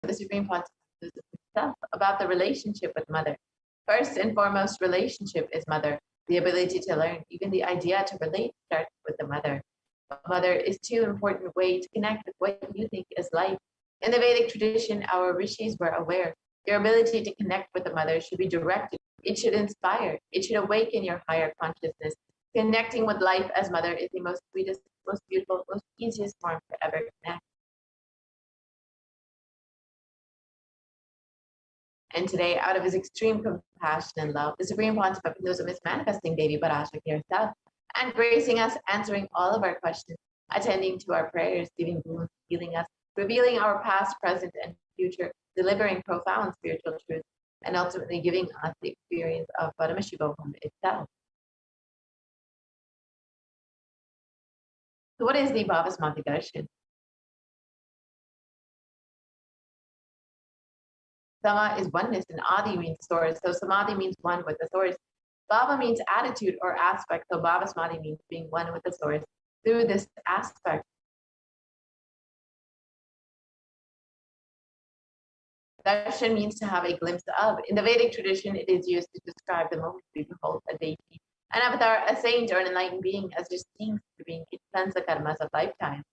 the Supreme Pontiff itself about the relationship with mother. First and foremost, relationship is mother. The ability to learn, even the idea to relate, starts with the mother. Mother is too important way to connect with what you think is life. In the Vedic tradition, our rishis were aware your ability to connect with the mother should be directed. It should inspire. It should awaken your higher consciousness. Connecting with life as mother is the most sweetest, most beautiful, most easiest form to ever connect. And today, out of his extreme compassion and love, the Supreme Pontiff of Hinduism is manifesting Devi Parashakti herself and gracing us, answering all of our questions, attending to our prayers, giving boons, healing us, revealing our past, present, and future, delivering profound spiritual truths, and ultimately giving us the experience of Paramashivoham itself. So what is the Bhavasmati Darshan? Sama is oneness and Adi means source. So Samadhi means one with the source. Bhava means attitude or aspect. So Bhavasmati means being one with the source through this aspect. Darshan means to have a glimpse of. In the Vedic tradition, it is used to describe the moment we behold a deity, an avatar, a saint, or an enlightened being as just seeing the being it cleanse the karmas of lifetime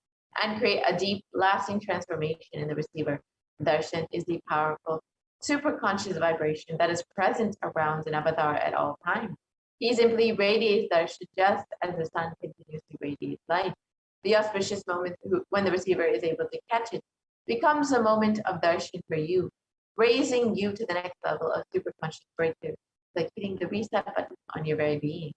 and create a deep, lasting transformation in the receiver. Darshan is the powerful, superconscious vibration that is present around an avatar at all times. He simply radiates darshan just as the sun continues to radiate light. The auspicious moment when the receiver is able to catch it becomes a moment of darshan for you, raising you to the next level of superconscious breakthrough, like hitting the reset button on your very being.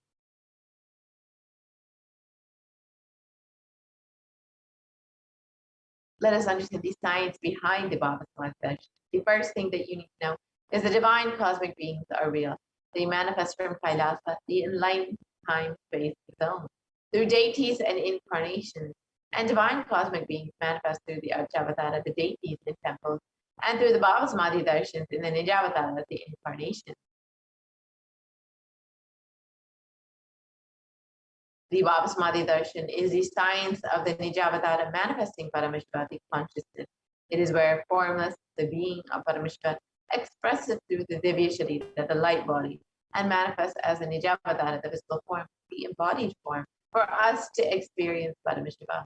Let us understand the science behind the Bhavasmati Darshan. The first thing that you need to know is the divine cosmic beings are real. They manifest from Kailasa, the enlightened time-space zone, through deities and incarnations. And divine cosmic beings manifest through the Archavatara, the deities in temples, and through the Bhavasmati Darshans in the Nijavatara, the incarnation. The Bhavasmati Darshan is the science of the Nijavatara manifesting Parameshvara consciousness. It is where formless, the being of Parameshvara, expresses through the Divya Sharira, the light body, and manifests as a Nijavatara, the visible form, the embodied form, for us to experience Parameshvara.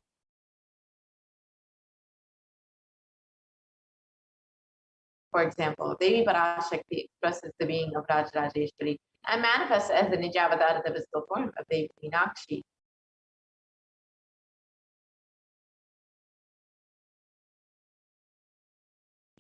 For example, Devi Parashakti expresses the being of Rajarajeshwari and manifests as the Nijavatara, the visible form of Devi Meenakshi.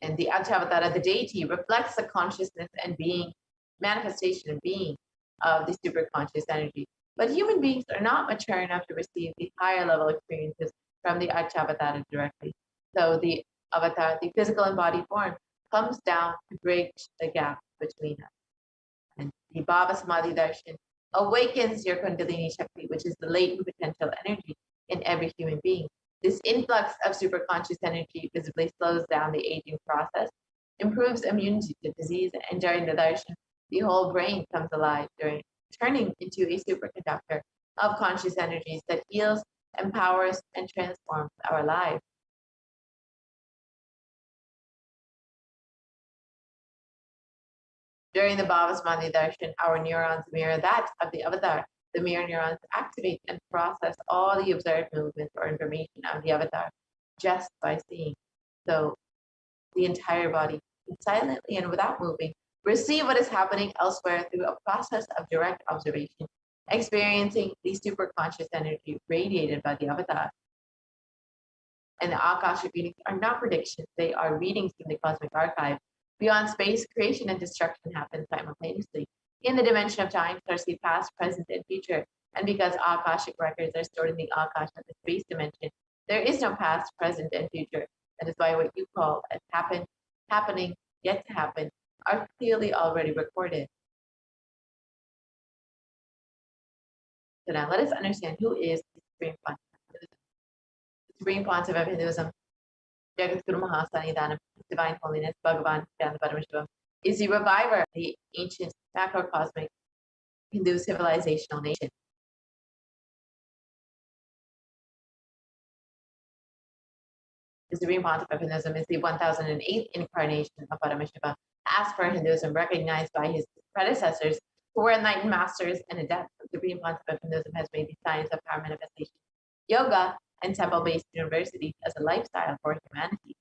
And the Archavatara, the deity, reflects the consciousness and being, manifestation and being of the superconscious energy. But human beings are not mature enough to receive these higher level experiences from the Archavatara directly. So the avatar, the physical embodied form, comes down to bridge the gap between us. And the Bhavasmati Darshan awakens your Kundalini Shakti, which is the latent potential energy in every human being. This influx of superconscious energy visibly slows down the aging process, improves immunity to disease, and during the darshan, the whole brain comes alive, turning into a superconductor of conscious energies that heals, empowers, and transforms our lives. During the Bhavasmati Darshan, our neurons mirror that of the avatar. The mirror neurons activate and process all the observed movements or information of the avatar just by seeing. So the entire body, silently and without moving, receive what is happening elsewhere through a process of direct observation, experiencing the superconscious energy radiated by the avatar. And the Akashic readings are not predictions, they are readings from the cosmic archive. Beyond space, creation and destruction happen simultaneously. In the dimension of time, stars see past, present, and future. And because Akashic records are stored in the Akash of the space dimension, there is no past, present, and future. That is why what you call as happening, yet to happen, are clearly already recorded. So now let us understand who is the Supreme Pontiff of Hinduism. The Supreme Pontiff of Hinduism, Jagadguru Mahasannidhanam, Divine Holiness, Bhagavan Nithyananda Paramashivam, is the reviver of the ancient macrocosmic Hindu civilizational nation. The Supreme Pontiff of Hinduism is the 1008th incarnation of Paramashiva, as per Hinduism, recognized by his predecessors who were enlightened masters and adepts. The Supreme Pontiff of Hinduism has made the science of power manifestation, yoga, and temple-based universities as a lifestyle for humanity.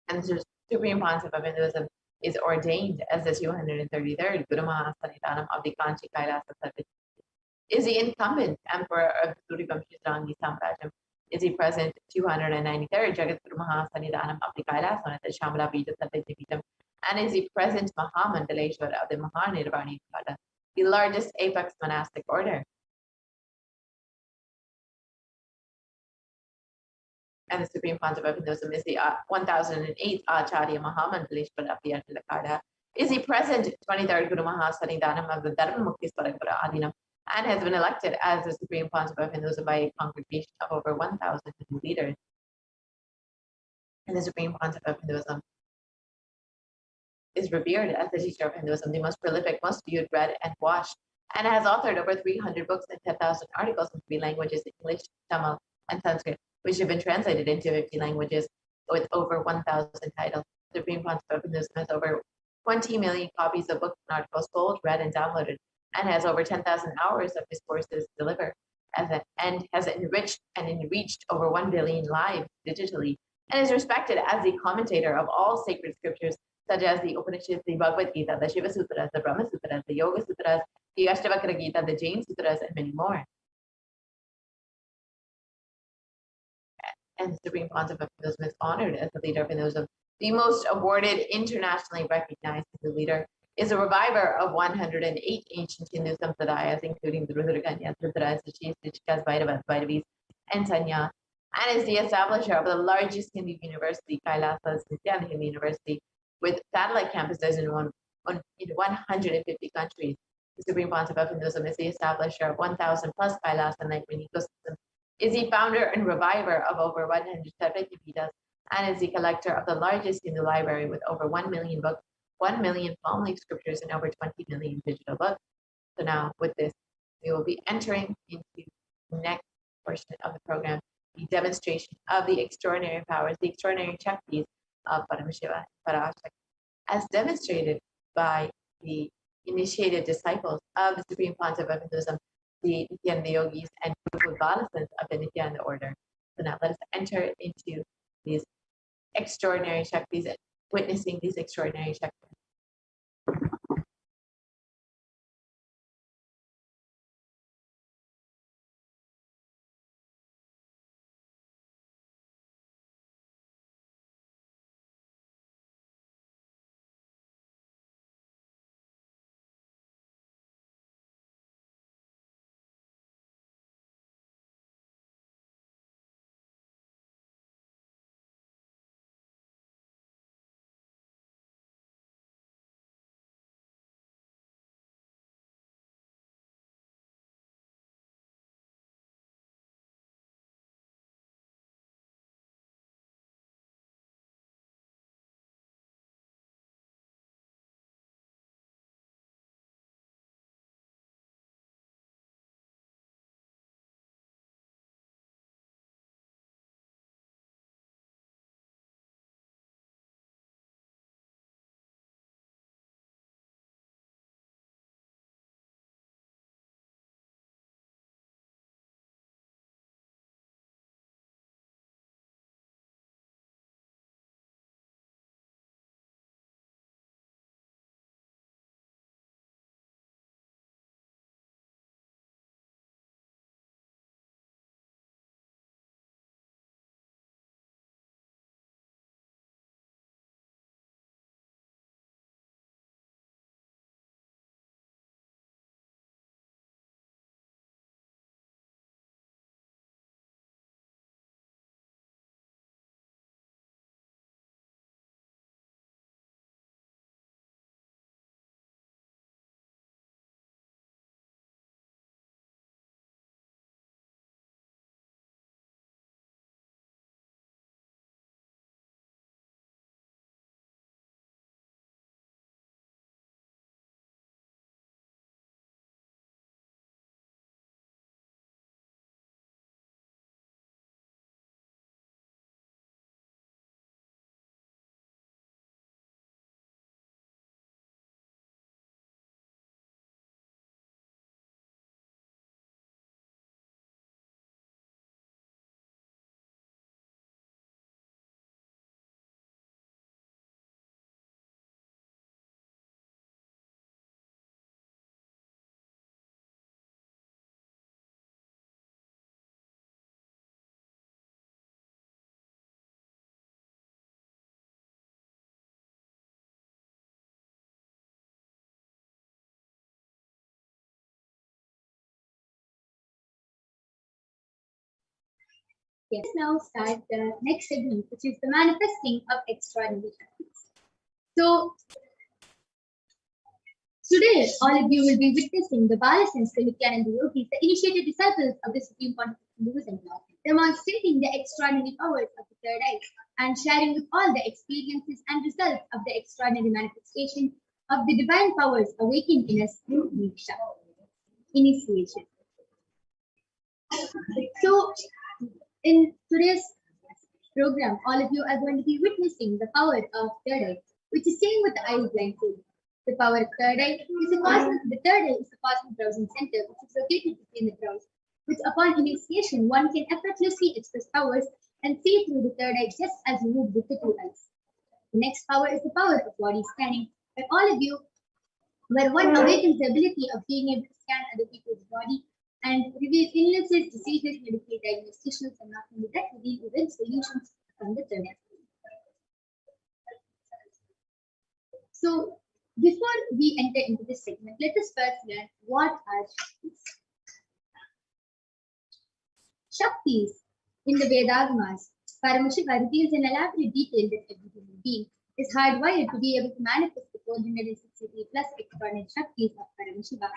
And the Supreme Pontiff of Hinduism is ordained as the 233rd Guru Mahasanitanam of the Kanchi Kailasa Sarvit. Is the incumbent emperor of the Surivamshi Rangi Samrajam. Is the present 293rd Jagat Guru Mahasanitanam of the Kailasa the Shamala Pita Sarvit, and is the present Mahamandaleshwar of the Mahanirvani Pada, the largest apex monastic order. And the Supreme Pontiff of Hinduism is the 1008th Acharya Mahamandaleshwar of the Antilakada, is the present 23rd Guru Mahasanitanam of the Dharma Mukti Swaragura Adinam, and has been elected as the Supreme Pontiff of Hinduism by a congregation of over 1,000 Hindu leaders. And the Supreme Pontiff of Hinduism is revered as the teacher of Hinduism, the most prolific, most viewed, read, and watched, and has authored over 300 books and 10,000 articles in 3 languages, English, Tamil, and Sanskrit, which have been translated into 50 languages with over 1,000 titles. The Supreme Pontiff of Hinduism has over 20 million copies of books and articles sold, read, and downloaded, and has over 10,000 hours of discourses delivered, and has enriched and enriched over 1 billion lives digitally, and is respected as the commentator of all sacred scriptures, such as the Upanishads, the Bhagavad Gita, the Shiva Sutras, the Brahma Sutras, the Yoga Sutras, the Ashtavakra Gita, the Jain Sutras, and many more. And the Supreme Pontiff of Hinduism is honored as the leader of Hinduism. The most awarded, internationally recognized Hindu leader, is a reviver of 108 ancient Hindu sampradayas, including the Rudrakanyas, Rudras, Rishis, Richikas, Bhairavas, Bhairavis, and Sanya, and is the establisher of the largest Hindu university, Kailasas Nithyananda University, with satellite campuses in 150 countries. The Supreme Pontiff of Hinduism is the establisher of 1,000 plus Kailasa enlightenment ecosystems, is the founder and reviver of over 100 Sarvati Pitas, and is the collector of the largest Hindu library with over 1 million books, 1 million palm leaf scriptures, and over 20 million digital books. So now with this, we will be entering into the next portion of the program, the demonstration of the extraordinary powers, the extraordinary Shaktis of Paramashiva, Parashakti, as demonstrated by the initiated disciples of the Supreme Pontiff of Hinduism, the Nithyananda Yogis and group of Godlessons of the Nithyananda order. So now let us enter into these extraordinary Shaktis, witnessing these extraordinary Shaktis. Yes, now start the next segment, which is the manifesting of extraordinary Shaktis. So, today, all of you will be witnessing the Balasins, the Nithyananda Yogis, the initiated disciples of the Supreme Pontiff of Hinduism, demonstrating the extraordinary powers of the third eye and sharing with all the experiences and results of the extraordinary manifestation of the divine powers awakened in us through Diksha, initiation. So, in today's program, all of you are going to be witnessing the power of third eye, which is seeing with the eyes blindfolded. The power of third eye is the cosmic. The third eye is the cosmic browsing center, which is located between the brows, which upon initiation one can effortlessly express powers and see through the third eye just as you would with the two eyes. The next power is the power of body scanning, where all of you, where one awakens the ability of being able to scan other people's body and reveal illnesses, diseases, medical diagnosticians, and not only that, reveal even solutions from the third eye. So, before we enter into this segment, let us first learn what are Shaktis. Shaktis in the Vedagamas, Paramashiva reveals in elaborate detail that every human being is hardwired to be able to manifest the 463 plus extraordinary Shaktis of Paramashiva,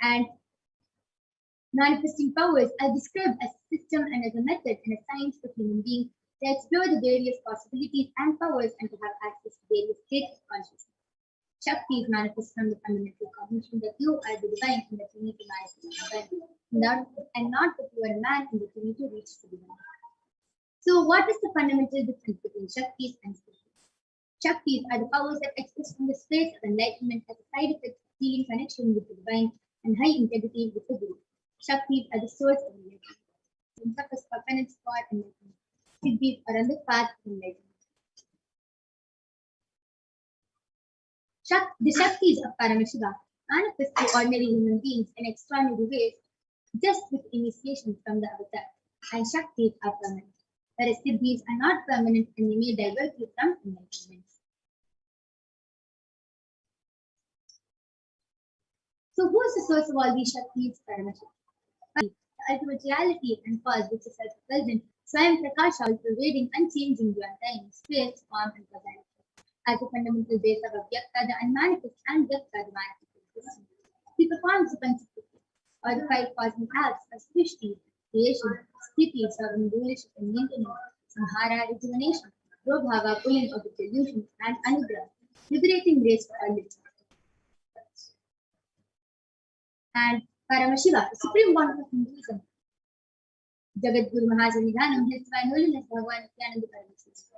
and manifesting powers are described as a system and as a method and a science for human beings to explore the various possibilities and powers and to have access to various states of consciousness. Shaktis manifest from the fundamental cognition that you are the divine and that you need to manifest the divine, and not that you are a man and that you need to reach the divine. So, what is the fundamental difference between Shaktis and Spirits? Shaktis are the powers that express from the space of enlightenment as a side effect of feeling connection with the divine and high integrity with the Guru. Shaktis are the source of enlightenment. In purpose for penance for enlightenment. Siddhis are on the path of enlightenment. The Shaktis of Paramashiva manifest to ordinary human beings in extraordinary ways just with initiation from the avatar, and Shaktis are permanent, whereas Siddhis are not permanent and they may divert you from enlightenment. So, who is the source of all these Shaktis? Paramashiva. The ultimate reality and cause which is self-present, Swayam Prakasha, all pervading, unchanging beyond time, space, form, and causality. As a fundamental base of Avyakta, the unmanifest, and Vyakta, the manifested. He performs the Panchakriya, or the 5 cosmic acts of Srishti, creation, Sthiti, serving rulership and maintenance, Samhara, rejuvenation, Prabhava, pulling of the delusion, and Anugrah, liberating grace for all living. And Paramashiva, the supreme one of Hinduism, Jagat Guru Mahasannidhanam, his divine holiness, Bhagavan Nithyananda Paramashivam,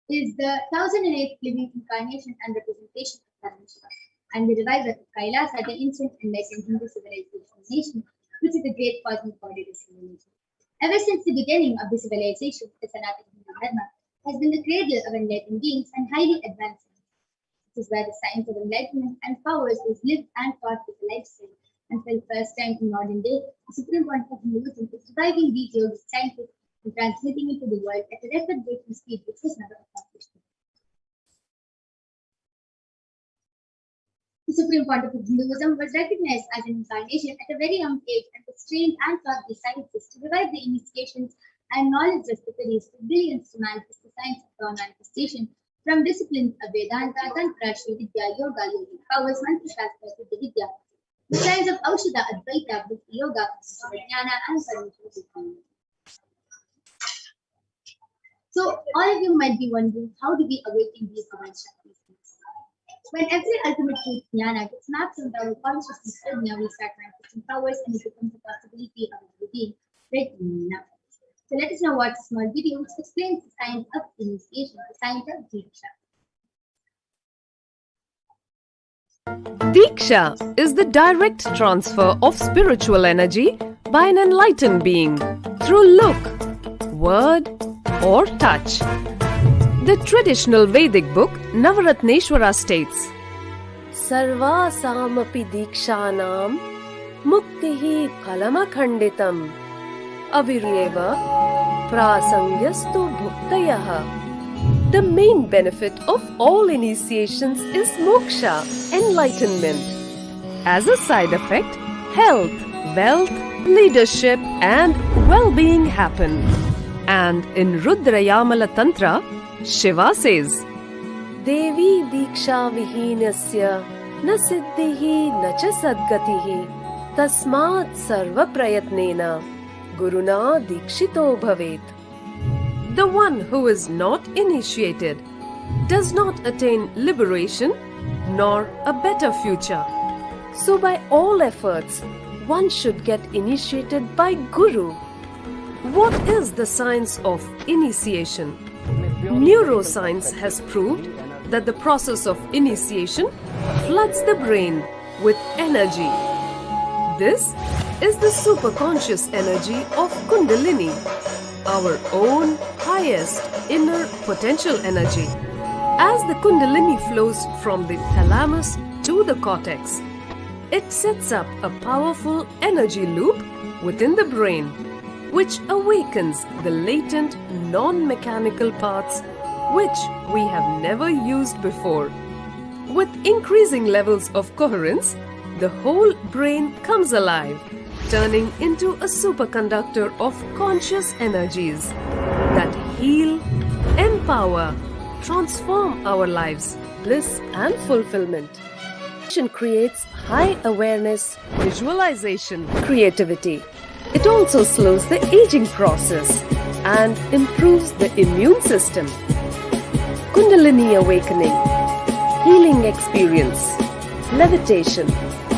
is the 1008th living incarnation and representation of Paramashiva, and the reviver of Kailasa, the ancient enlightened Hindu civilization nation, which is a great cosmic body of civilization. Ever since the beginning of the civilization, the Sanatana Hindu Dharma has been the cradle of enlightened beings and highly advanced science. This is where the science of enlightenment and powers is lived and taught with a lifestyle, and for the first time in modern day, the Supreme Pontiff of Hinduism is reviving these yogic sciences and transmitting it to the world at a record-breaking speed which was never accomplished. The Supreme Pontiff of Hinduism was recognized as an incarnation at a very young age and was trained and taught the sciences to revive the initiations and knowledge repositories for billions to manifest the science of power manifestation from disciplines of Vedanta, Tantra, Shri Vidya, Yoga, Yogic powers, Mantra Shastra, Siddha Vidya, the science of Aushadha, Advaita, Bhakti Yoga, Jnana, and Paramashivoham. So, all of you might be wondering, how do we awaken these divine Shaktis? When every ultimate truth, Jnana, gets mapped into our consciousness, now we start manifesting powers and it becomes a possibility of every being right now. So, let us now watch a small video which explains the science of initiation, the science of Diksha. Diksha is the direct transfer of spiritual energy by an enlightened being through look, word, or touch. The traditional Vedic book Navaratneshwara states, Sarvasamapi dikshanam muktihi phalamakhanditam aviryeva prasangyastu bhuktayah. The main benefit of all initiations is moksha, enlightenment. As a side effect, health, wealth, leadership, and well-being happen. And in Rudrayamala Tantra, Shiva says, Devi Diksha Vihinasya Na Siddhihi Na Cha Sadgatihi Tasmat Sarva Prayatnena Guruna Dikshito Bhavet. The one who is not initiated does not attain liberation nor a better future. So by all efforts, one should get initiated by Guru. What is the science of initiation? Neuroscience has proved that the process of initiation floods the brain with energy. This is the superconscious energy of Kundalini, our own highest inner potential energy. As the Kundalini flows from the thalamus to the cortex, it sets up a powerful energy loop within the brain, which awakens the latent non-mechanical parts which we have never used before. With increasing levels of coherence, the whole brain comes alive, turning into a superconductor of conscious energies that heal, empower, transform our lives, bliss and fulfillment. Meditation creates high awareness, visualization, creativity. It also slows the aging process and improves the immune system. Kundalini awakening, healing experience, levitation,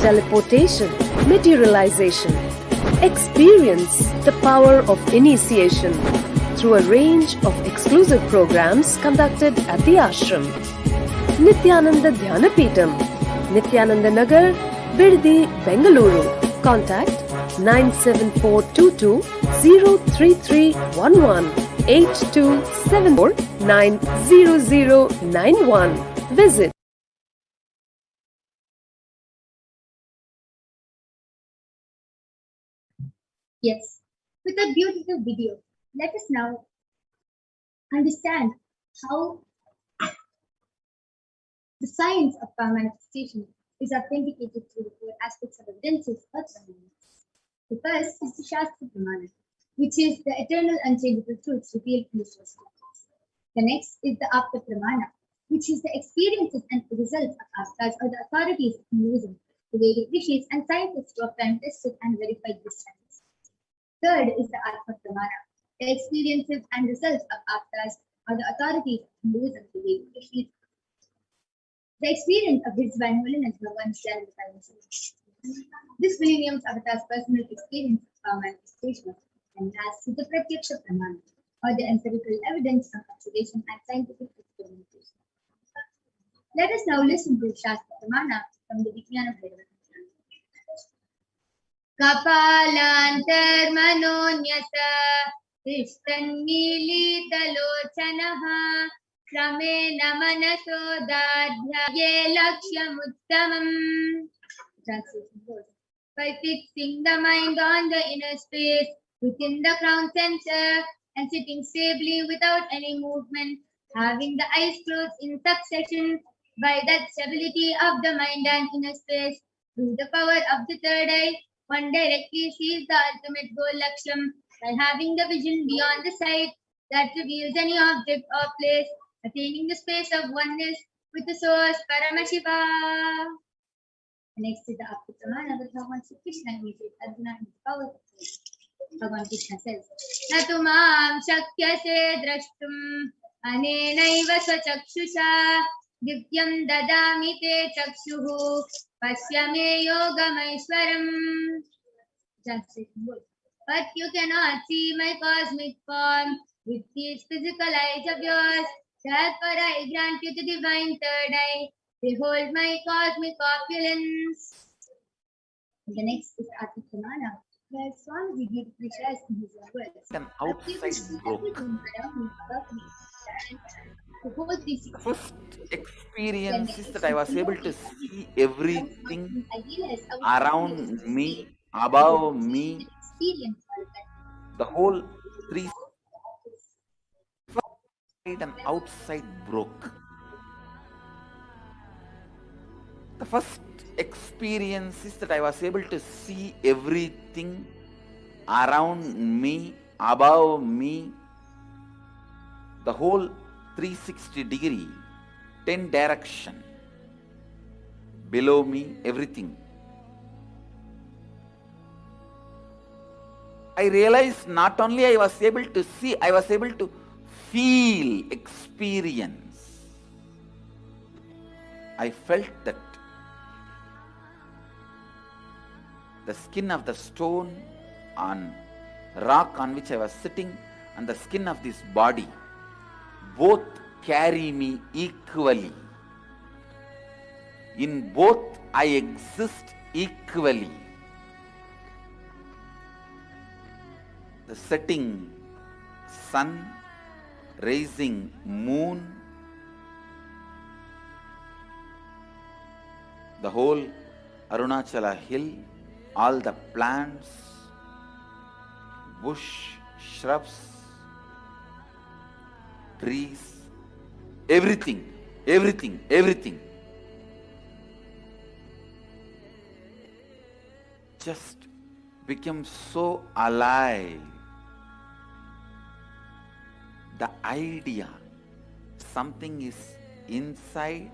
teleportation, materialization. Experience the power of initiation through a range of exclusive programs conducted at the ashram. Nithyananda Dhyanapitham, Nithyananda Nagar, Birdi, Bengaluru. Contact 97422 03311 8274 90091. Visit. Yes, with a beautiful video, let us now understand how the science of power manifestation is authenticated through the four aspects of evidences or phenomena. The first is the Shastra Pramana, which is the eternal unchangeable truths revealed in the source scriptures. The next is the Apta Pramana, which is the experiences and results of Astas or the authorities of Hinduism, the Vedic rishis and scientists who have time tested and verified this science. Third is the Atma Pramana, the experiences and results of Aptas or the authorities of Hinduism, the Vedic rishis. The experience of His Divine Holiness Bhagavan Nithyananda Paramashivam. This millennium's avatar's personal experience of power manifestation and as to the Pratyaksha Pramana, or the empirical evidence from observation and scientific experimentation. Let us now listen to Shastra Pramana from the Vijnana Bhairava. Kapalantarmanonyata tishtannilitalochanaha Kramena manaso dadhyaye lakshyamuttamam. Translation goes, by fixing the mind on the inner space within the crown center and sitting stably without any movement, having the eyes closed in succession, by that stability of the mind and inner space, through the power of the third eye, one directly sees the ultimate goal Laksham by having the vision beyond the sight that reveals any object or place, attaining the space of oneness with the source Paramashiva. Next is the Apta Pramana with Bhagavan Sri Krishna imitates Arjuna in his power. Bhagavan Krishna says, Natumam shakyase drashtum anenaiva swachakshusha divyam dadami te chakshuhu pasyame yogamaishwaram. Translation goes, but you cannot see my cosmic form with these physical eyes of yours. Therefore I grant you the divine third eye. Behold my cosmic opulence. The next is Atma Pramana, where Swamiji beautifully shares in his own words. An outside broke. The first experience is that I was able to see everything around me, above me, the whole three side and outside broke. The first experience is that I was able to see everything around me, above me, the whole 360-degree, 10 direction, below me, everything. I realized not only I was able to see, I was able to feel, experience. I felt that the skin of the stone on rock on which I was sitting and the skin of this body both carry me equally. In both I exist equally. The setting sun, rising moon, the whole Arunachala hill, all the plants, bush, shrubs, trees, everything, everything, everything. Just became so alive. The idea, something is inside,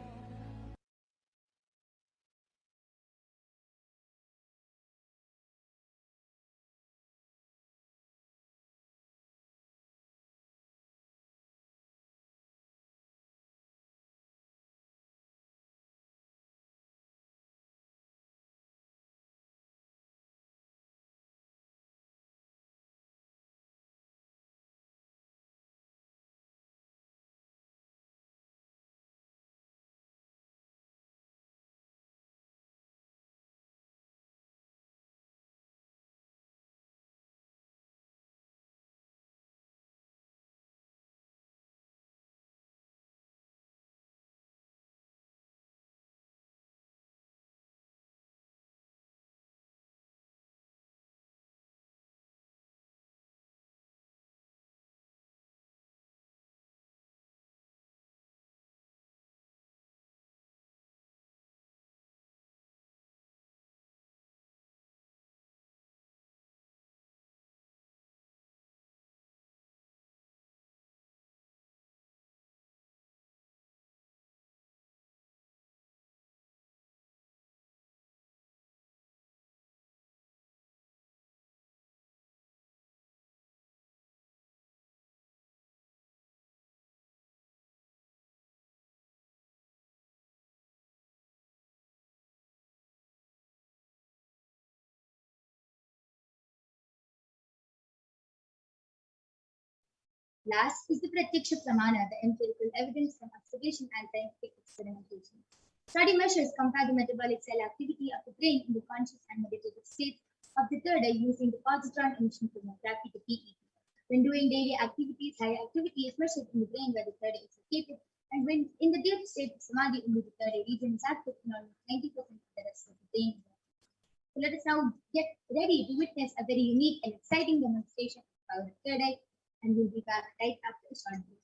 Last is the Pratyaksha Pramana, the empirical evidence from observation and scientific experimentation. Study measures compare the metabolic cell activity of the brain in the conscious and meditative states of the third eye using the positron emission chromatography, the PET. When doing daily activities, high activity is measured in the brain where the third eye is located, and when in the deep state of samadhi, only the third eye region is active in almost 90% of the rest of the brain. So let us now get ready to witness a very unique and exciting demonstration of the third eye, and we'll be back right after a short break.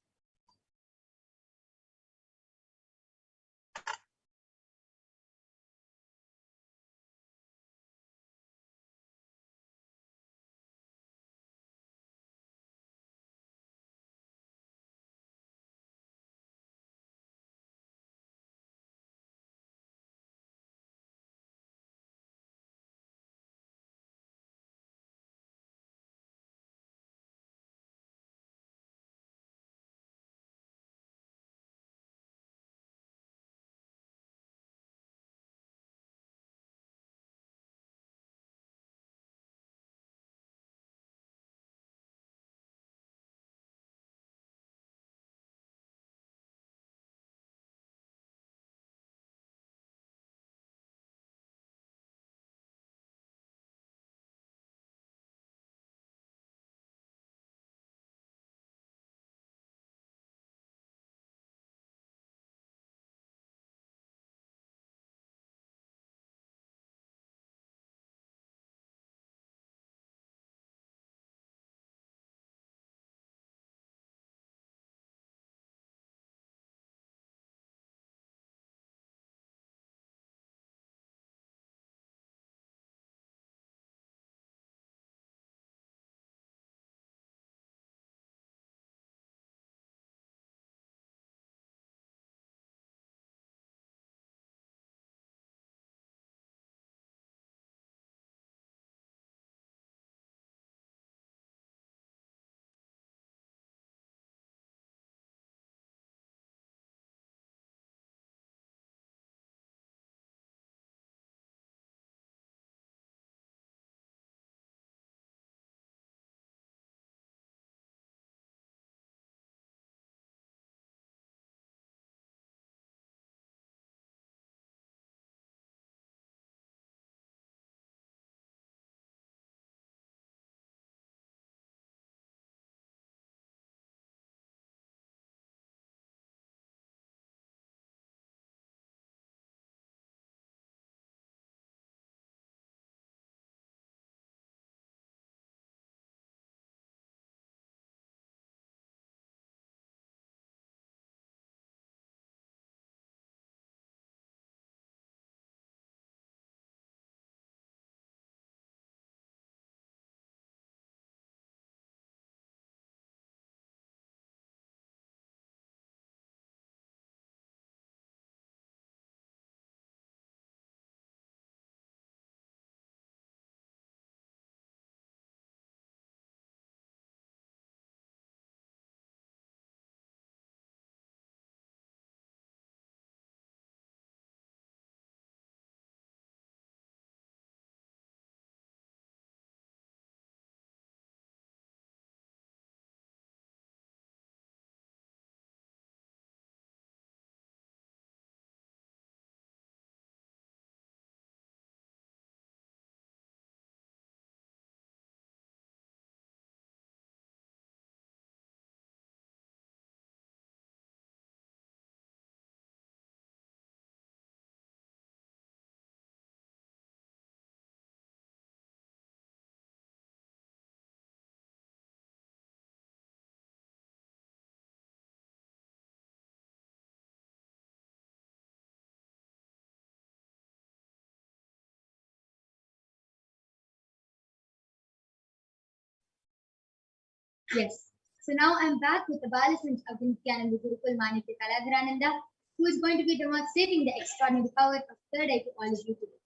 Yes. So now I'm back with the Balasant of Nithyananda Gurukul Manitya Kaladharananda, who is going to be demonstrating the extraordinary power of third eye to all of you today.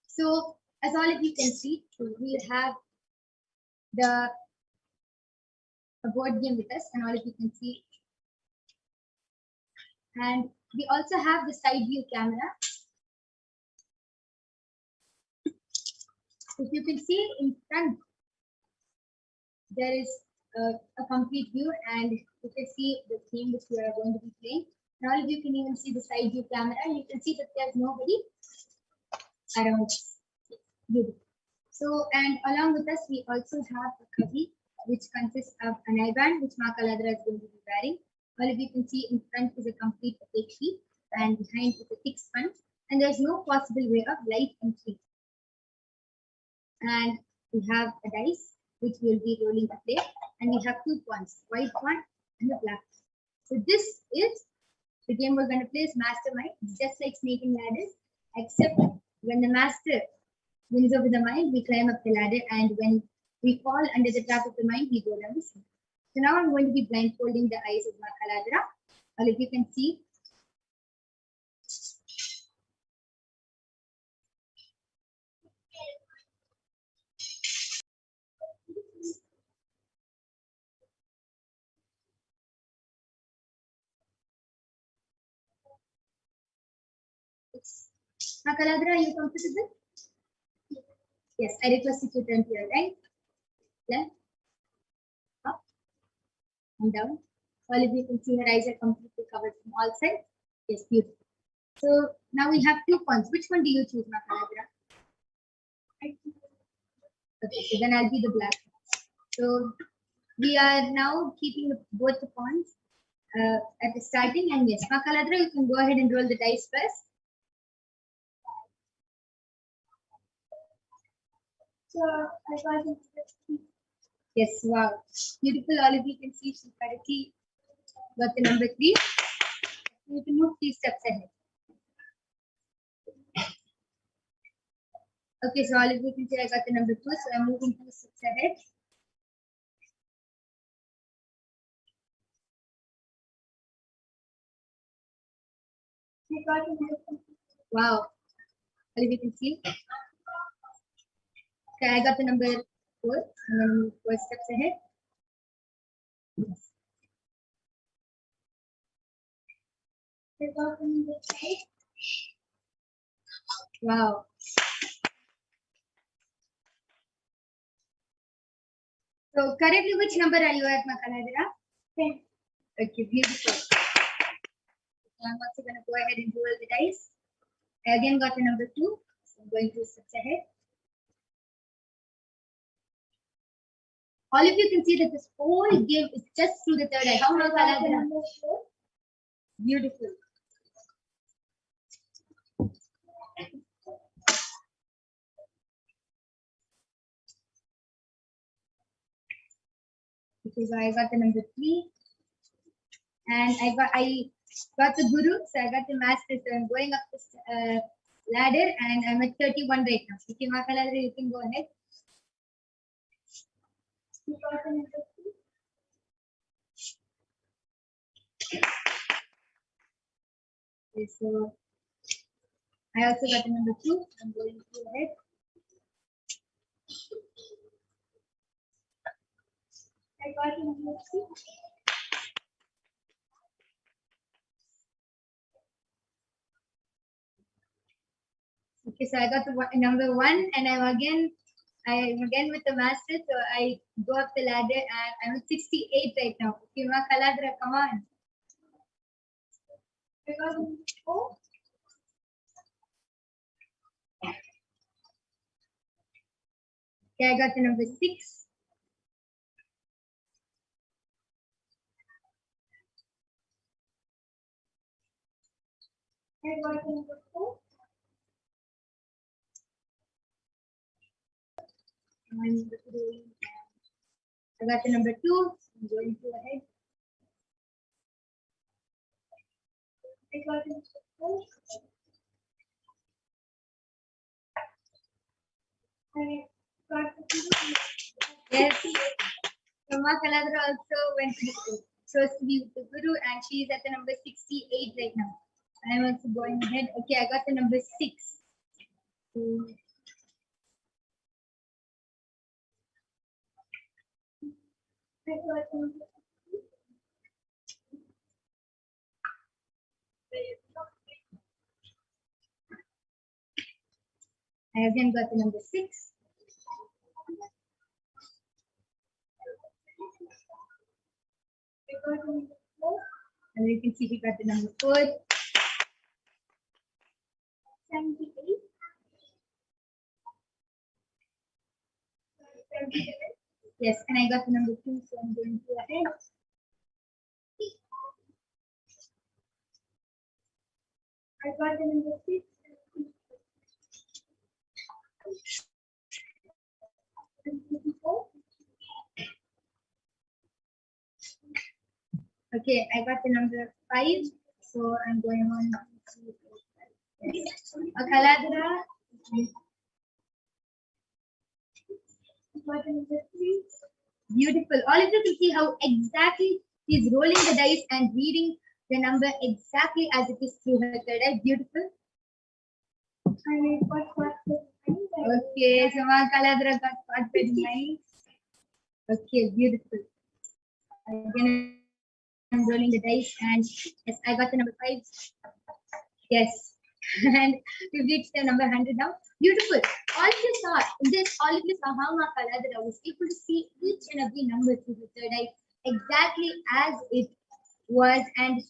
So, as all of you can see, we have a board game with us, and all of you can see. And we also have the side view camera. If you can see in front, there is a complete view, and you can see the theme which we are going to be playing. And all of you can even see the side view camera, and you can see that there's nobody around us. Beautiful. So, and along with us, we also have a kavi, which consists of an eye band, which Ma Kaladhara is going to be wearing. All of you can see in front is a complete opaque sheet, and behind is a thick sponge, and there's no possible way of light entry. And we have a dice, which we'll be rolling a play, and we have 2 points, white one and a black. So this is the game we're going to play is Mastermind. It's just like Snake and Ladders, except when the master wins over the mind, we climb up the ladder, and when we fall under the trap of the mind, we go down the same. So now I'm going to be blindfolding the eyes of Ma Kaladhara. All of you can see. Ma Kaladhara, are you comfortable? Yes, I request you to turn to your right, left, up, and down. All of you can see her eyes are completely covered from all sides. Yes, beautiful. So now we have 2 points. Which one do you choose, Ma Kaladhara? Okay, so then I'll be the black. So we are now keeping both the pawns at the starting. And yes, Ma Kaladhara, you can go ahead and roll the dice first. So I got into the yes, wow. Beautiful. All of you can see she correctly got the number 3. You can move 3 steps ahead. Okay, so all of you can see I got the number 2, so I'm moving 2 steps ahead. Wow. All of you can see. Okay, I got the number 4, and then move 4 steps ahead. Yes. Wow. So currently, which number are you at, Ma Kaladhara? 10. Okay, beautiful. So I'm also going to go ahead and roll the dice. I again got the number 2, so I'm going 2 steps ahead. All of you can see that this whole game is just through the third eye. How Ma Kaladhara? Beautiful. Because I got the number 3, and I got the guru, so I got the master. So I'm going up this ladder, and I'm at 31 right now. Okay, Ma Kaladhara, you can go ahead. You got the number 3. Okay, so I also got the number 2. I'm going to go ahead. I got the number 2. Okay, so I got the number 1, and I'm again with the master. So I go up the ladder, and I'm at 68 right now. Okay, Ma Kaladhara, come on. I got the number 4. Okay, I got the number 6. I got the number 4. I got the number 2. I'm going to ahead. I got the number 4. I got the 2. Yes. So Ma Kaladra also went to chose to be with the Guru, and she is at the number 68 right now. I'm also going ahead. Okay, I got the number 6. So, I again got the number 6. And you can see we got the number 4. 78. Yes, and I got the number 2, so I'm going to go ahead. I got the number 6. Okay, I got the number 5, so I'm going on. Kaladra. Beautiful. All of you can see how exactly she's rolling the dice and reading the number exactly as it is through her third eye. Beautiful. Okay, so Kaladra got caught very nice. Okay, beautiful. Again, I'm rolling the dice, and yes, I got the number 5. Yes, and we've reached the number 100 now. Beautiful. All of you saw how Ma Kaladra was able to see each and every number through the third eye exactly as it was, and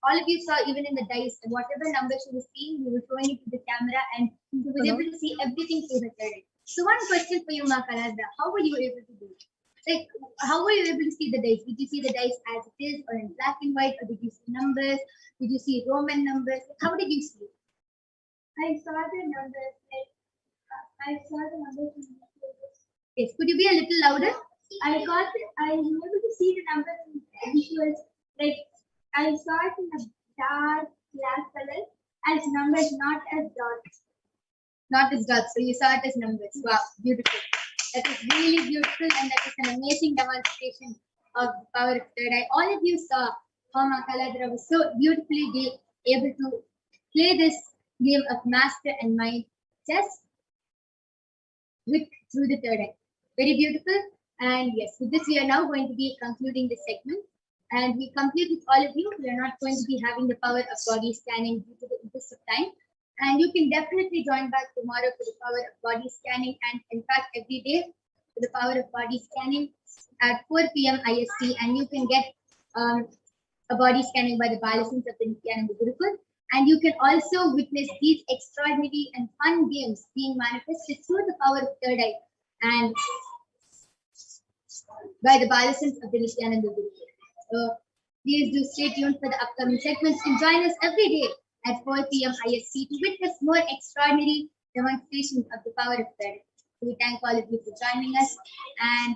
all of you saw even in the dice, whatever number she was seeing, we were showing it to the camera, and she was able to see everything through the third eye. So one question for you, Ma Kaladra, how were you able to do it? Like, how were you able to see the dice? Did you see the dice as it is, or in black and white, or did you see numbers? Did you see Roman numbers? How did you see it? I saw the numbers. Yes, could you be a little louder? I was able to see the numbers in visuals. Like, I saw it in a dark black color as numbers, not as dots. Not as dots. So you saw it as numbers. Wow, beautiful. That is really beautiful, and that is an amazing demonstration of the power of third eye. All of you saw how Ma Kaladra was so beautifully able to play this game of master and mind chess through the third eye. Very beautiful. And yes, with this we are now going to be concluding this segment. And we complete with all of you. We are not going to be having the power of body scanning due to the interest of time. And you can definitely join back tomorrow for the power of body scanning, and in fact every day for the power of body scanning at 4 p.m. IST. And you can get a body scanning by the Balasins of the Nithyananda Gurukul. And you can also witness these extraordinary and fun games being manifested through the power of third eye and by the Balasins of the Nithyananda Gurukul. So please do stay tuned for the upcoming segments and join us every day at 4 p.m. IST to witness more extraordinary demonstrations of the power of third eye. So we thank all of you for joining us, and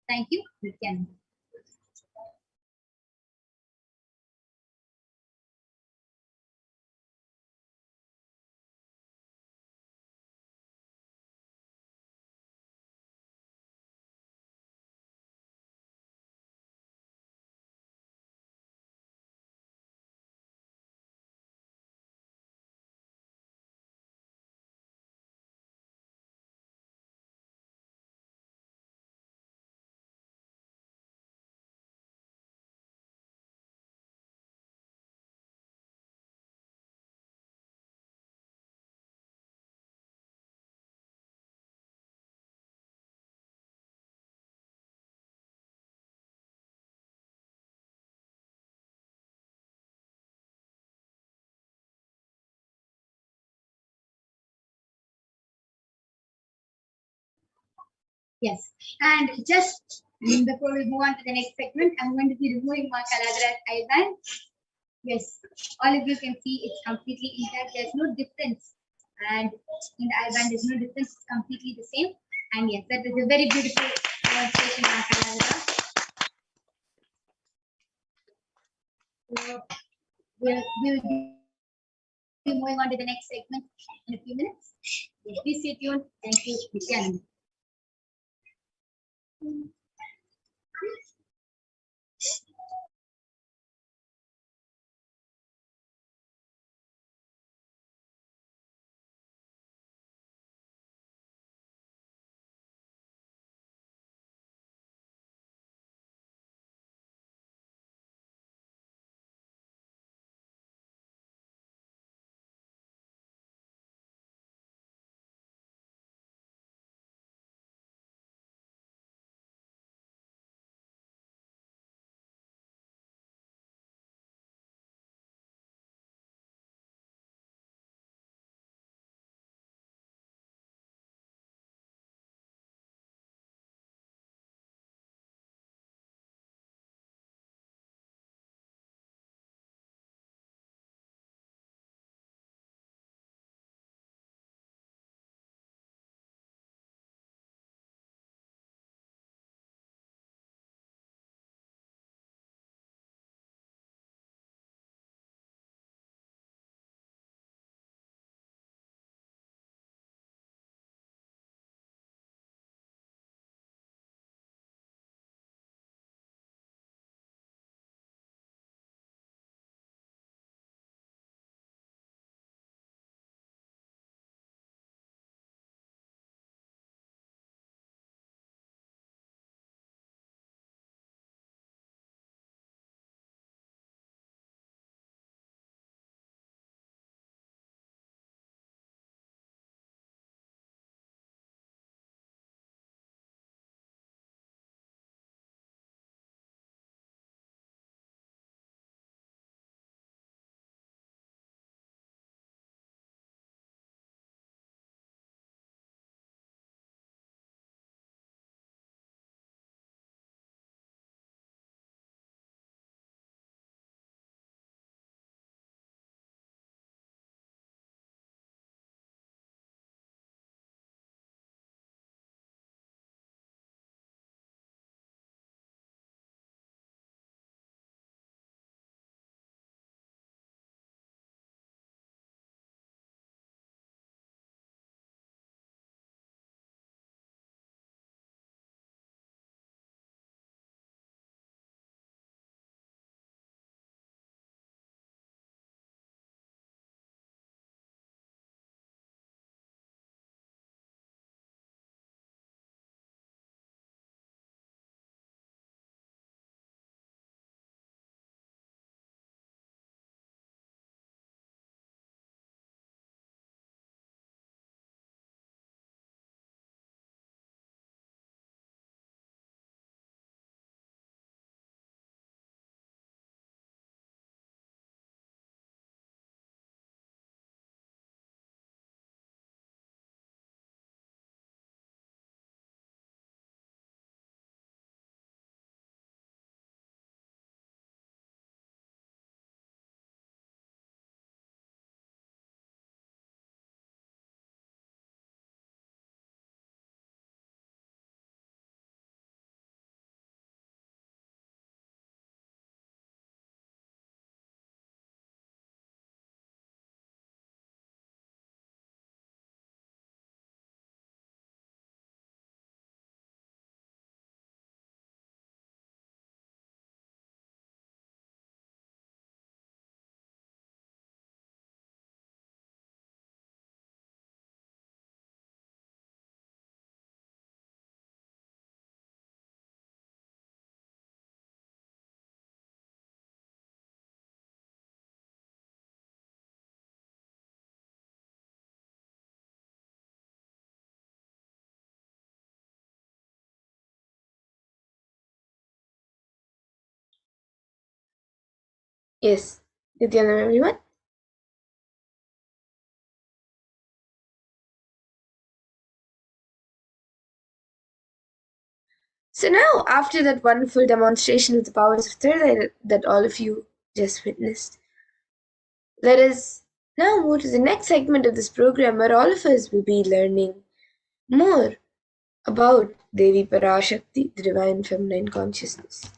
thank you, Nithyananda. Yes, and just before we move on to the next segment, I'm going to be removing Ma Kaladra's eyeband. Yes, all of you can see it's completely intact. There's no difference, and in the eyeband there's no difference. It's completely the same. And yes, that is a very beautiful demonstration, Ma Kaladra. So we'll be moving on to the next segment in a few minutes. Yes, please stay tuned. Thank you. Yes, Nithyananda, everyone. So now, after that wonderful demonstration of the powers of third eye that all of you just witnessed, let us now move to the next segment of this program where all of us will be learning more about Devi Parashakti, the divine feminine consciousness.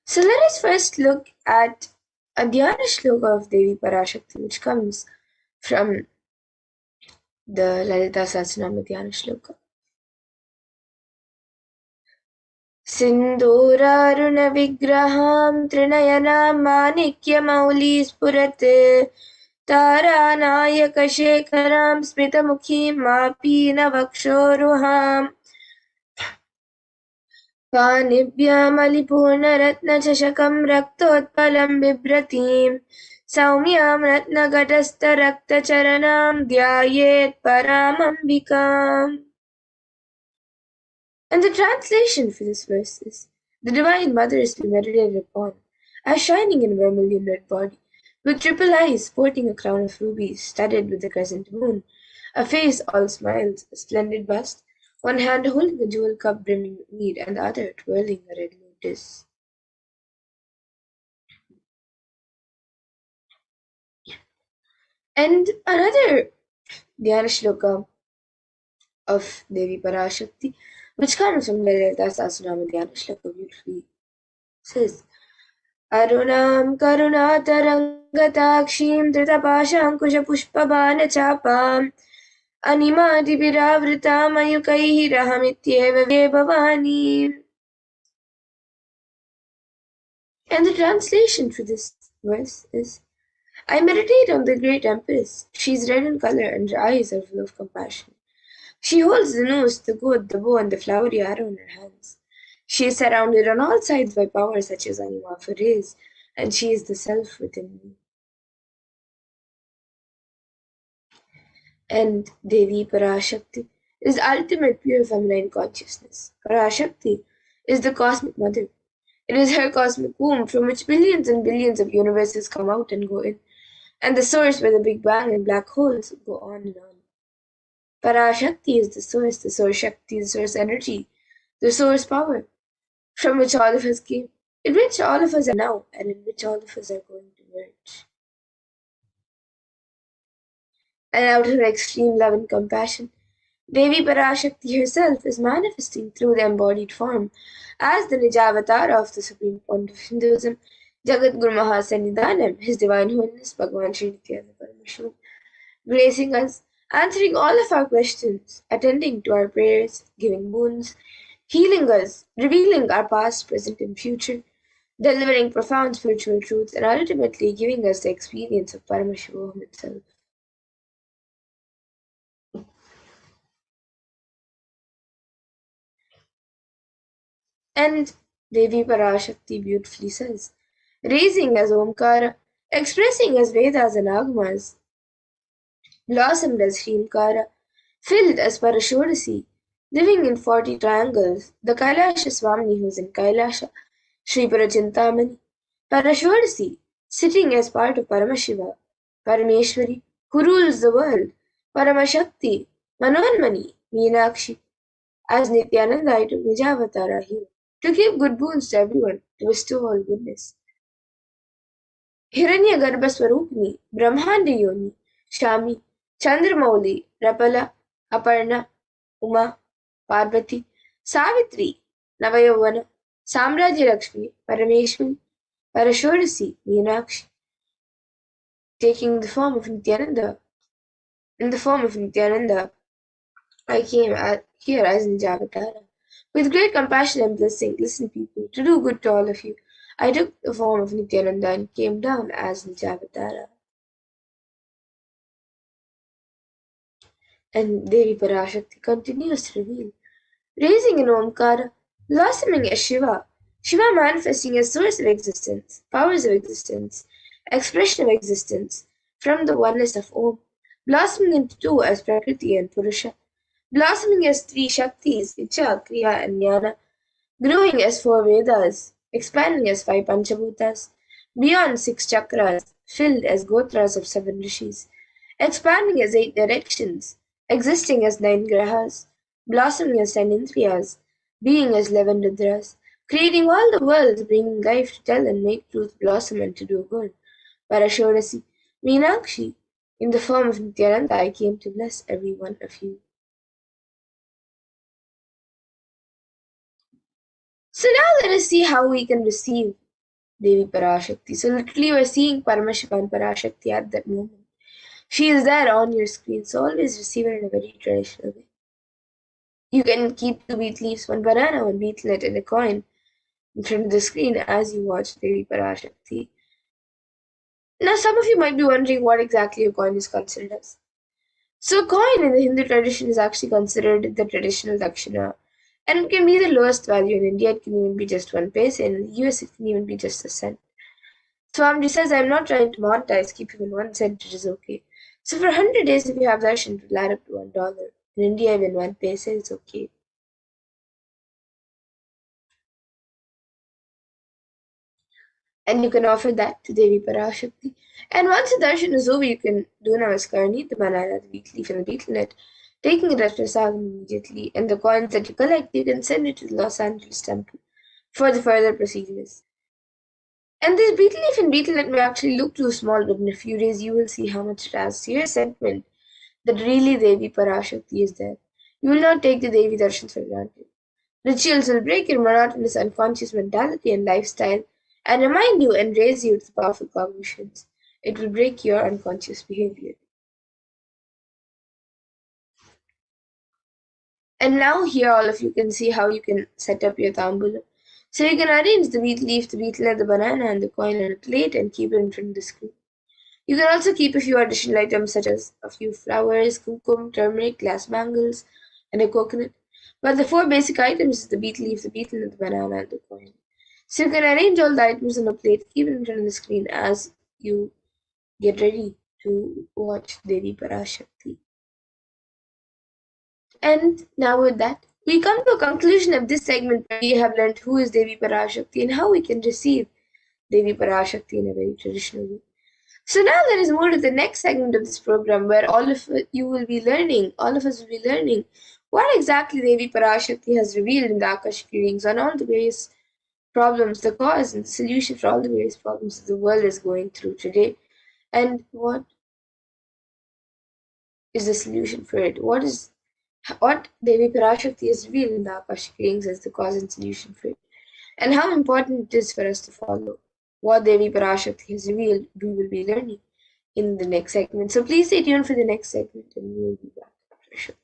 So let us first look at a Dhyana shloka of Devi Parashakti, which comes from the Lalita Sahasranama Dhyana shloka. सिन्दूरारुणविग्रहां त्रिनयनां माणिक्यमौलिस्फुरत् तारानायकशेखरां स्मितमुखीं मापीनवक्षोरुहाम् पाणिभ्यामलिपूर्णरत्नचषकं रक्तोत्पलं बिभ्रतीं सौम्यां रत्नघटस्थरक्तचरणां ध्यायेत् परामम्बिकाम्. And the translation for this verse is, the Divine Mother is to be meditated upon, as shining in a vermilion red body, with triple eyes sporting a crown of rubies studded with the crescent moon, a face all smiles, a splendid bust, one hand holding a jewel cup brimming with mead, and the other twirling a red lotus. And another Dhyana shloka of Devi Parashakti, which comes from the Lalita Sahasranama Dhyana shloka, beautifully says, अरुणां करुणातरङ्गताक्षीं धृतपाशाङ्कुशपुष्पबाणचापाम् अनिमादिभिरावृतामयुकैः रहमित्येव way Bhavani. And the translation for this verse is, I meditate on the great Empress. She is red in color and her eyes are full of compassion. She holds the noose, the gourd, the bow, and the flowery arrow in her hands. She is surrounded on all sides by powers such as Anima for rays, and she is the self within me. And Devi Parashakti is ultimate pure feminine consciousness. Parashakti is the cosmic mother. It is her cosmic womb from which billions and billions of universes come out and go in, and the source where the Big Bang and black holes go on and on. Parashakti is the source Shakti, the source energy, the source power, from which all of us came, in which all of us are now, and in which all of us are going to merge. And out of her extreme love and compassion, Devi Parashakti herself is manifesting through the embodied form as the Nijavatar of the Supreme Point of Hinduism, Jagat Guru Mahasannidhanam, His Divine Holiness Bhagavan Sri Nithyananda Paramashivam, gracing us, answering all of our questions, attending to our prayers, giving boons, healing us, revealing our past, present, and future, delivering profound spiritual truths, and ultimately giving us the experience of Paramashivoham itself. And Devi Parashakti beautifully says, raising as Omkara, expressing as Vedas and Agmas, blossomed as Shrimkara, filled as Parashodasi, living in 40 triangles, the Kailasha Swamini who's in Kailasha, Sri Parachintamani, Parashodasi, sitting as part of Paramashiva, Parameshwari, who rules the world, Paramashakti, Manonmani, Meenakshi, as Nithyananda I took Nijavatara here, to give good boons to everyone, to bestow all goodness. Hiranya Garbha Swarupini, Brahmanda Yoni, Shami, Chandramauli, Rapala, Aparna, Uma, Parvati, Savitri, Navayavana, Samrajya Lakshmi, Parameshwari, Parashodasi, Meenakshi, taking the form of Nithyananda. In the form of Nithyananda, I came here as Nijavatara. With great compassion and blessing, listen people, to do good to all of you. I took the form of Nithyananda and came down as Nijavatara. And Devi Parashakti continues to reveal, raising in Omkara, blossoming as Shiva, Shiva manifesting as source of existence, powers of existence, expression of existence, from the oneness of Om, blossoming into two as Prakriti and Purusha, blossoming as three Shaktis, Icha, Kriya, and Jnana, growing as four Vedas, expanding as five Panchabhutas, beyond six chakras, filled as Gotras of seven rishis, expanding as eight directions, existing as nine grahas, blossoming as ten indriyas, being as 11 rudras, creating all the worlds, bringing life to tell and make truth blossom and to do good. Parashorasi, Meenakshi, in the form of Nithyananda, I came to bless every one of you. So now let us see how we can receive Devi Parashakti. So literally we're seeing Paramashiva and Parashakti at that moment. She is there on your screen, so always receive her in a very traditional way. You can keep two beet leaves, one banana, one beetlet, and a coin in front of the screen as you watch Devi Parashakti. Now some of you might be wondering what exactly a coin is considered as. So a coin in the Hindu tradition is actually considered the traditional dakshina, and it can be the lowest value. In India, it can even be just 1 paise, and in the US, it can even be just a cent. Swamiji says, I'm not trying to monetize, keep even 1 cent, it is okay. So for 100 days, if you have darshan, it will add up to $1. In India, even 1 paise is okay. And you can offer that to Devi Parashakti. And once the darshan is over, you can do namaskar, eat the banana, the beet leaf, and the betel nut, taking it as prasadam immediately. And the coins that you collect, you can send it to the Los Angeles temple for the further procedures. And this betel leaf and betel nut may actually look too small, but in a few days you will see how much it has. So your sentiment that really Devi Parashakti is there. You will not take the Devi darshans for granted. Rituals will break your monotonous unconscious mentality and lifestyle and remind you and raise you to powerful cognitions. It will break your unconscious behavior. And now here all of you can see how you can set up your tambulam. So you can arrange the beet leaf, the beetle, the banana, and the coin on a plate and keep it in front of the screen. You can also keep a few additional items such as a few flowers, kumkum, turmeric, glass bangles, and a coconut. But the four basic items is the beet leaf, the beetle, the banana, and the coin. So you can arrange all the items on a plate, keep it in front of the screen as you get ready to watch Devi Parashakti. And now with that, we come to a conclusion of this segment where we have learned who is Devi Parashakti and how we can receive Devi Parashakti in a very traditional way. So now let us move to the next segment of this program where all of us will be learning what exactly Devi Parashakti has revealed in the Akashic readings on all the various problems, the cause and the solution for all the various problems that the world is going through today. And what is the solution for it? What Devi Parashakti has revealed in the Akashic readings as the cause and solution for it? And how important it is for us to follow what Devi Parashakti has revealed, we will be learning in the next segment. So please stay tuned for the next segment and we will be back after a short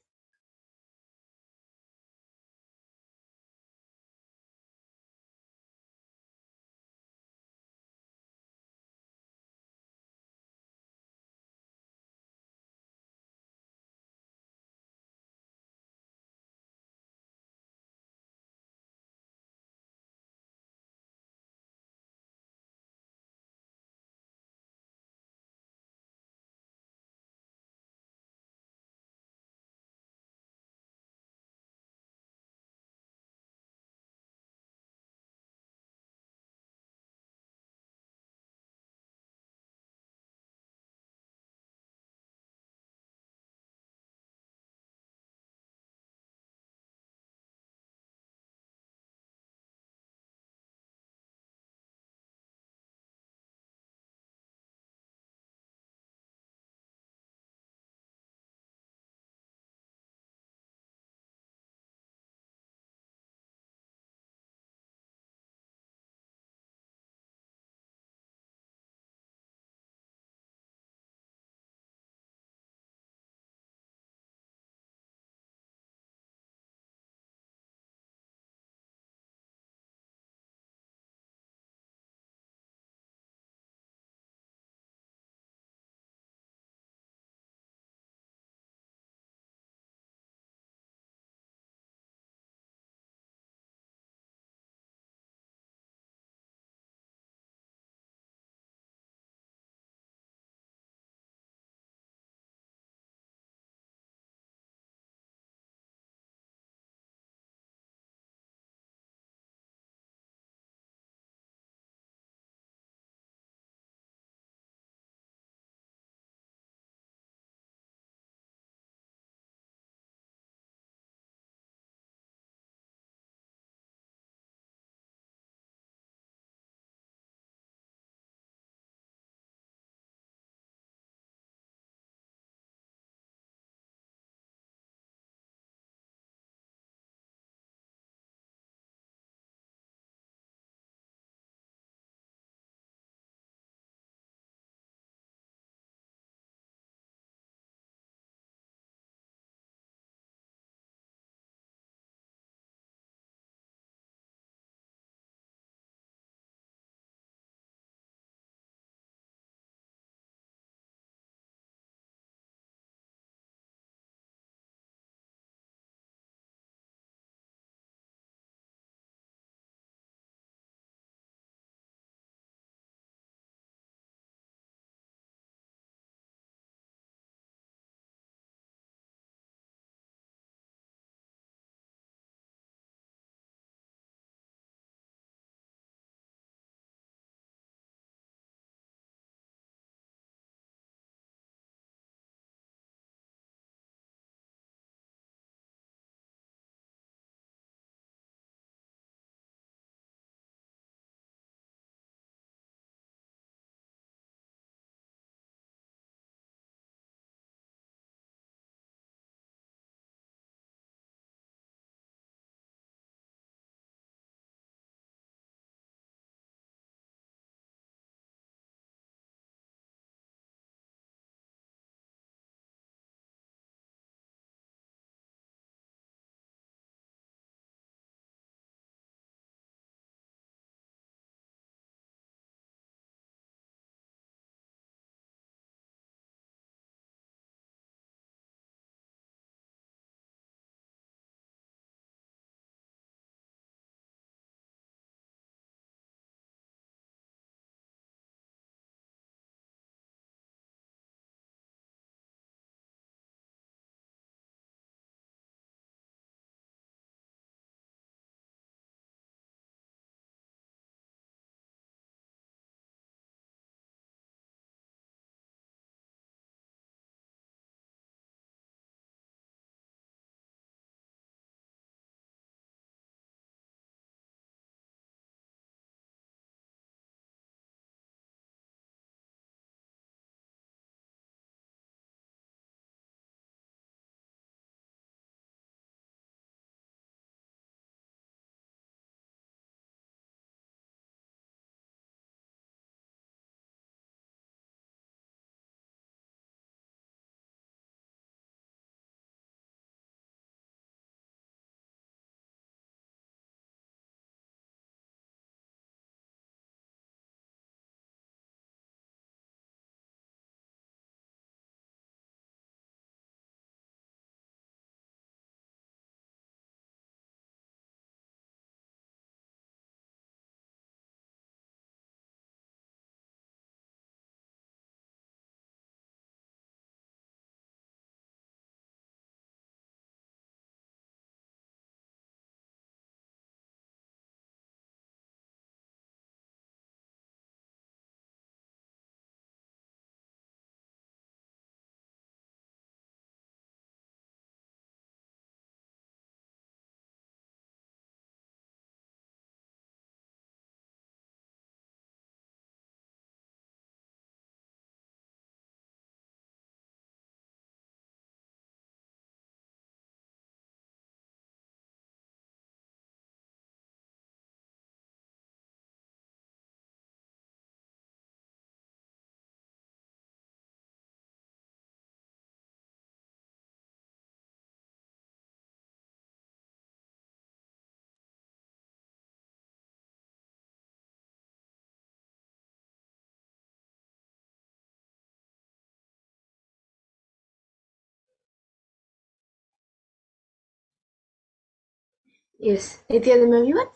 Yes, Nithyananda everyone,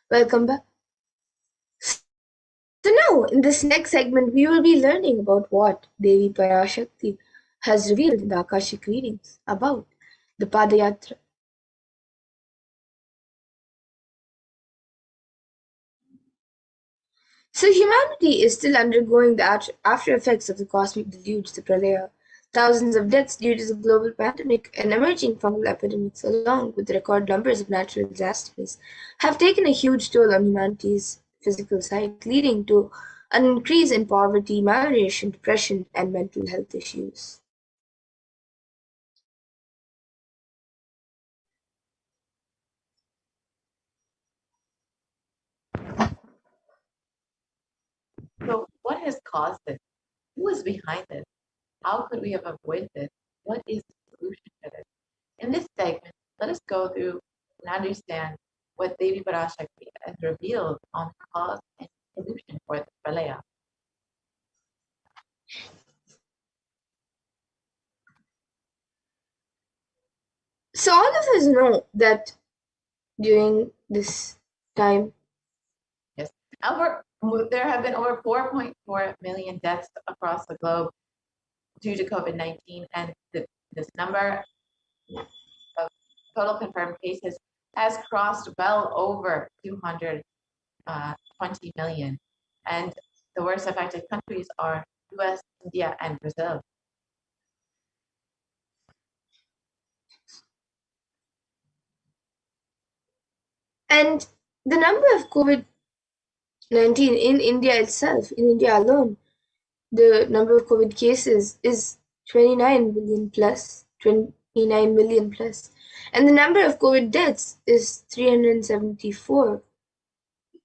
welcome back. So now, in this next segment, we will be learning about what Devi Parashakti has revealed in the Akashic readings about the Padayatra. So humanity is still undergoing the after effects of the cosmic deluge, the Pralaya. Thousands of deaths due to the global pandemic and emerging fungal epidemics, along with record numbers of natural disasters, have taken a huge toll on humanity's physical side, leading to an increase in poverty, malnutrition, depression, and mental health issues. So what has caused this? Who is behind this? How could we have avoided this? What is the solution to this? In this segment, let us go through and understand what Devi Parashakti has revealed on the cause and solution for the Pralaya. So all of us know that during this time, Yes, there have been over 4.4 million deaths across the globe due to COVID-19, and this number of total confirmed cases has crossed well over 220 million. And the worst affected countries are US, India, and Brazil. and the number of COVID-19 in India itself, in India alone, the number of COVID cases is 29 million plus, 29 million plus, and the number of COVID deaths is 374,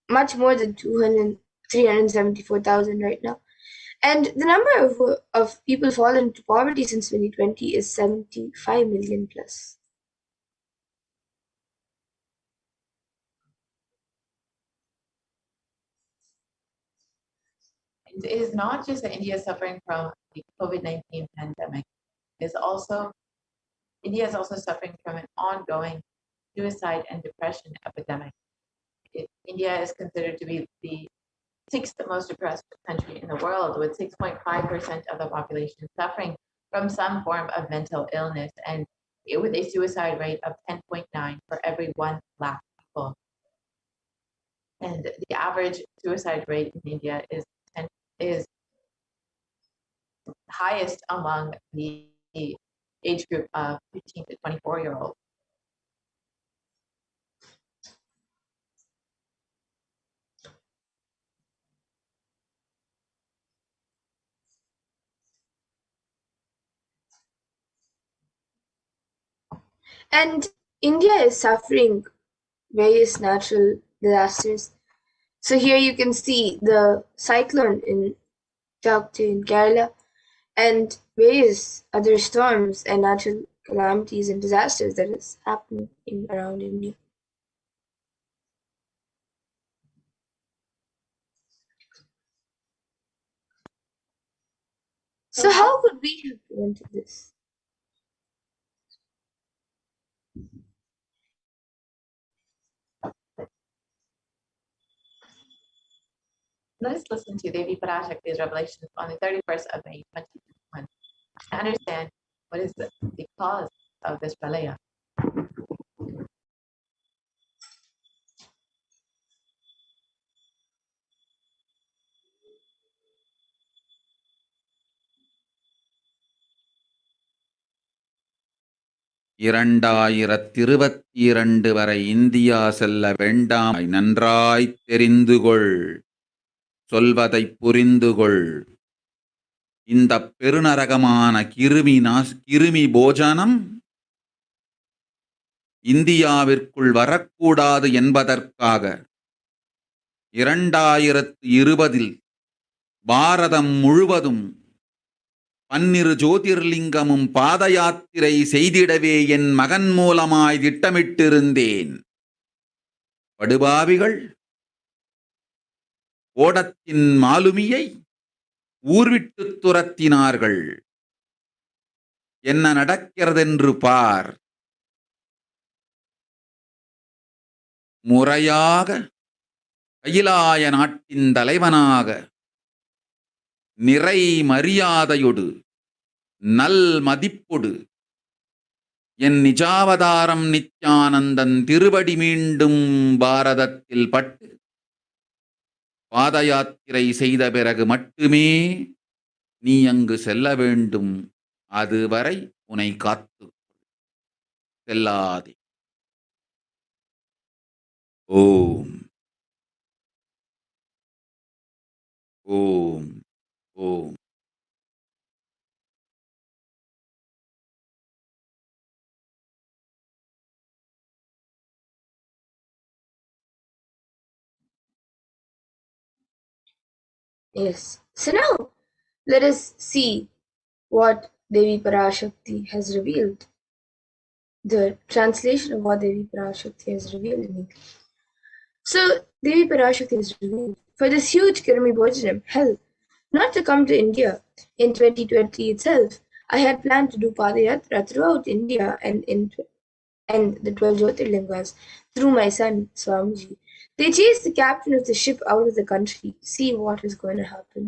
much more than 374,000 right now. And the number of people fallen into poverty since 2020 is 75 million plus. And it is not just that India is suffering from the COVID-19 pandemic. India is also suffering from an ongoing suicide and depression epidemic. India is considered to be the sixth most depressed country in the world, with 6.5% of the population suffering from some form of mental illness, and with a suicide rate of 10.9 for every 1 lakh people. And the average suicide rate in India is highest among the age group of 15 to 24-year-olds. And India is suffering various natural disasters. So here you can see the cyclone in Chakti in Kerala and various other storms and natural calamities and disasters that is happening around India. So how could we have prevented this? Let us listen to Devi Parashakti's revelations on the 31st of May 2021 to understand what is the cause of this pralaya. இரண்டாயிரத்திருபத்திரண்டு வரை India செல்ல வேண்டாம், நன்றாய் தெரிந்துகொள், சொல்வதைப் புரிந்துகொள். இந்த பெருநரகமான கிருமி போஜனம் இந்தியாவிற்குள் வரக்கூடாது என்பதற்காக 2020 பாரதம் முழுவதும் 12 ஜோதிர்லிங்கமும் பாத யாத்திரை செய்திடவே என் மகன் மூலமாய் திட்டமிட்டிருந்தேன். படுபாவிகள் ஓடத்தின் மாலுமியை ஊர்விட்டு துரத்தினார்கள். என்ன நடக்கிறதென்று பார். முறையாக கையிலாய நாட்டின் தலைவனாக நிறை மரியாதையொடு நல் மதிப்பொடு என் நிஜாவதாரம் நித்யானந்தன் திருவடி மீண்டும் பாரதத்தில் பட்டு பாத யாத்திரை செய்த பிறகு மட்டுமே நீ அங்கு செல்ல வேண்டும். அதுவரை உன்னை காத்து செல்லாதே. ஓம் ஓம் ஓம். Yes. So now, let us see what Devi Parashakti has revealed. The translation of what Devi Parashakti has revealed in English. So, Devi Parashakti has revealed, for this huge Kirmi Bhojanam, hell, not to come to India in 2020 itself, I had planned to do Padayatra throughout India and the 12 Jyotirlingas through my son, Swamiji. They chased the captain of the ship out of the country. See what is going to happen.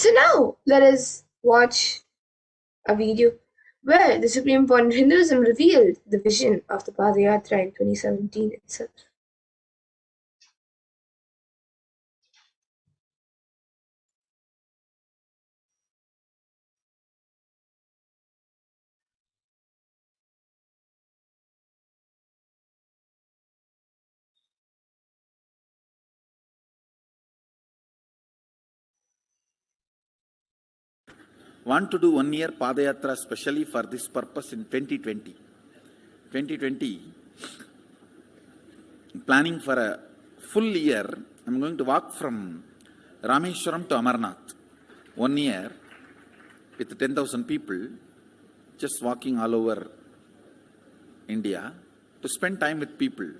So now, let us watch a video where the Supreme Point of Hinduism revealed the vision of the Padayatra in 2017 itself. Want to do 1 year Padayatra specially for this purpose in 2020. 2020, planning for a full year. I'm going to walk from Rameshwaram to Amarnath. 1 year with 10,000 people, just walking all over India to spend time with people.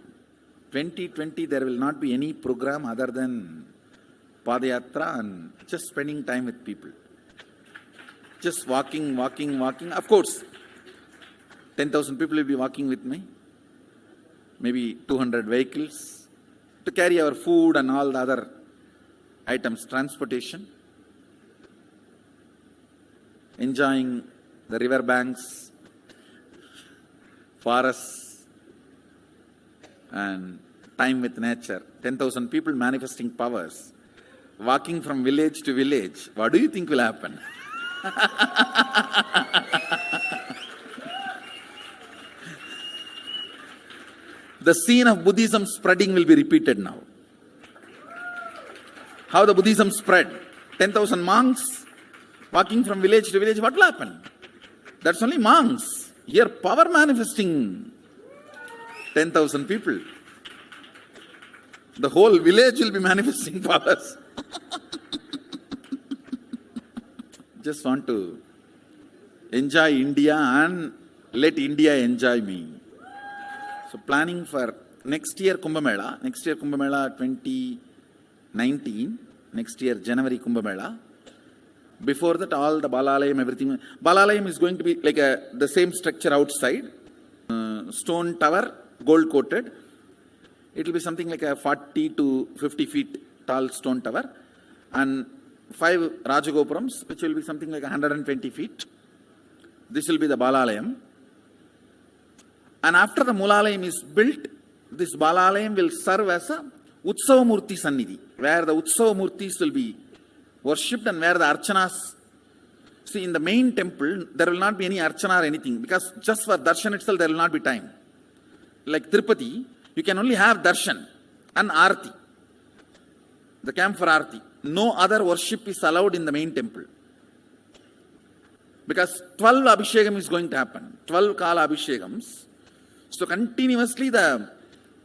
2020, there will not be any program other than Padayatra and just spending time with people. Just walking. Of course, 10,000 people will be walking with me. Maybe 200 vehicles to carry our food and all the other items, transportation. Enjoying the river banks, forests, and time with nature. 10,000 people manifesting powers. Walking from village to village. What do you think will happen? The scene of Buddhism spreading will be repeated now. How the Buddhism spread. 10,000 monks walking from village to village. What will happen? That's only monks. Here power manifesting 10,000 people. The whole village will be manifesting powers. Just want to enjoy India and let India enjoy me. So planning for next year Kumbh Mela 2019, next year January Kumbh Mela. Before that, all the Balalayam, everything. Balalayam is going to be like the same structure outside, stone tower, gold coated. It will be something like a 40 to 50 feet tall stone tower, and 5 Rajagopurams, which will be something like 120 feet. This will be the Balalayam. And after the Mulalayam is built, this Balalayam will serve as a Utsava Murti Sannidhi, where the Utsava Murtis will be worshipped and where the Archanas. See, in the main temple, there will not be any Archana or anything, because just for Darshan itself, there will not be time. Like Tirupati, you can only have Darshan and Arti, the camp for Arti. No other worship is allowed in the main temple. Because 12 Abhishekam is going to happen. 12 Kala Abhishekams. So continuously the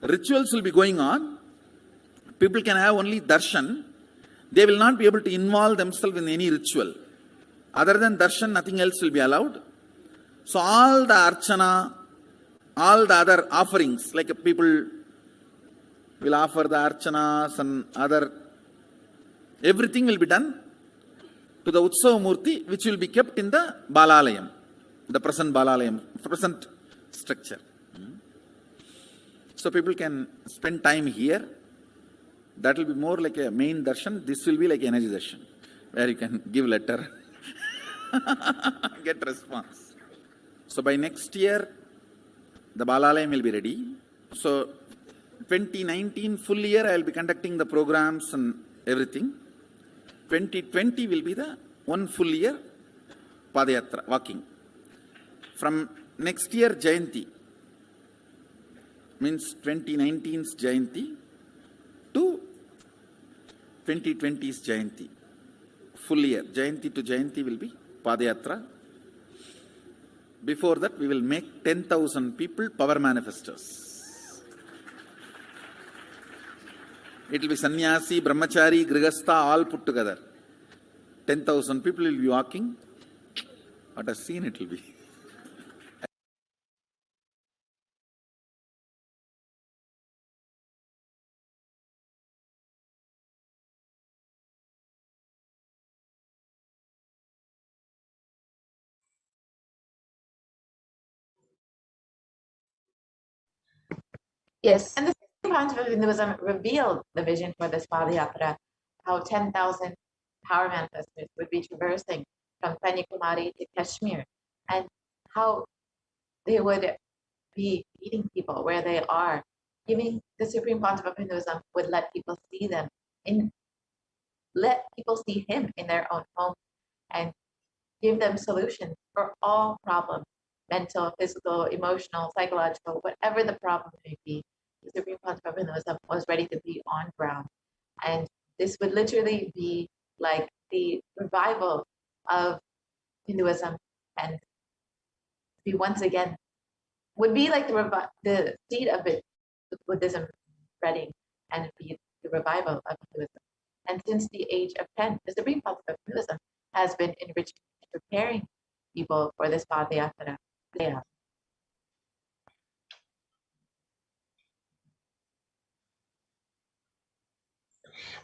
rituals will be going on. People can have only darshan. They will not be able to involve themselves in any ritual. Other than darshan, nothing else will be allowed. So all the archana, all the other offerings, like people will offer the archanas and other, everything will be done to the Utsava Murti, which will be kept in the Balalayam, the present Balalayam, present structure. So people can spend time here. That will be more like a main darshan. This will be like energy darshan, where you can give letter, get response. So by next year, the Balalayam will be ready. So 2019 full year, I will be conducting the programs and everything. 2020 will be the one full year Padayatra, walking. From next year, Jayanti, means 2019's Jayanti to 2020's Jayanti. Full year, Jayanti to Jayanti will be Padayatra. Before that, we will make 10,000 people power manifestors. It will be sannyasi, brahmachari, grihastha, all put together. 10,000 people will be walking. What a scene it will be. Yes. And the Concept of Hinduism revealed the vision for this Padayatra, how 10,000 power manifestors would be traversing from Kanyakumari to Kashmir, and how they would be meeting people where they are, giving the Supreme Concept of Hinduism would let people see them, let people see him in their own home, and give them solutions for all problems, mental, physical, emotional, psychological, whatever the problem may be. The Supreme Concept of Hinduism was ready to be on ground. And this would literally be like the revival of Hinduism, and be once again, would be like the seed of it, Buddhism spreading, and be the revival of Hinduism. And since the age of 10, the Supreme Concept of Hinduism has been enriching and preparing people for this Padayatra.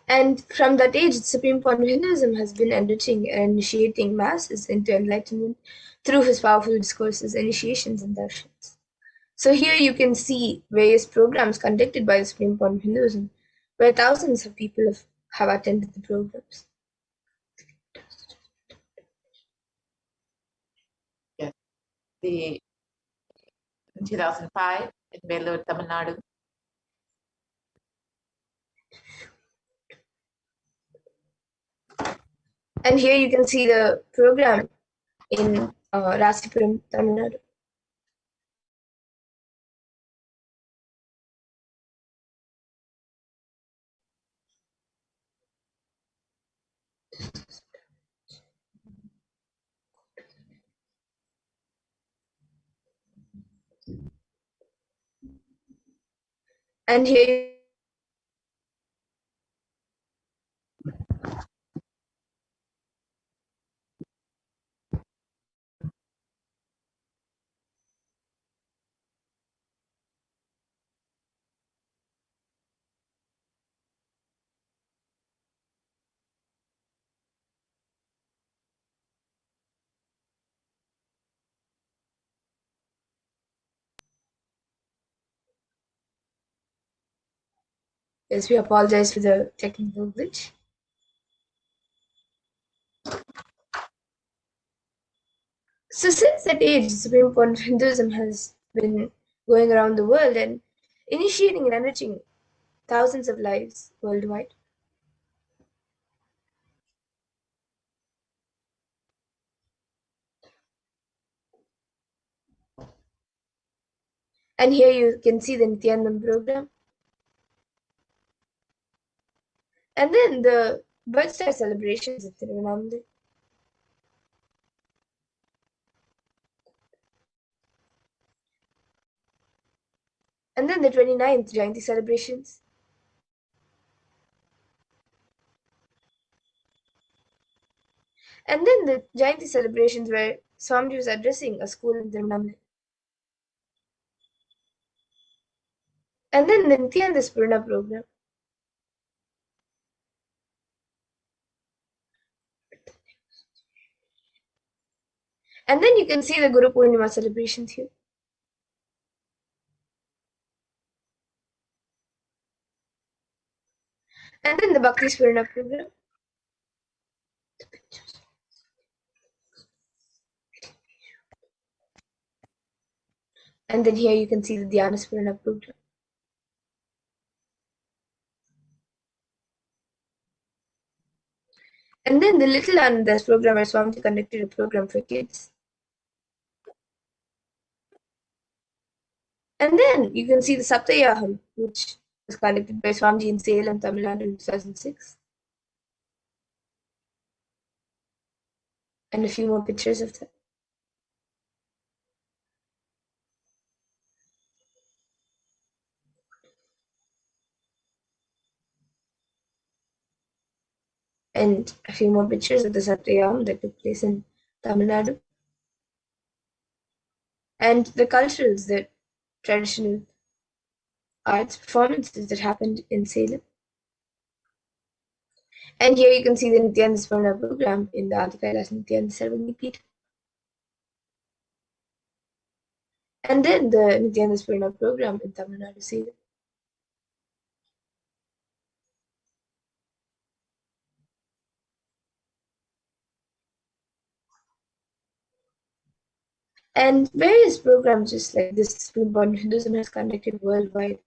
And from that age, the Supreme Point of Hinduism has been enriching and initiating masses into enlightenment through his powerful discourses, initiations, and darshans. So here you can see various programs conducted by the Supreme Point of Hinduism, where thousands of people have attended the programs. Yes. In 2005 in Vellore, Tamil Nadu. And here you can see the program in Rasipuram, Tamil Nadu. And here yes, we apologize for the technical glitch. So since that age, the Supreme Point of Hinduism has been going around the world and initiating and enriching thousands of lives worldwide. And here you can see the Nithyananda program. And then the birthday celebrations at Tirunelveli. And then the 29th Jayanti celebrations. And then the Jayanti celebrations where Swamiji was addressing a school in Tirunelveli. And then the Nithyananda Spurna program. And then you can see the Guru Purnima celebrations here. And then the Bhakti Spurna program. And then here you can see the Dhyana Spurna program. And then the Little Anandas program where Swamiji conducted a program for kids. And then you can see the Saptayaham, which was conducted by Swamiji in Salem, Tamil Nadu in 2006. And a few more pictures of that. And a few more pictures of the Satyayam that took place in Tamil Nadu. And the culturals, the traditional arts performances that happened in Salem. And here you can see the Nithyananda Smarana program in the Adi Kailas Nithyananda Sarvagni Peeth. And then the Nithyananda Smarana program in Tamil Nadu, Salem. And various programs just like this Supreme Bond Hinduism has conducted worldwide.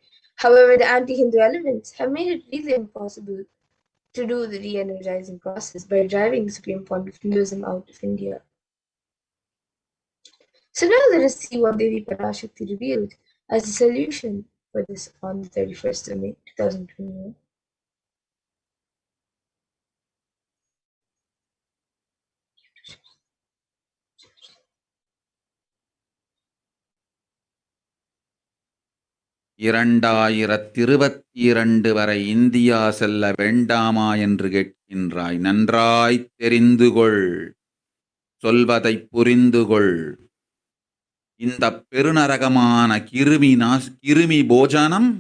However, the anti-Hindu elements have made it really impossible to do the re-energizing process by driving the Supreme Bond of Hinduism out of India. So now let us see what Devi Parashakti revealed as a solution for this on the 31st of May 2021. இரண்டாயிரத்திருபத்திரண்டு வரை India செல்ல வேண்டாமா என்று கேட்கின்றாய். நன்றாய்த் தெரிந்துகொள், சொல்வதைப் புரிந்துகொள். இந்த பெருநரகமான கிருமி போஜனம்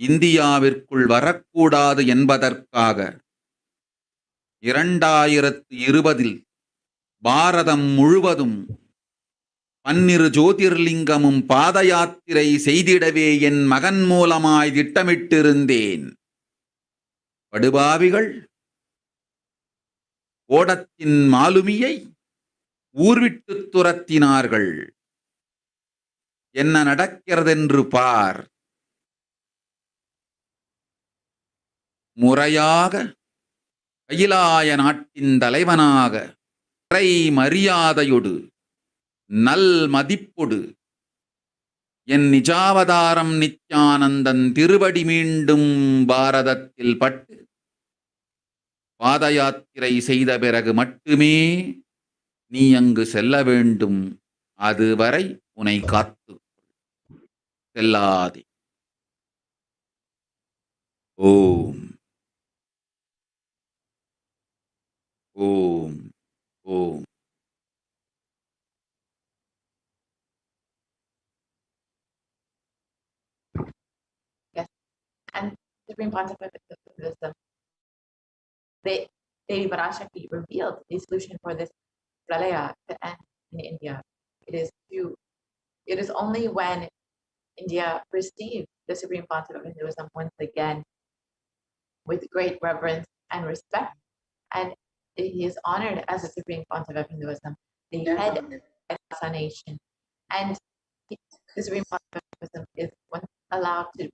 இந்தியாவிற்குள் வரக்கூடாது என்பதற்காக 2020 பாரதம் முழுவதும் 12 ஜோதிர்லிங்கமும் பாத யாத்திரை செய்திடவே என் மகன் மூலமாய் திட்டமிட்டிருந்தேன். படுபாவிகள் ஓடத்தின் மாலுமியை ஊர்விட்டு துரத்தினார்கள். என்ன நடக்கிறதென்று பார். முறையாக கைலாய நாட்டின் தலைவனாக இறை மரியாதையொடு நல் மதிப்பொடு என் நிஜாவதாரம் நித்யானந்தன் திருவடி மீண்டும் பாரதத்தில் பட்டு பாத யாத்திரை செய்த பிறகு மட்டுமே நீ அங்கு செல்ல வேண்டும். அதுவரை உன்னை காத்து செல்லாதே. ஓம் ஓம் ஓம். Yes, and Supreme Pontificate of Wisdom, Devi Parashakti revealed the solution for this pralaya to end in India. It is only when India received the Supreme Pontiff of Hinduism once again with great reverence and respect, and he is honored as the Supreme Pontiff of Hinduism, the head of the nation, and the Supreme Pontiff of Hinduism is allowed to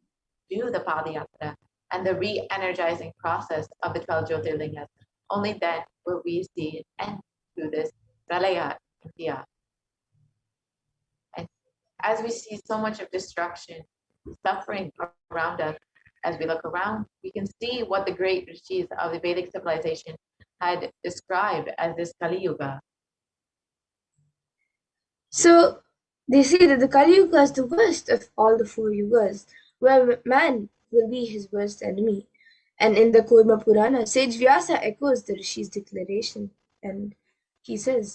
do the Padayatra and the re-energizing process of the 12 Jyotirlingas. Only then will we see an end to this pralaya in India. And as we see so much of destruction, suffering around us, as we look around, we can see what the great rishis of the Vedic civilization had described as this Kali Yuga. So they say that the Kali Yuga is the worst of all the 4 yugas, where man will be his worst enemy. And in the Kurma Purana, sage Vyasa echoes the Rishi's declaration, and he says,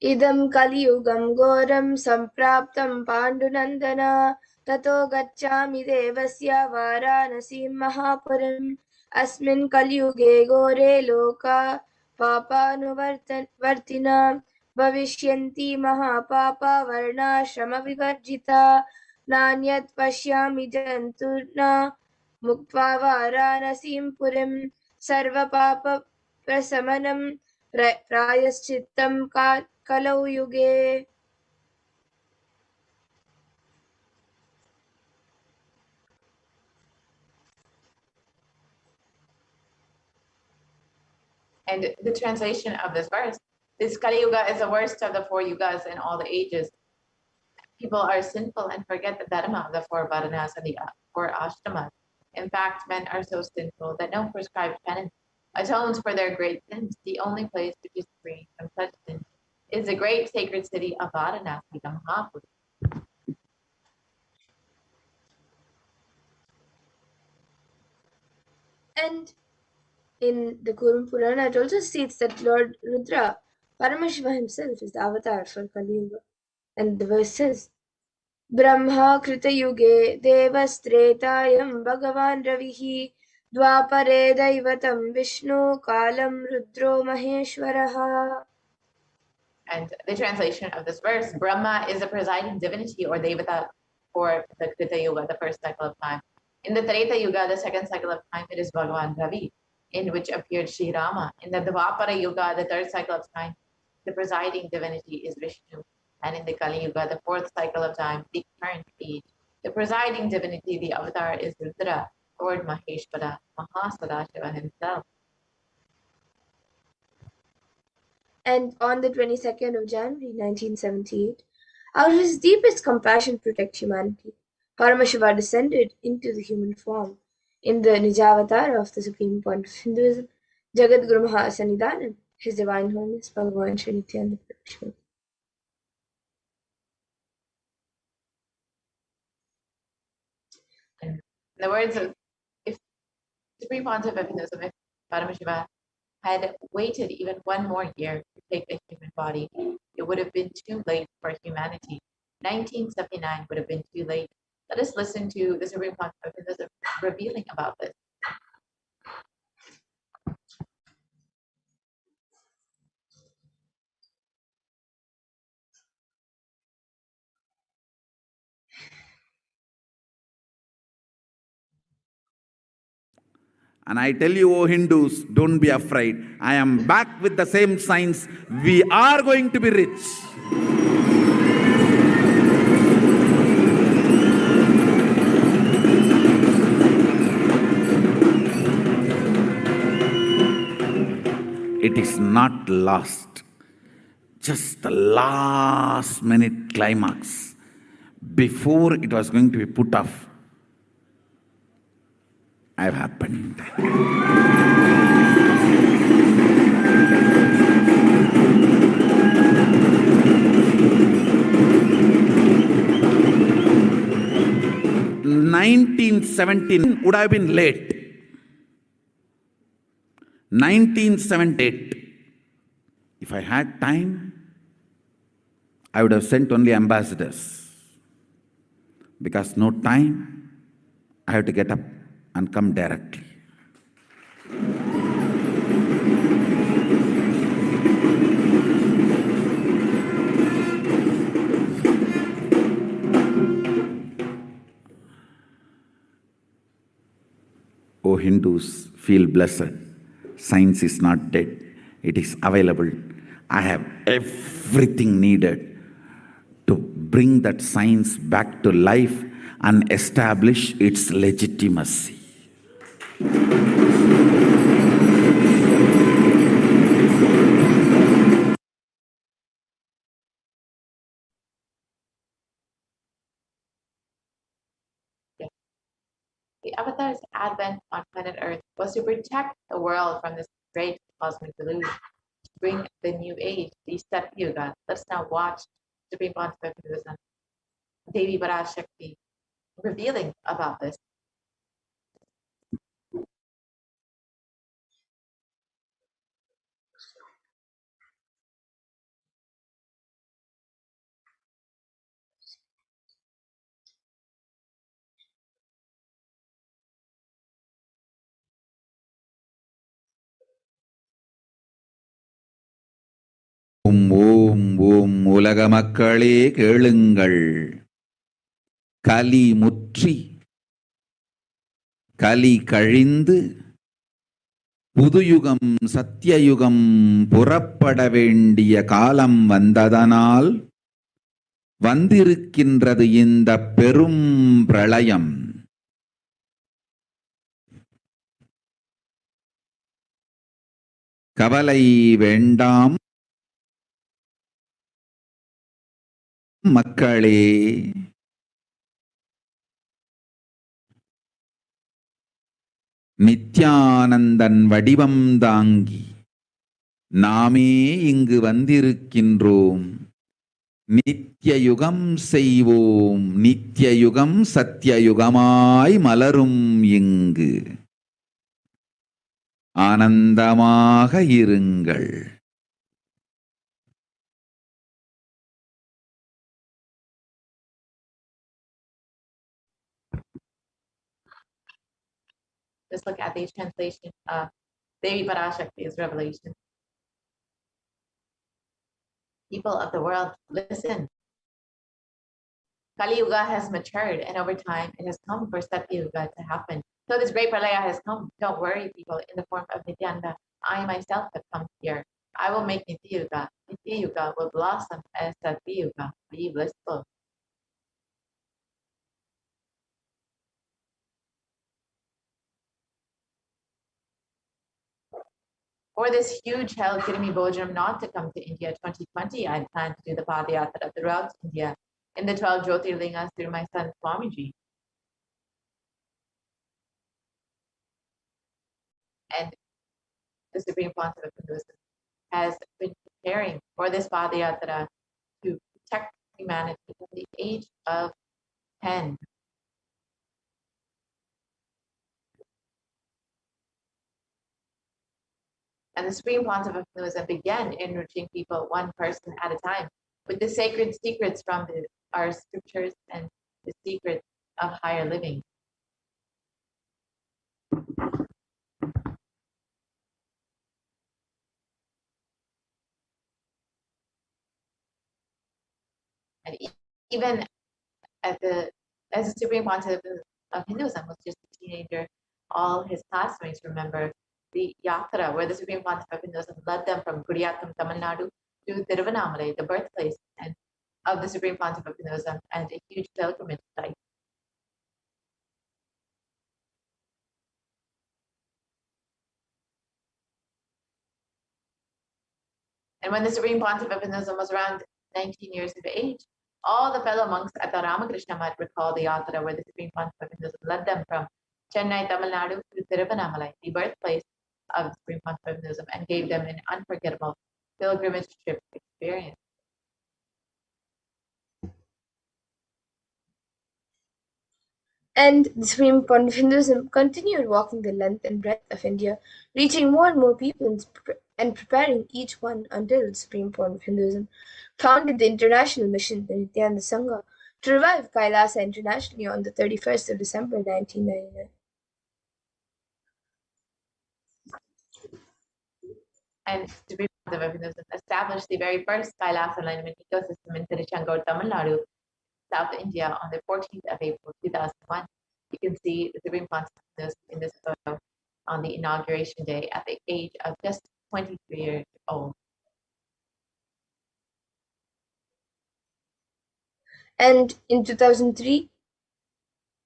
Idam Kali Yugam Goram Sampraptam Pandunandana Tato Gacchami Devasya Varanasi Mahapuram Asmin Kali Yuge Gore Loka पापानुवर्तिनां भविष्यन्ति महापापा वर्णाश्रमविवर्जिता नान्यत् पश्यामि जन्तुर्ना मुक्त्वा वाराणसीं पुरीं सर्वपापप्रशमनं प्रायश्चित्तं कलौ युगे. And the translation of this verse, this Kali Yuga is the worst of the 4 yugas in all the ages. People are sinful and forget the dharma of the 4 varanas and the 4 ashramas. In fact, men are so sinful that no prescribed penance atones for their great sins. The only place which is free from such sins is the great sacred city of Varanasi, the Mahapuri. And in the Kurum Purana, it also states that Lord Rudra, Paramashiva himself, is the avatar for Kali Yuga. And the verse says, Brahma Krita Yuge Devastretayam Bhagavan Ravihi Dwapare Daivatam Vishnu Kalam Rudro Maheshwaraha. And the translation of this verse, Brahma is the presiding divinity or Devata for the Krita Yuga, the first cycle of time. In the Treta Yuga, the second cycle of time, it is Bhagavan Ravi, in which appeared Sri Rama. In the Dvapara Yuga, the third cycle of time, the presiding divinity is Vishnu. And in the Kali Yuga, the fourth cycle of time, the current age, the presiding divinity, the avatar, is Rudra, Lord Maheshwara, Mahasadashiva himself. And on the 22nd of January 1978, out of his deepest compassion to protect humanity, Paramashiva descended into the human form in the Nijavatar of the Supreme Point of Hinduism, Jagat Guru Mahasannidhanam, His Divine Holiness Bhagavan Sri Nithyananda Paramashivam. In the words of if Supreme Pontiff of Hinduism, if Paramashiva had waited even one more year to take a human body, it would have been too late for humanity. 1979 would have been too late. Let us listen to the Supreme Pontiff of Hinduism revealing about this. And I tell you, O Hindus, don't be afraid. I am back with the same signs. We are going to be rich. It is not lost. Just the last minute climax. Before it was going to be put off, have happened. (1917) would have been late. 1978. If I had time, I would have sent only ambassadors. Because no time, I have to get up and come directly. O Hindus, feel blessed. Science is not dead. It is available. I have everything needed to bring that science back to life and establish its legitimacy. The Avatar's advent on planet Earth was to protect the world from this great cosmic deluge, to bring the new age, the Sat Yuga. Let's now watch Supreme Pontiff of Hinduism, Devi Parashakti, revealing about this. ஓம் ஓம் ஓம் உலக மக்களே கேளுங்கள். கலி முற்றி கலி கழிந்து புதுயுகம் சத்தியயுகம் புறப்பட வேண்டிய காலம் வந்ததனால் வந்திருக்கின்றது இந்த பெரும் பிரளயம். கவலை வேண்டாம் மக்களே. நித்யானந்தன் வடிவம் தாங்கி நாமே இங்கு வந்திருக்கின்றோம். நித்யயுகம் செய்வோம், நித்யயுகம் சத்தியயுகமாய் மலரும் இங்கு. ஆனந்தமாக இருங்கள். Just look at the translation of Devi Parashakti's revelation. People of the world, listen. Kali Yuga has matured, and over time it has come for Satya Yuga to happen. So this great Pralaya has come. Don't worry, people, in the form of Nityananda. I myself have come here. I will make Nitya Yuga. Nitya Yuga will blossom as Satya Yuga. Be blissful. For this huge hell Kirimi Bojam not to come to India 2020, I plan to do the Padayatra throughout India in the 12 Jyotirlingas through my son Swamiji. And the Supreme Pontiff of Hinduism has been preparing for this Padayatra to protect humanity from the age of 10. And the Supreme Pontiff of Hinduism began enriching people one person at a time with the sacred secrets from our scriptures and the secrets of higher living. And even as the Supreme Pontiff of Hinduism was just a teenager, all his classmates remember the yatra where the Supreme Pontiff of Hinduism led them from Guriyatam, Tamil Nadu to Tiruvannamalai, the birthplace of the Supreme Pontiff of Hinduism, and a huge pilgrimage site. And when the Supreme Pontiff of Hinduism was around 19 years of age, all the fellow monks at the Ramakrishna Math recall the yatra where the Supreme Pontiff of Hinduism led them from Chennai, Tamil Nadu to Tiruvannamalai, the birthplace of the Supreme Pontiff of Hinduism, and gave them an unforgettable pilgrimage trip experience. And the Supreme Pontiff of Hinduism continued walking the length and breadth of India, reaching more and more people and preparing each one until the Supreme Pontiff of Hinduism founded the international mission, the Nityananda Sangha, to revive Kailasa internationally on the 31st of December 1999. And Supreme Pontiff of Hinduism established the very first Kailasa alignment ecosystem in Tiruchendur, Tamil Nadu, South India, on the 14th of April 2001. You can see the Supreme Pontiff in this photo on the inauguration day at the age of just 23 years old. And in 2003,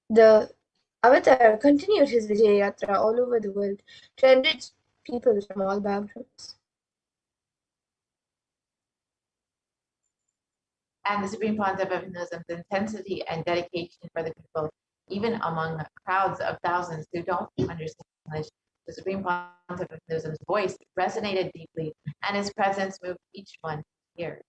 the Avatar continued his Vijay Yatra all over the world to enrich people from all backgrounds. And the Supreme Pontiff of Hinduism's intensity and dedication for the people, even among crowds of thousands who don't understand English, the Supreme Pontiff of Hinduism's voice resonated deeply, and his presence moved each one here.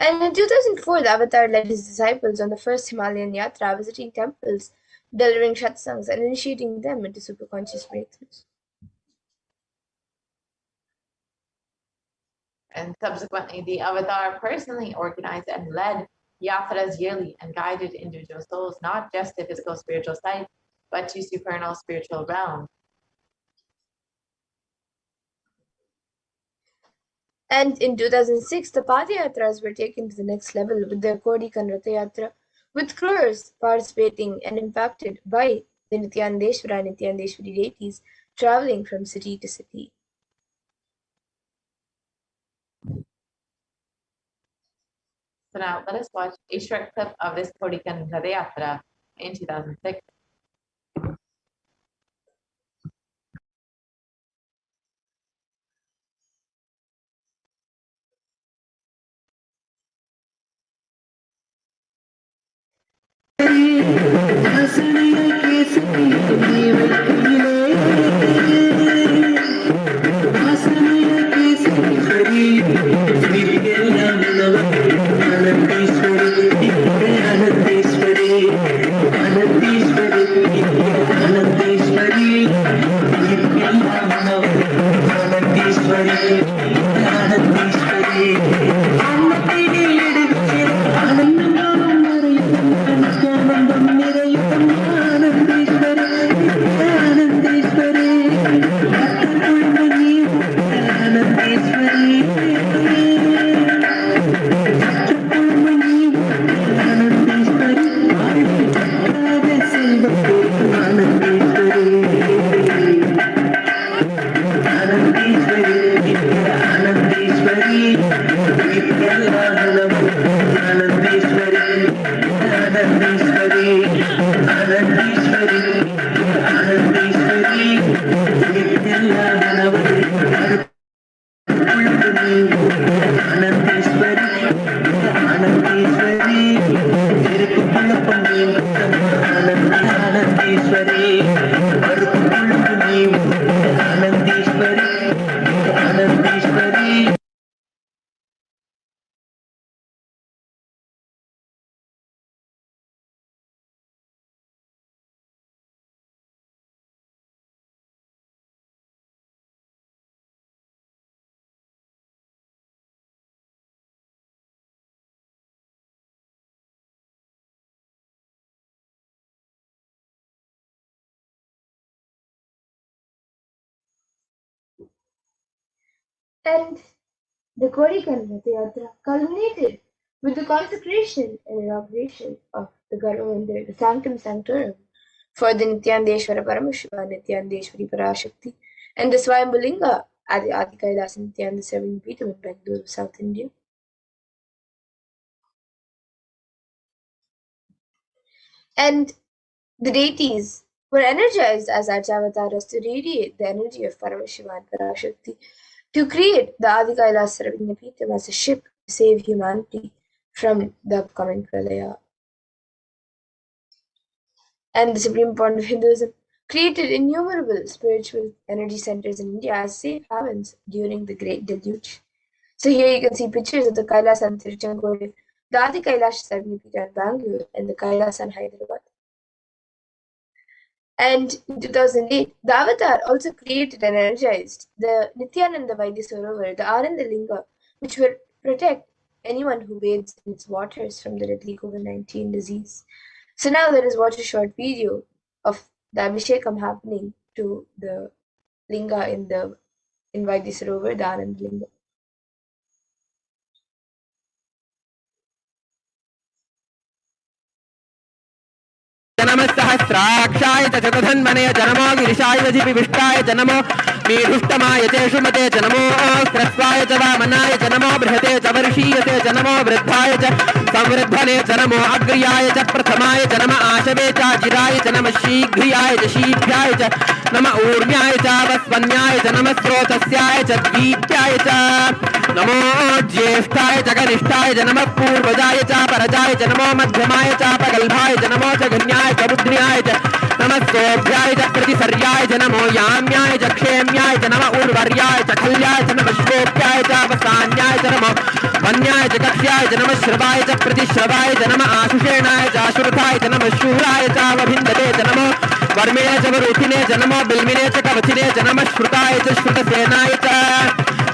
And in 2004, the Avatar led his disciples on the first Himalayan Yatra, visiting temples, delivering satsangs, and initiating them into superconscious breakthroughs. And subsequently, the Avatar personally organized and led yatras yearly and guided individual souls, not just to physical spiritual sites, but to supernal spiritual realms. And in 2006, the Padayatras were taken to the next level with the Kodikan Ratha Yatra, with crores participating and impacted by the Nithyanandeshwara and Nithyanandeshwari deities traveling from city to city. So now let us watch a short clip of this Kodikan Ratha Yatra in 2006. And the Kodikan Ratha Yatra culminated with the consecration and inauguration of the Garvamandir, the Sanctum Sanctorum, for the Nithyanandeshwara Paramashivam, Nithyanandeshwari Parashakti, and the Swayambhulinga at the Adi Kailas Nityananda Peetham in Bangalore, South India. And the deities were energized as Archavataras to radiate the energy of Paramashiva and Parashakti to create the Adi Kailas Peetham as a ship to save humanity from the upcoming Pralaya. And the Supreme Point of Hinduism created innumerable spiritual energy centers in India as safe havens during the Great Deluge. So here you can see pictures of the Kailas and Tiruchenkoil, the Adi Kailash Sarvapita in Bangalore, and the Kailas in Hyderabad. And in 2008, the Avatar also created and energized the Nithyananda Vaidya Sarovar, the Ananda Linga, which will protect anyone who bathes in its waters from the deadly COVID-19 disease. So now let us watch a short video of the Abhishekam happening to the Linga in Vaidya Sarovar, the Ananda Linga. जनमस्सहस्राक्षाय च शतधन्वने जनमो गिरिशाय विष्टाय जनमो मेढुष्टमाय च शुमते जनमो स्रस्वाय च वामनाय जनमो बृहते च वर्षीयते जनमो वृद्धाय च संवृद्धने जनमो अग्र्याय च प्रथमाय जनम आशवे च जिराय जनम शीघ्रियाय च शीघ्राय च नम ऊर्म्याय च वस्वन्याय च नम स्रोतस्याय च द्वीप्याय च नमो ज्येष्ठाय च कनिष्ठाय च नमः पूर्वजाय च परजाय च नमो मध्यमाय च प्रगल्भाय च नमो च गण्याय च बुद्ध्याय च नमः सोभ्याय च प्रतिसर्याय च नमो याम्याय च क्षेम्याय च नमः उर्वर्याय च खल्याय च नमः श्लोक्याय च वसान्याय च नमो वन्याय च कक्ष्याय च नमः श्रवाय च प्रतिश्रवाय च नमः आशुषेणाय च आशुरथाय च नमः शूराय च अवभिन्दते च नमो वर्मिणे च वरुथिने च नमो बिल्मिने च कवचिने च नमः श्रुताय च श्रुतसेनाय च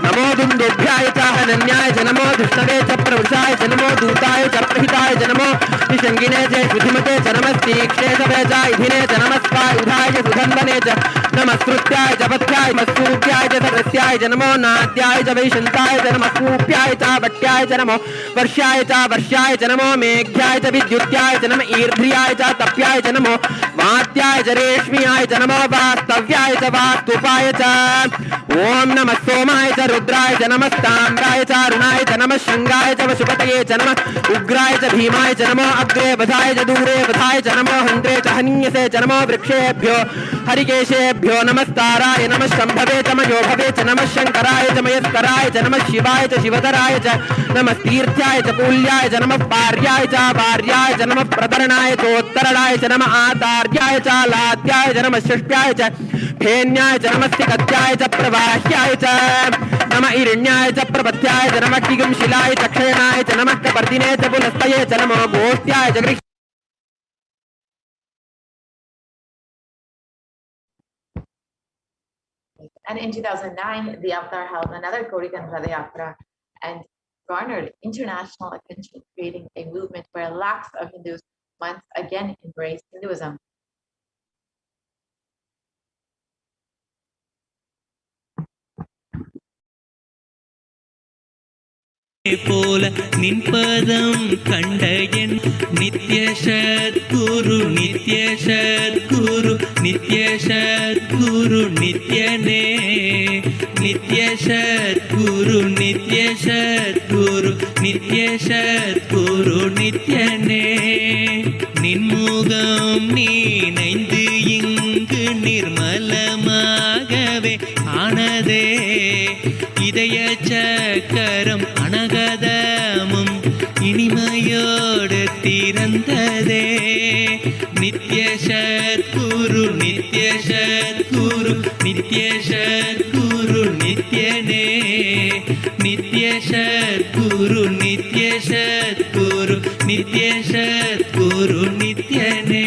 नमो दुन्दुभ्याय च हनन्याय च नमो धृष्णवे च प्रवृषाय च नमो दूताय च प्रहिताय च नमो विशङ्गिने च श्रुतिमते च नमस्ति क्षेषवे च इधिने च नमस्कार युधाय च सुधन्वने च नमस्कृत्याय च पथ्याय मत्सूर्याय च सरस्याय च नमो नाद्याय च वैशन्ताय च नमस्कूप्याय च भट्याय च नमो वर्ष्याय च नमो मेघ्याय च विद्युत्याय च नम ईर्ध्याय च तप्याय च नमो वात्याय च रेश्म्याय च नमो वास्तव्याय च वास्तुपाय च ओम नमः सोमाय च रुद्राय च नमस्ताम्राय च अरुणाय च नमः शंगाय च वशुपतये च नमः उग्राय च भीमाय च नमो अग्रे वधाय च दूरे वधाय च नमो हन्त्रे च हन्यसे च नमो वृक्षेभ्यो हरिकेशेभ्यो नमस्ताराय नमः शम्भवे च मयोभवे च नमः शंकराय च मयस्कराय च नमः शिवाय च शिवधराय च नमः तीर्थ्याय च कूल्याय च नमः पार्याय च वार्याय च नमः प्रतरणाय चोत्तरणाय च नमः आतार्याय च लाद्याय च नमः षष्ट्याय च फेन्याय च नमस्तिकत्याय च प्रवाह्याय च नमः ईरण्याय च प्रपत्याय च नमः किगंशिलाय च क्षयणाय च नमः कपर्दिने च पुलस्तये च नमो गोष्ट्याय च गृह् And in 2009, the Avatar held another Gaurikan Ratha Yatra and garnered international attention, creating a movement where lakhs of Hindus once again embraced Hinduism. போல நின்பதம் கண்ட என் நித்ய சத்குரு நித்ய சத்குரு நித்ய சத்குரு நித்யனே நித்ய சத்குரு நித்ய சத்குரு நித்ய சத்குரு நித்யனே நின்முகம் நீனைந்து இங்கு நிர்மலமாகவே ஆனதே இதய சக்கரம் அனகதமும் இனிமையோடு திறந்ததே நித்ய சத்குரு நித்ய சத்குரு நித்ய சத்குரு நித்யனே நித்ய சத்குரு நித்ய சத்குரு நித்ய சத்குரு நித்யனே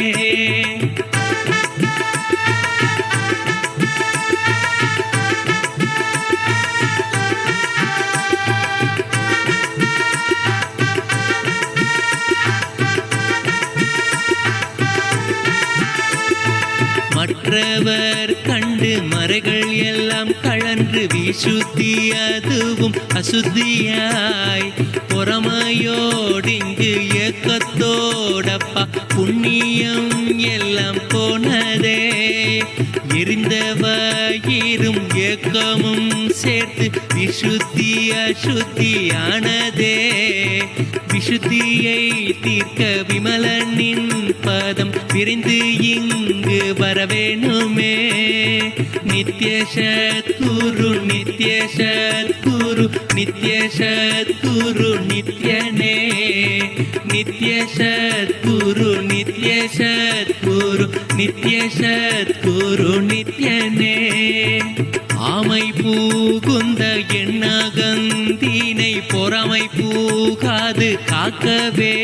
மற்றவர் கண்டு மறைகள் எல்லாம் கழன்று விசுத்தி அதுவும் அசுத்தியாய் பொறாமையோடிங்கு ஏக்கத்தோடப்பா புண்ணியம் எல்லாம் போனதே எரிந்தவாயிரும் ஏக்கமும் சேர்த்து விசுத்தி அசுத்தியானதே விசுத்தியை தீர்க்க விமலனின் பதம் விரைந்து இங்கு வரவேணுமே நித்ய சத்குரு நித்ய சத்குரு நித்ய சத்குரு நித்யனே நித்ய சத்குரு நித்ய சத்குரு நித்ய சத்குரு நித்யனே ஆமை பூகுந்த எண்ணகந்தினை பொறாமை பூகாது காக்கவே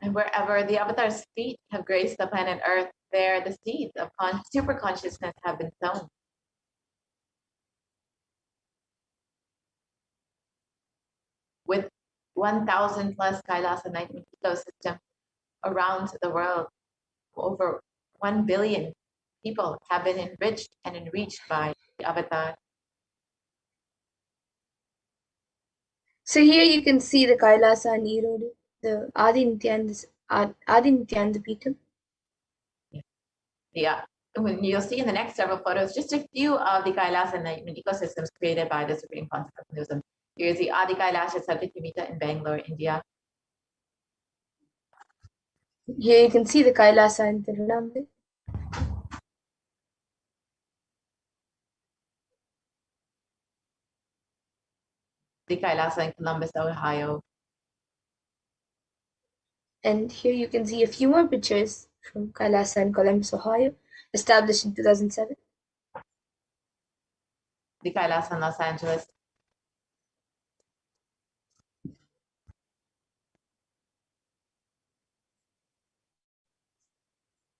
And wherever the Avatar's feet have graced the planet Earth, there the seeds of super consciousness have been sown. With 1,000 plus Kailasa enlightenment ecosystem around the world, over 1 billion people have been enriched and enriched by the Avatar. So here you can see the Kailasa and Erode, the Adi Nithyananda Peetham. Yeah, when you'll see in the next several photos, just a few of the Kailasa enlightenment ecosystems created by the Supreme Concept of Hinduism. Here's the Adi Kailasha Satyamita in Bangalore, India. Here you can see the Kailasa in Tirunelveli. The Kailasa in Columbus, Ohio. And here you can see a few more pictures from Kailasa in Columbus, Ohio, established in 2007. The Kailasa in Los Angeles.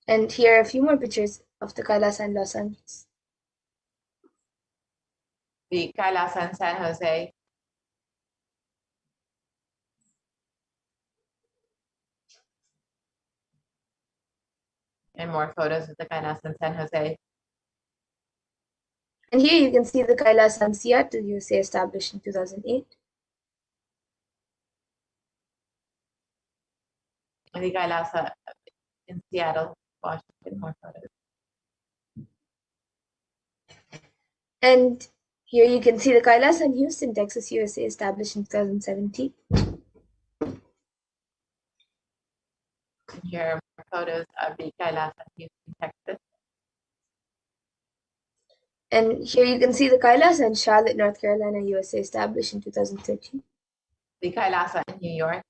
And here are a few more pictures of the Kailasa in Los Angeles. the Kailasa in San Jose, and more photos of the Kailasa in San Jose. And here you can see the Kailasa in Seattle, USA, established in 2008. And the Kailasa in Seattle, Washington, more photos. And here you can see the Kailasa in Houston, Texas, USA, established in 2017. And here are more photos of the Kailasa in Houston, Texas. And here you can see the Kailasa in Charlotte, North Carolina, USA, established in 2013. The Kailasa in New York.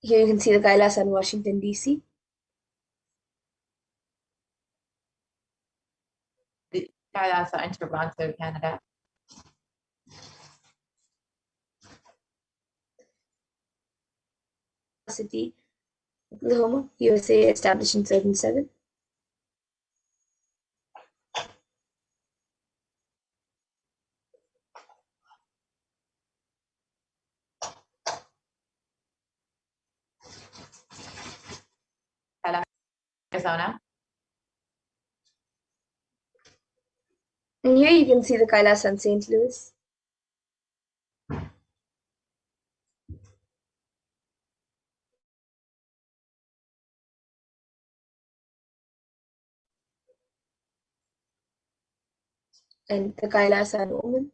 Here you can see the Kailasa in Washington, D.C. The Kailasa in Toronto, Canada. City, Oklahoma, USA, established in 2007. Kailasa, Arizona. And here you can see the Kailasa in St. Louis. And the Kailasa in Oman.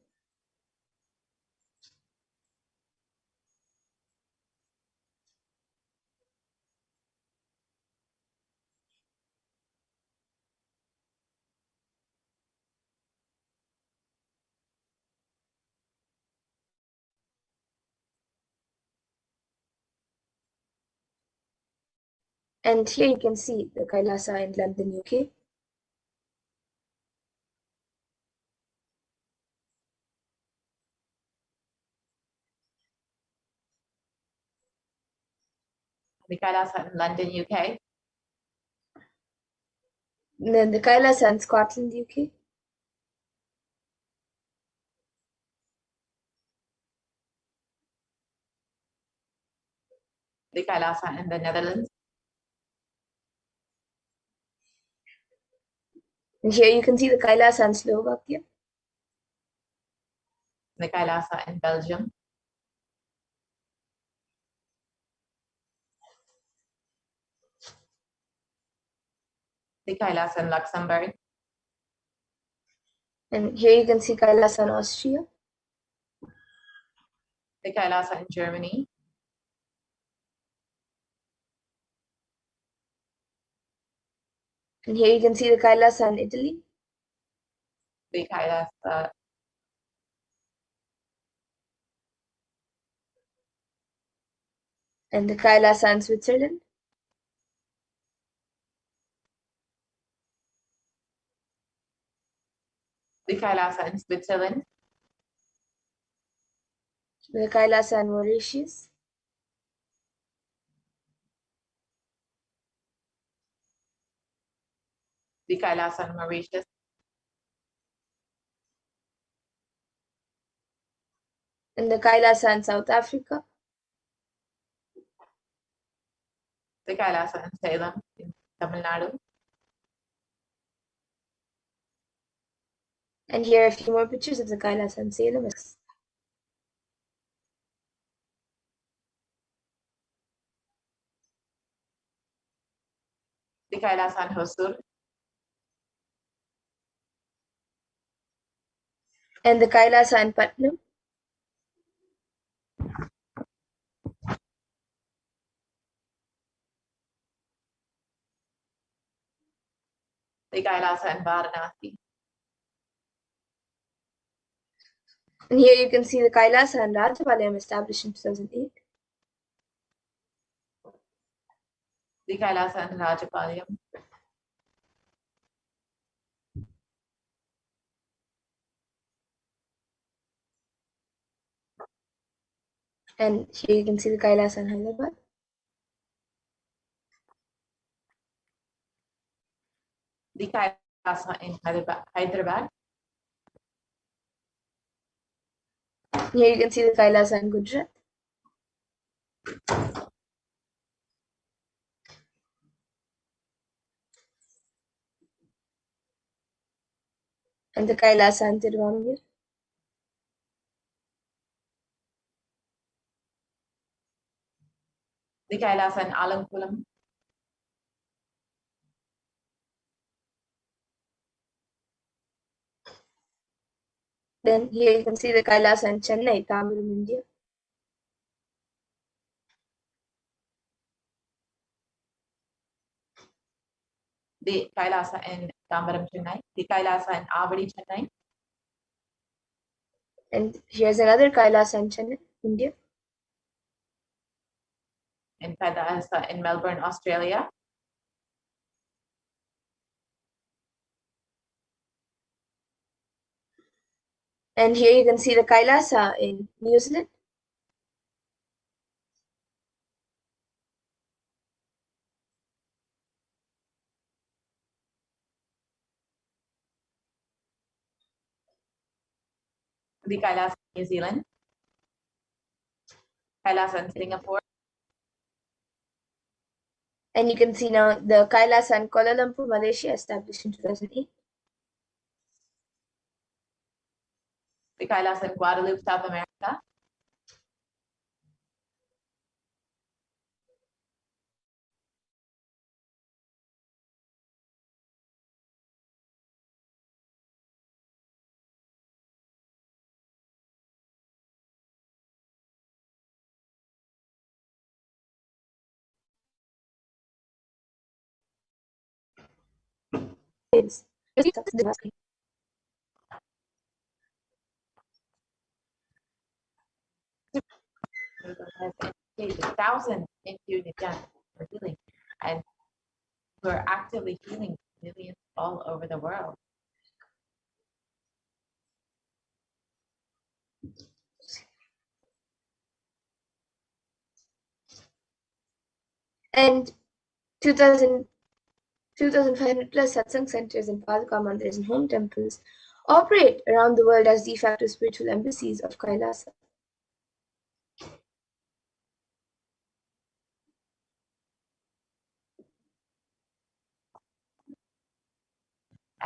And here you can see the Kailasa in London, UK. The Kailasa in London, UK. And then the Kailasa in Scotland, UK. The Kailasa in the Netherlands. And here you can see the Kailasa in Slovakia. The Kailasa in Belgium. The Kailasa in Luxembourg. And here you can see Kailasa in Austria. The Kailasa in Germany. And here you can see the Kailasa in Italy. The Kailasa And the Kailasa in Switzerland. The Kailasa in Switzerland. The Kailasa in Mauritius. The Kailasa in Mauritius. And the Kailasa in South Africa. The Kailasa in Salem, in Tamil Nadu. And here are a few more pictures of the Kailasa in Salem. The Kailasa in Hosur. And the Kailasa in Putnam. The Kailasa in Varanasi. And here you can see the Kailasa in Rajapalayam, established in 2008. The Kailasa in Rajapalayam. And here you can see the Kailasa in Hyderabad. the Kailasa in Hyderabad. Here you can see the Kailasa in Gujarat. And the Kailasa in Tiruvallur. The Kailasa in Alamkulam. Then here you can see the Kailasa in Chennai, Tamil, India. The Kailasa in Tambaram, Chennai. The Kailasa in Avadi, Chennai. And here's another Kailasa in Chennai, India. In Kailasa in Melbourne, Australia. And here you can see the Kailasa in New Zealand. The Kailasa in New Zealand. Kailasa in Singapore. And you can see now the Kailasa in Kuala Lumpur, Malaysia, established in 2008. The Kailasa in Guadeloupe, South America. Yes. 1,000 into Nithyananda for healing, and we're actively healing millions all over the world. And 2,500 plus satsang centers and Padaka mandirs and home temples operate around the world as de facto spiritual embassies of Kailasa.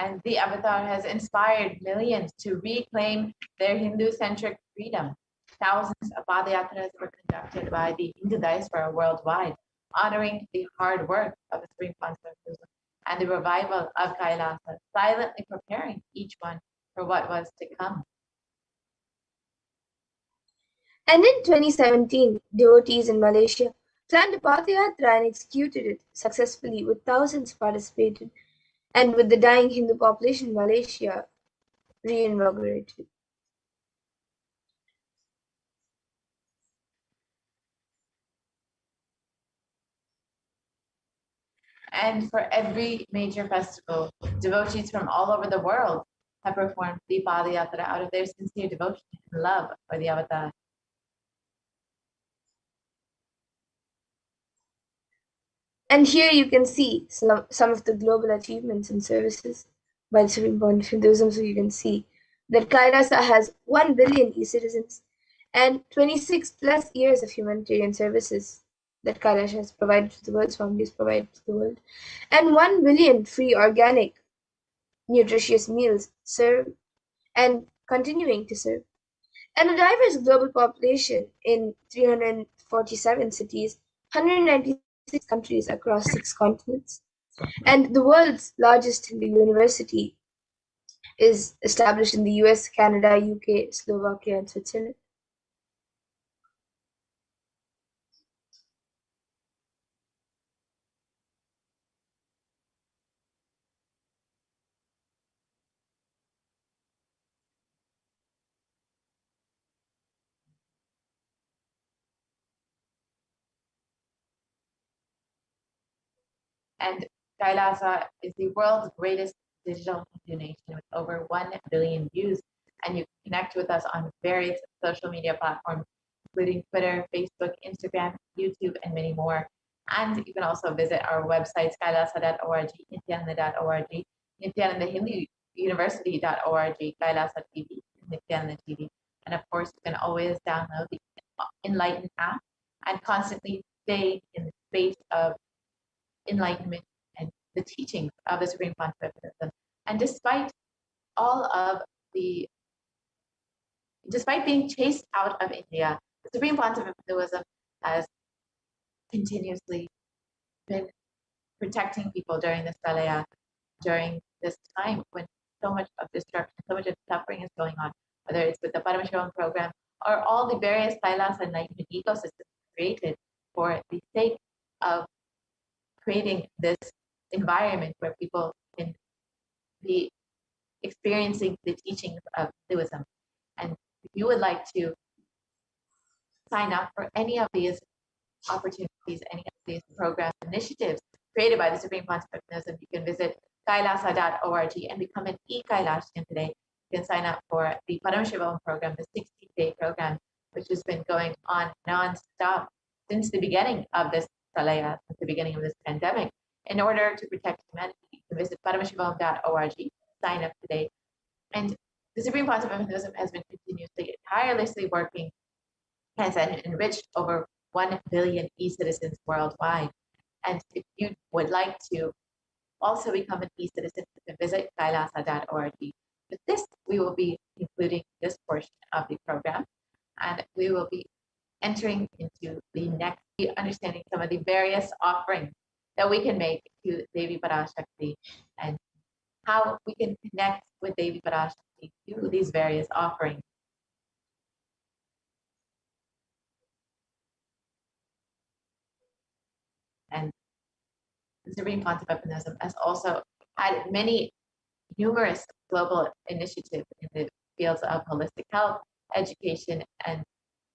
And the avatar has inspired millions to reclaim their Hindu-centric freedom. Thousands of padayatras were conducted by the Hindu diaspora worldwide, honoring the hard work of the Supreme Concept and the revival of Kailasa, silently preparing each one for what was to come. And in 2017, devotees in Malaysia planned a Padayatra and executed it successfully, with thousands participated, and with the dying Hindu population in Malaysia re-inaugurated. And for every major festival, devotees from all over the world have performed the Padayatra out of their sincere devotion and love for the avatar. And here you can see some of the global achievements and services by the Supreme Point of Hinduism. So you can see that Kailasa has 1 billion e-citizens and 26 plus years of humanitarian services that Kailash has provided to the world's families provided to the world, and 1 billion free organic nutritious meals served and continuing to serve, and a diverse global population in 347 cities, 196 countries across 6 continents. And the world's largest Hindu university is established in the US, Canada, UK, Slovakia, and Switzerland. And Kailasa is the world's greatest digital donation with over 1 billion views. And you can connect with us on various social media platforms, including Twitter, Facebook, Instagram, YouTube, and many more. And you can also visit our websites, kailasa.org, nithyananda.org, Nithyananda Hindu University.org, Kailasa TV, Nithyananda TV. And of course, you can always download the Enlighten app and constantly stay in the space of enlightenment and the teachings of the Supreme Pontificate of Buddhism. And despite being chased out of India, the Supreme Pontificate of Buddhism has continuously been protecting people during this Pralayas, during this time when so much of destruction, so much of suffering is going on, whether it's with the Paramashivoham program or all the various Kailasa enlightenment ecosystems created for the sake of creating this environment where people can be experiencing the teachings of Hinduism. And if you would like to sign up for any of these opportunities, any of these programs, initiatives created by the Supreme Pontificate of Buddhism, you can visit kailasa.org and become an e-Kailashian today. You can sign up for the Paramashivoham program, the 60-day program, which has been going on non-stop since the beginning of this Pralaya, since the beginning of this pandemic. In order to protect humanity, you can visit paramashivoham.org, sign up today. And the Supreme Pontificate of Buddhism has been continuously, tirelessly working, has enriched over 1 billion e-citizens worldwide. And if you would like to also become an e-citizen, you can visit kailasa.org. With this, we will be concluding this portion of the program, and we will be entering into the next, understanding some of the various offerings that we can make to Devi Parashakti and how we can connect with Devi Parashakti through these various offerings. And the Supreme Pontificate of Buddhism has also had numerous global initiatives in the fields of holistic health, education, and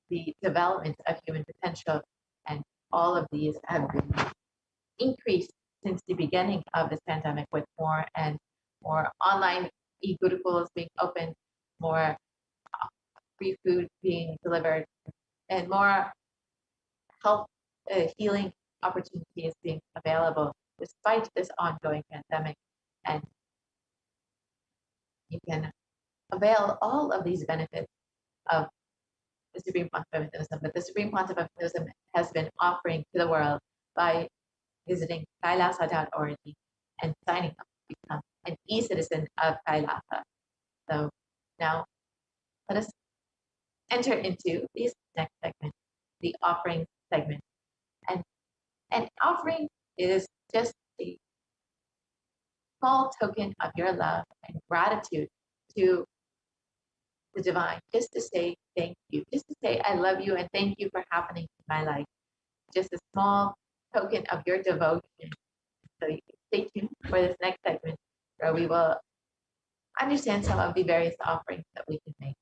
the development of human potential. And all of these have been increased since the beginning of this pandemic, with more and more online e-gurukulas being opened, more free food being delivered, and more health healing opportunities being available despite this ongoing pandemic. And you can avail all of these benefits of the Supreme Pontificate of Buddhism, but the Supreme Pontificate of Buddhism has been offering to the world by visiting kailasa.org and signing up to become an e-citizen of Kailasa. So now let us enter into this next segment, the offering segment. And an offering is just a small token of your love and gratitude to the divine, just to say thank you, just to say I love you and thank you for happening in my life. Just a small token of your devotion. So you can stay tuned for this next segment where we will understand some of the various offerings that we can make.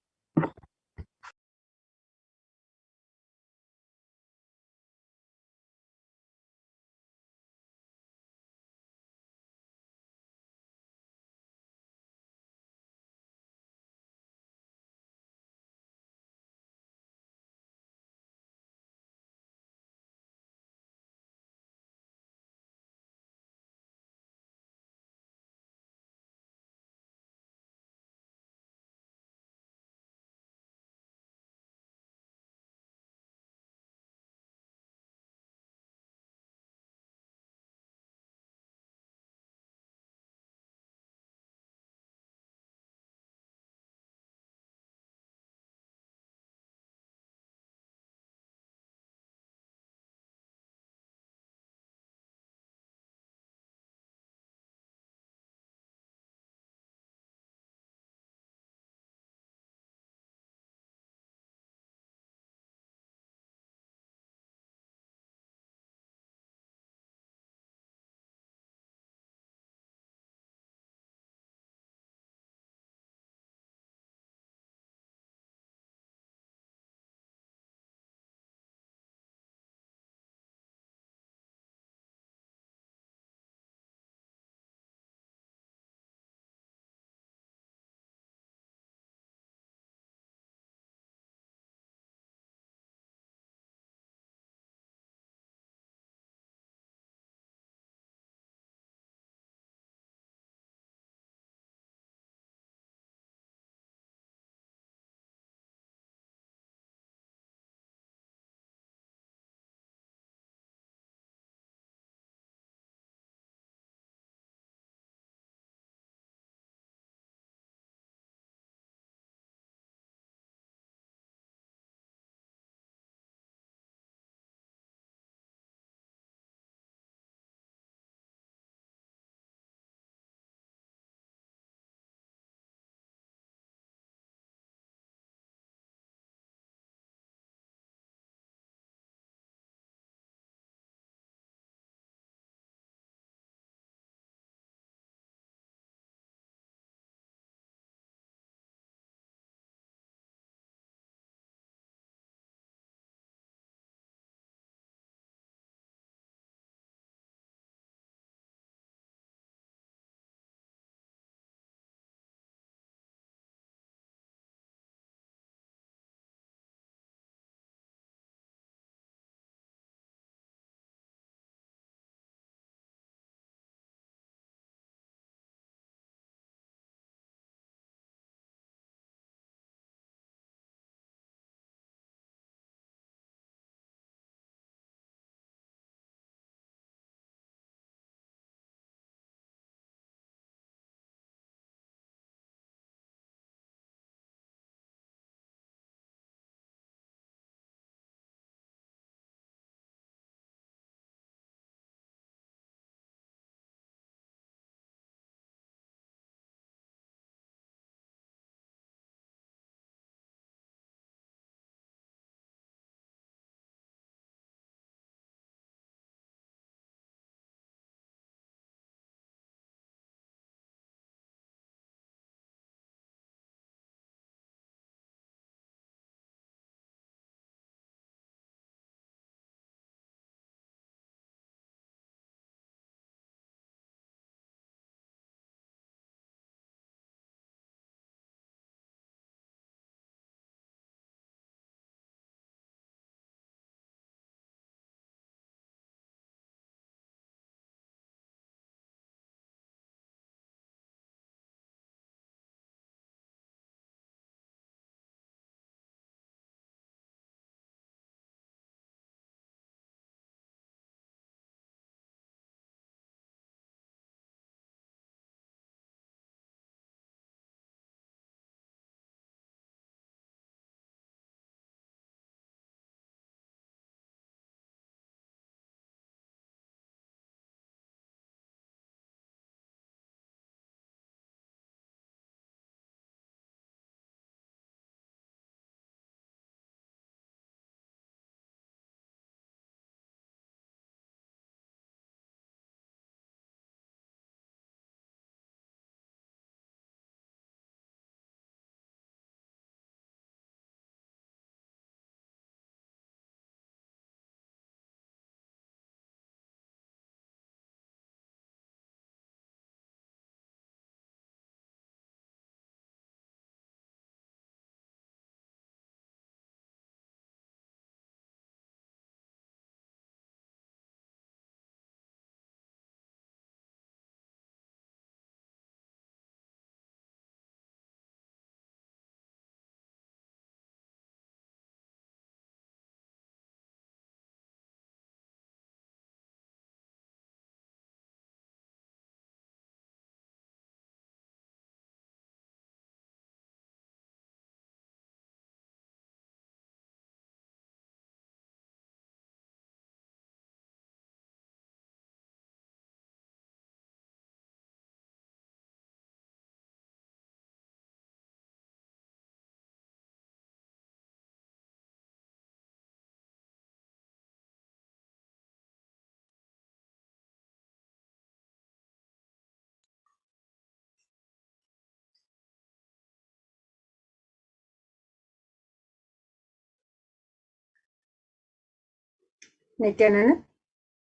Nithyananda,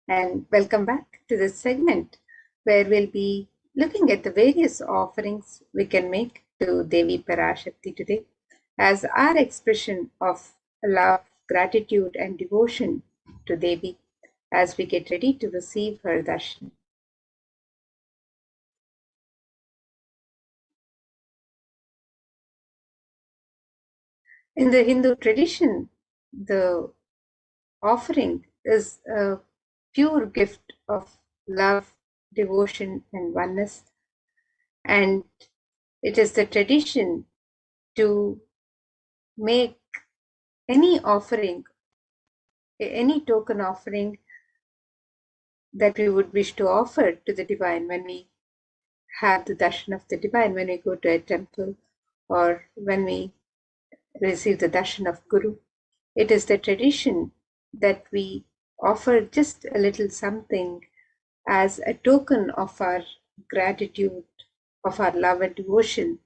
and welcome back to this segment where we'll be looking at the various offerings we can make to Devi Parashakti today as our expression of love, gratitude, and devotion to Devi as we get ready to receive her darshan. In the Hindu tradition, the offering is a pure gift of love, devotion, and oneness. And it is the tradition to make any offering, any token offering that we would wish to offer to the divine when we have the darshan of the divine, when we go to a temple or when we receive the darshan of Guru. It is the tradition that we offer just a little something as a token of our gratitude, of our love and devotion,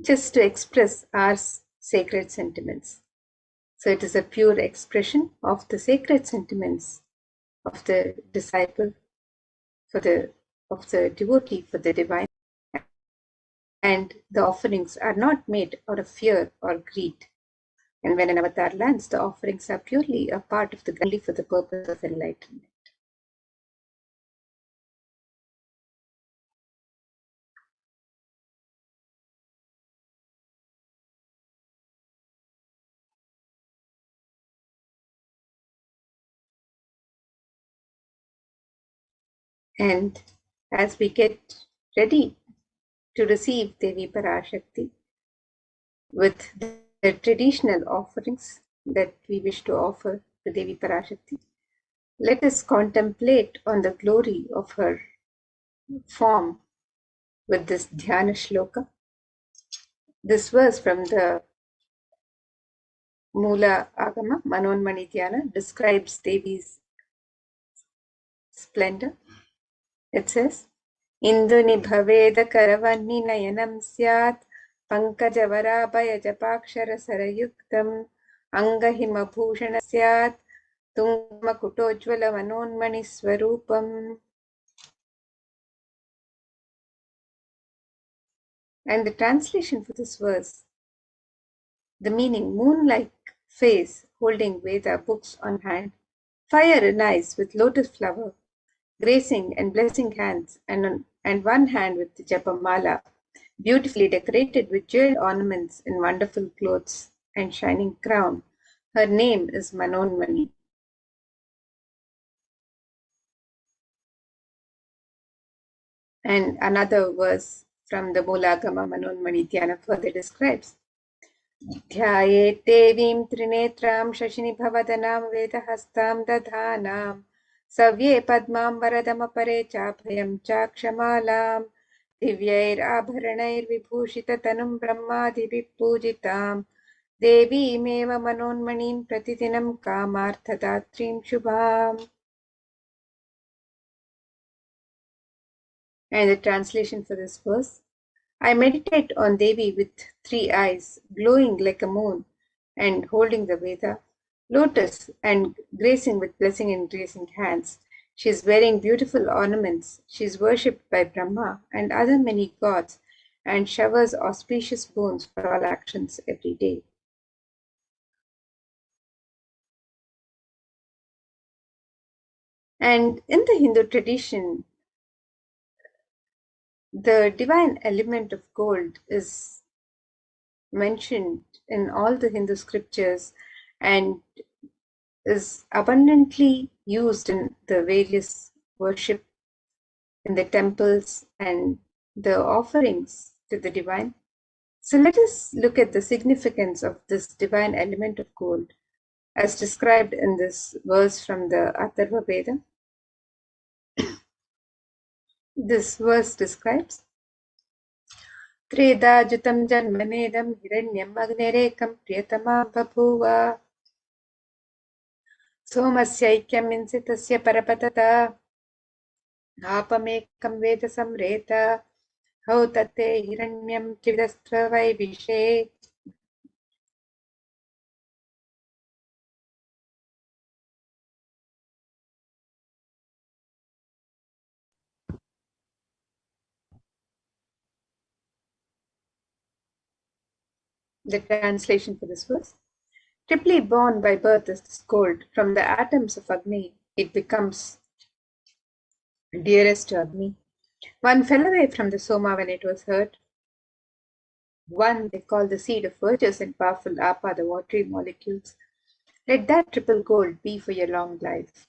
just to express our sacred sentiments. So it is a pure expression of the sacred sentiments of the disciple, of the devotee for the divine. And the offerings are not made out of fear or greed. And when an avatar lands, the offerings are purely a part of the only for the purpose of enlightenment. And as we get ready to receive Devi Parashakti with the traditional offerings that we wish to offer to Devi Parashakti, let us contemplate on the glory of her form with this Dhyana Shloka. This verse from the Mula Agama, Manonmani Dhyana, describes Devi's splendor. It says, Induni bhaveda karavani nayanam syat pankajavara japakshara sarayuktam angahima bhushana syat tungma kutojvala manonmani swarupam. And the translation for this verse, the meaning, moon-like face holding Veda books on hand, fire in eyes with lotus flower, gracing and blessing hands, and one hand with the japamala, beautifully decorated with jeweled ornaments in wonderful clothes and shining crown. Her name is Manonmani. And another verse from the Mulagama Manonmani Dhyana further describes, Dhyaye devim trinetram shashini bhavadanaam vedahastam dadhanam savye padmam varadamapare chapayam chakshamalam divyair abharanair vibhushita tanum brahmadibhi pujitam devi meva manonmanim pratidinam kamarthadatrim shubham. And the translation for this verse, I meditate on Devi with 3 eyes, glowing like a moon, and holding the Veda, lotus, and gracing with blessing and gracing hands. She is wearing beautiful ornaments. She is worshipped by Brahma and other many gods, and showers auspicious boons for all actions every day. And in the Hindu tradition, the divine element of gold is mentioned in all the Hindu scriptures and is abundantly used in the various worship in the temples and the offerings to the divine. So let us look at the significance of this divine element of gold as described in this verse from the Atharva Veda. This verse describes Treda jutam janmanedam hiranyam agnerekam priyatama babhuva somasyaikyam insitasya parapatata apamekam veda samreta hautate hiranyam chividastva vaivishe. The translation for this verse: triply born by birth is this gold. From the atoms of Agni, it becomes dearest to Agni. One fell away from the Soma when it was hurt. One they call the seed of virtuous and powerful Apa, the watery molecules. Let that triple gold be for your long life.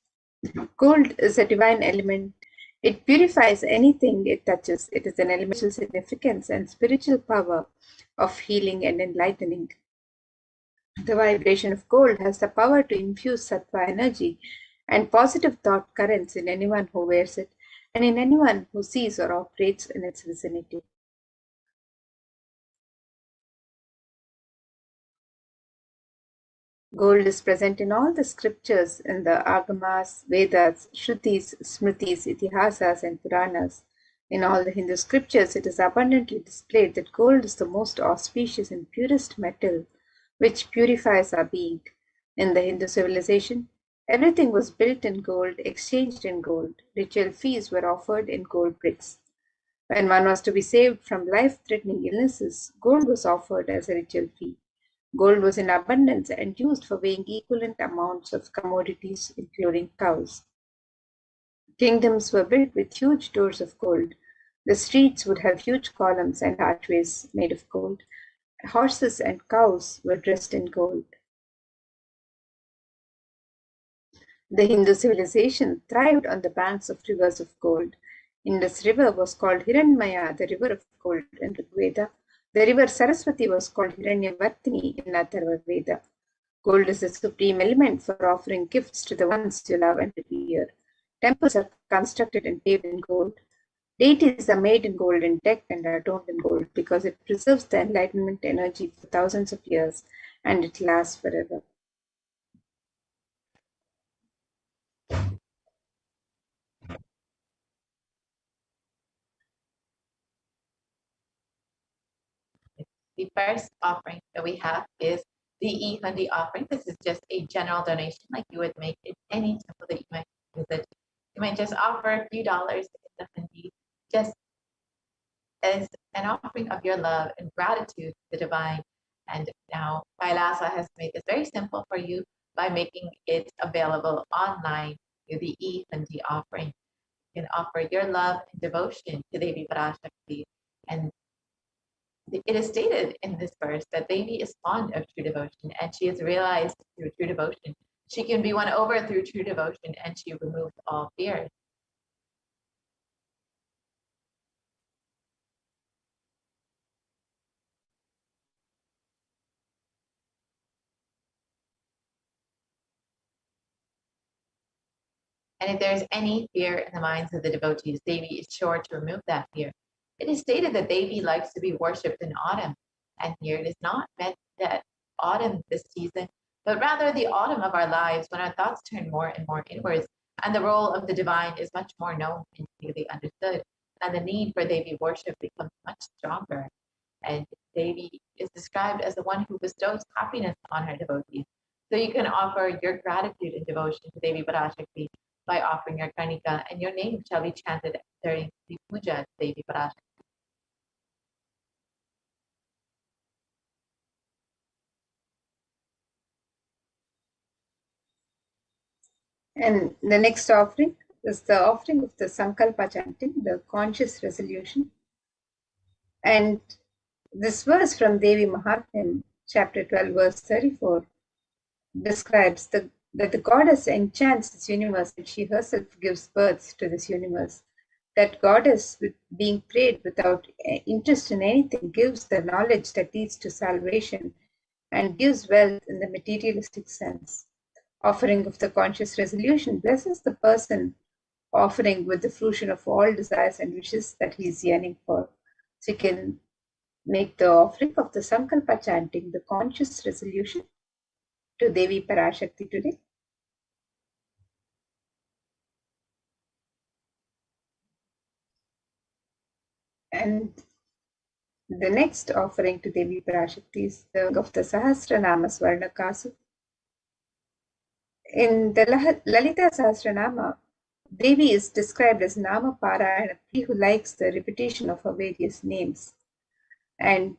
Gold is a divine element. It purifies anything it touches. It is an elemental significance and spiritual power of healing and enlightening. The vibration of gold has the power to infuse sattva energy and positive thought currents in anyone who wears it and in anyone who sees or operates in its vicinity. Gold is present in all the scriptures in the Agamas, Vedas, Shrutis, Smritis, Itihasas, and Puranas. In all the Hindu scriptures, it is abundantly displayed that gold is the most auspicious and purest metal which purifies our being. In the Hindu civilization, everything was built in gold, exchanged in gold. Ritual fees were offered in gold bricks. When one was to be saved from life-threatening illnesses, gold was offered as a ritual fee. Gold was in abundance and used for weighing equivalent amounts of commodities, including cows. Kingdoms were built with huge doors of gold. The streets would have huge columns and archways made of gold. Horses and cows were dressed in gold. The Hindu civilization thrived on the banks of rivers of gold. Indus River was called Hiranmaya, the river of gold, in Rig Veda. The river Saraswati was called Hiranyavartini in Atharva Veda. Gold is the supreme element for offering gifts to the ones you love and revere. Temples are constructed and paved in gold. Deities are made in gold and decked and adorned in gold because it preserves the enlightenment energy for thousands of years and it lasts forever. The first offering that we have is the E-Handi offering. This is just a general donation like you would make in any temple that you might visit. You might just offer a few dollars in the Handi just as an offering of your love and gratitude to the divine. And now Kailasa has made this very simple for you by making it available online through the E-Handi offering. You can offer your love and devotion to Devi Parashakti. And it is stated in this verse that Devi is fond of true devotion and she is realized through true devotion. She can be won over through true devotion and she removes all fears. And if there's any fear in the minds of the devotees, Devi is sure to remove that fear. It is stated that Devi likes to be worshipped in autumn. And here it is not meant that autumn this season, but rather the autumn of our lives when our thoughts turn more and more inwards and the role of the divine is much more known and clearly understood. And the need for Devi worship becomes much stronger. And Devi is described as the one who bestows happiness on her devotees. So you can offer your gratitude and devotion to Devi Parashakti by offering your Karnika, and your name shall be chanted during the puja to Devi Parashakti. And the next offering is the offering of the Sankalpa chanting, the conscious resolution. And this verse from Devi Mahatmyam, chapter 12, verse 34, describes that the goddess enchants this universe and she herself gives birth to this universe. That goddess, being prayed without interest in anything, gives the knowledge that leads to salvation and gives wealth in the materialistic sense. Offering of the conscious resolution blesses the person offering with the fruition of all desires and wishes that he is yearning for. So you can make the offering of the Sankalpa chanting, the conscious resolution, to Devi Parashakti today. And the next offering to Devi Parashakti is the of the Sahasranama Swarnakasu. In the Lalita Sahasranama, Devi is described as Nama Parayana, he who likes the repetition of her various names. And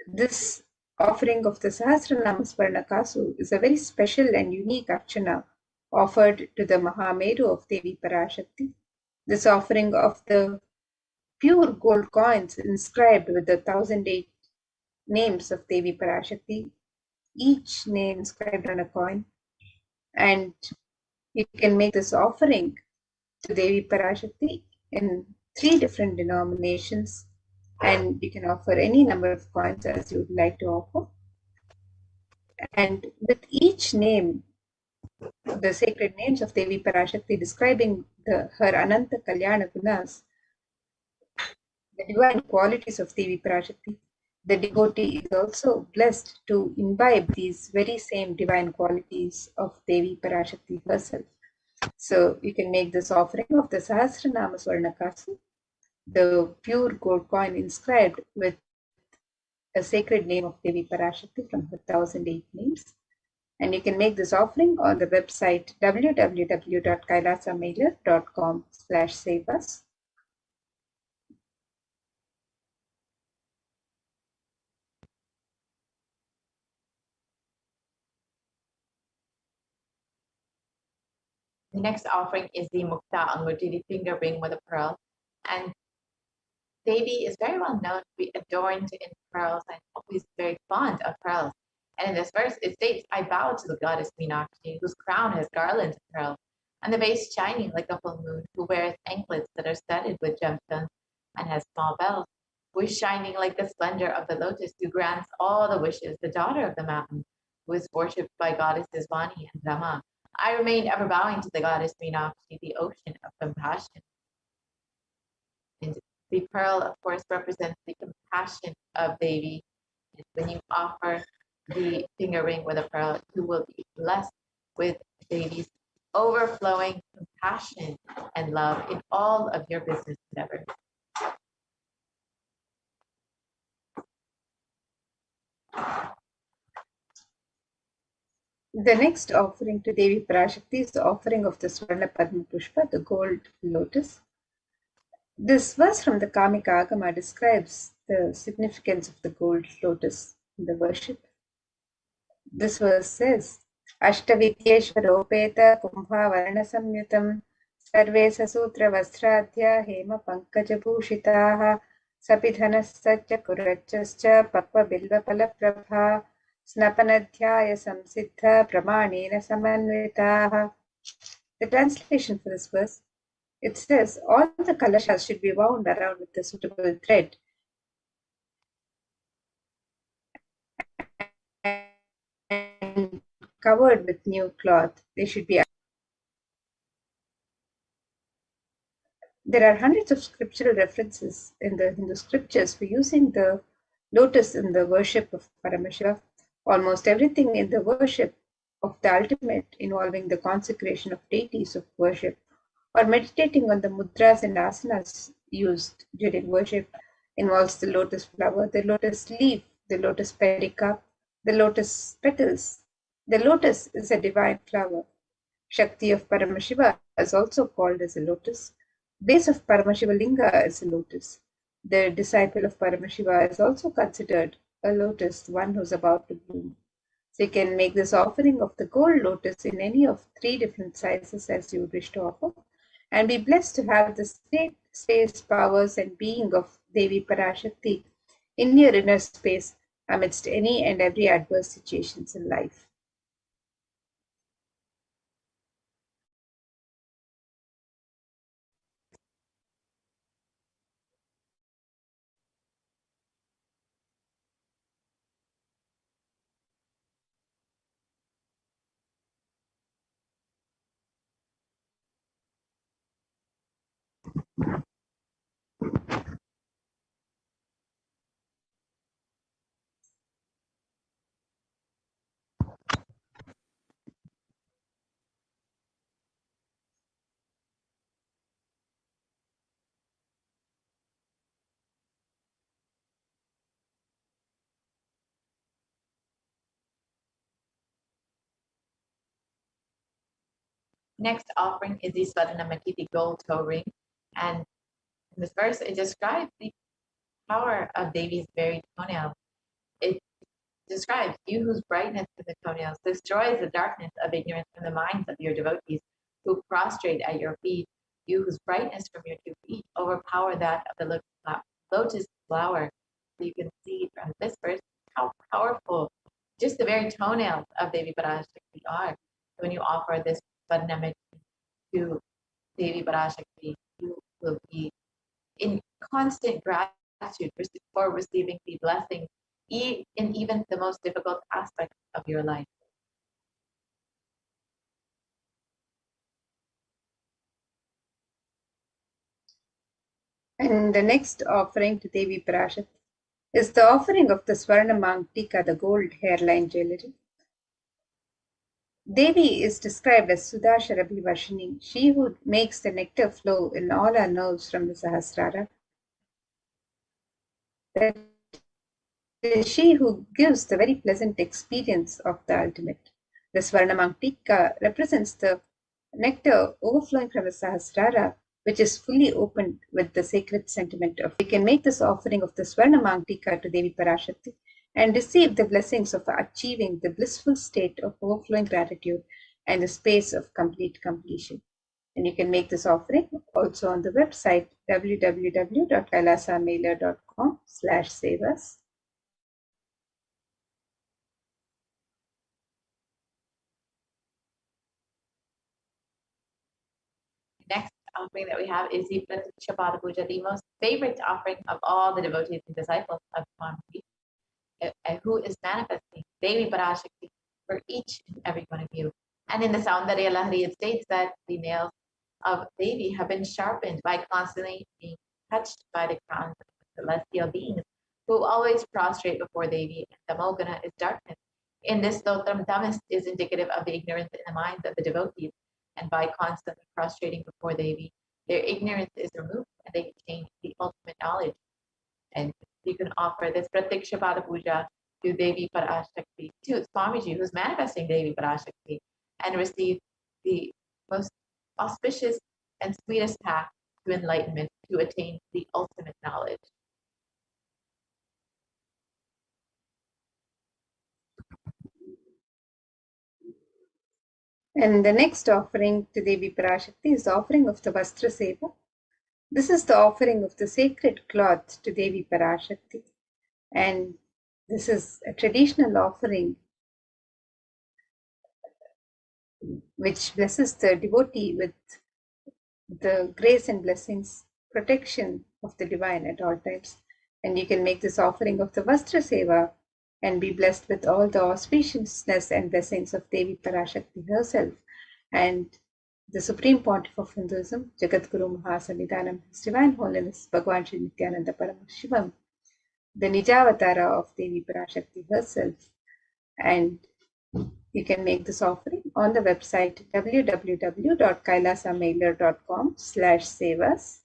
this offering of the Sahasranama Swarnakasu is a very special and unique archana offered to the Mahameru of Devi Parashakti. This offering of the pure gold coins inscribed with the 1008 names of Devi Parashakti, each name inscribed on a coin, and you can make this offering to Devi Parashakti in 3 different denominations, and you can offer any number of coins as you would like to offer. And with each name, the sacred names of Devi Parashakti describing her Ananta Kalyana Gunas, the divine qualities of Devi Parashakti, the devotee is also blessed to imbibe these very same divine qualities of Devi Parashakti herself. So you can make this offering of the Sahasranama Swarnakasu, the pure gold coin inscribed with a sacred name of Devi Parashakti from her 1008 names. And you can make this offering on the website www.kailasamailer.com/save us. The next offering is the Mukta Anguti, the finger ring with a pearl. And Devi is very well known to be adorned in pearls and always very fond of pearls. And in this verse, it states, I bow to the goddess Meenakshi, whose crown has garlands of pearls, and the base shining like a full moon, who wears anklets that are studded with gemstones and has small bells, who is shining like the splendor of the lotus, who grants all the wishes, the daughter of the mountain, who is worshipped by goddesses Vani and Brahma. I remain ever bowing to the goddess Meenakshi, the ocean of compassion. And the pearl, of course, represents the compassion of Devi. And when you offer the finger ring with a pearl, you will be blessed with Devi's overflowing compassion and love in all of your business endeavors. The next offering to Devi Parashakti is the offering of the Swarna Padma Pushpa, the gold lotus. This verse from the Kamika Agama describes the significance of the gold lotus in the worship. This verse says, Ashtavidyeshwaropeta kumbha varana samyutam sarve sasutra vastradhya hema pankajabhushitaha sapidhanascha kurachascha pakva bilva palaprabha snapanadhyaya samsiddha pramanena samanvitaha. The translation for this verse, it says, all the kalashas should be wound around with a suitable thread and covered with new cloth. They should be. There are hundreds of scriptural references in the Hindu scriptures for using the lotus in the worship of Paramashiva. Almost everything in the worship of the ultimate involving the consecration of deities of worship or meditating on the mudras and asanas used during worship involves the lotus flower, the lotus leaf, the lotus pericarp, the lotus petals. The lotus is a divine flower. Shakti of Paramashiva is also called as a lotus. Base of Paramashiva Linga is a lotus. The disciple of Paramashiva is also considered a lotus, one who's about to bloom. So you can make this offering of the gold lotus in any of 3 different sizes as you wish to offer, and be blessed to have the state, space, powers, and being of Devi Parashakti in your inner space amidst any and every adverse situations in life. Next offering is the Swadanamaki, the gold toe ring. And in this verse, it describes the power of Devi's very toenail. It describes you whose brightness in the toenails destroys the darkness of ignorance from the minds of your devotees who prostrate at your feet. You whose brightness from your 2 feet overpower that of the lotus flower. So you can see from this verse how powerful just the very toenails of Devi Parashakti are. When you offer this Varnamit to Devi Parashakti, you will be in constant gratitude for receiving the blessings in even the most difficult aspects of your life. And the next offering to Devi Parashakti is the offering of the Swarna Mangtika, the gold hairline jewelry. Devi is described as Sudasharabi Vashini, she who makes the nectar flow in all our nerves from the Sahasrara. That is she who gives the very pleasant experience of the ultimate. The Swarna Mangtika represents the nectar overflowing from the Sahasrara, which is fully opened with the sacred sentiment of. We can make this offering of the Swarna Mangtika to Devi Parashakti and receive the blessings of achieving the blissful state of overflowing gratitude and the space of complete completion. And you can make this offering also on the website www.kailasamailer.com/save-us. Next offering that we have is the Pratiksha Pada Puja, the most favorite offering of all the devotees and disciples of Paramashivoham, who is manifesting Devi Parashakti for each and every one of you. And in the Saundarya Lahari, it states that the nails of Devi have been sharpened by constantly being touched by the crowns of celestial beings who always prostrate before Devi, and Tamogana is darkness. In this stotram, Tamas is indicative of the ignorance in the minds of the devotees, and by constantly prostrating before Devi, their ignorance is removed and they attain the ultimate knowledge. And you can offer this Pratiksha Pada Puja to Devi Parashakti, to Swamiji, who's manifesting Devi Parashakti, and receive the most auspicious and sweetest path to enlightenment to attain the ultimate knowledge. And the next offering to Devi Parashakti is the offering of the Vastra Seva. This is the offering of the sacred cloth to Devi Parashakti. And this is a traditional offering which blesses the devotee with the grace and blessings, protection of the divine at all times. And you can make this offering of the Vastra Seva and be blessed with all the auspiciousness and blessings of Devi Parashakti herself. And the Supreme Pontiff of Hinduism, Jagadguru Mahasanidhanam, His Divine Holiness Bhagwan Sri Nithyananda Paramashivam, the Nijavatara of Devi Parashakti herself. And you can make this offering on the website www.kailasamailer.com/save-us.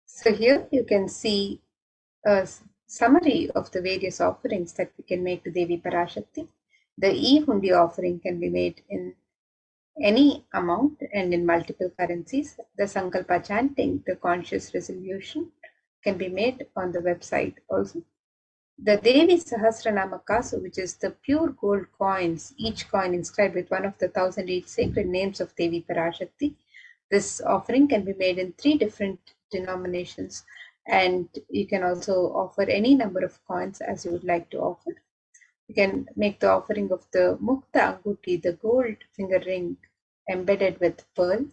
So here you can see a summary of the various offerings that we can make to Devi Parashakti. The e-hundi offering can be made in any amount and in multiple currencies. The Sankalpa chanting, the conscious resolution, can be made on the website also. The Devi Sahasranama Kasu, which is the pure gold coins, each coin inscribed with one of the 1,008 sacred names of Devi Parashakti. This offering can be made in 3 different denominations, and you can also offer any number of coins as you would like to offer. You can make the offering of the Mukta Anguti, the gold finger ring embedded with pearl,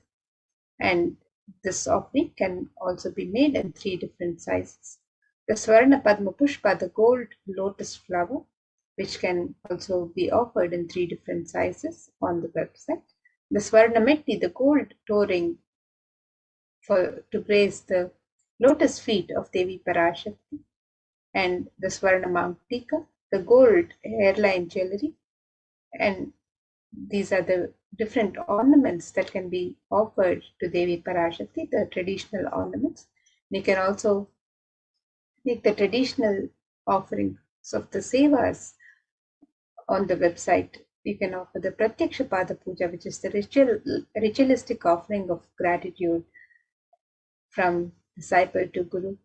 and this offering can also be made in 3 different sizes. The Swarna Padma Pushpa, the gold lotus flower, which can also be offered in 3 different sizes on the website. The Swarna Metti, the gold toe ring to praise the lotus feet of Devi Parashakti, and the Swarna Mangtika, the gold hairline jewelry. And these are the different ornaments that can be offered to Devi Parashakti, the traditional ornaments. You can also make the traditional offerings of the sevas on the website. You can offer the Pratyaksha Pada Puja, which is the ritualistic offering of gratitude from disciple to guru,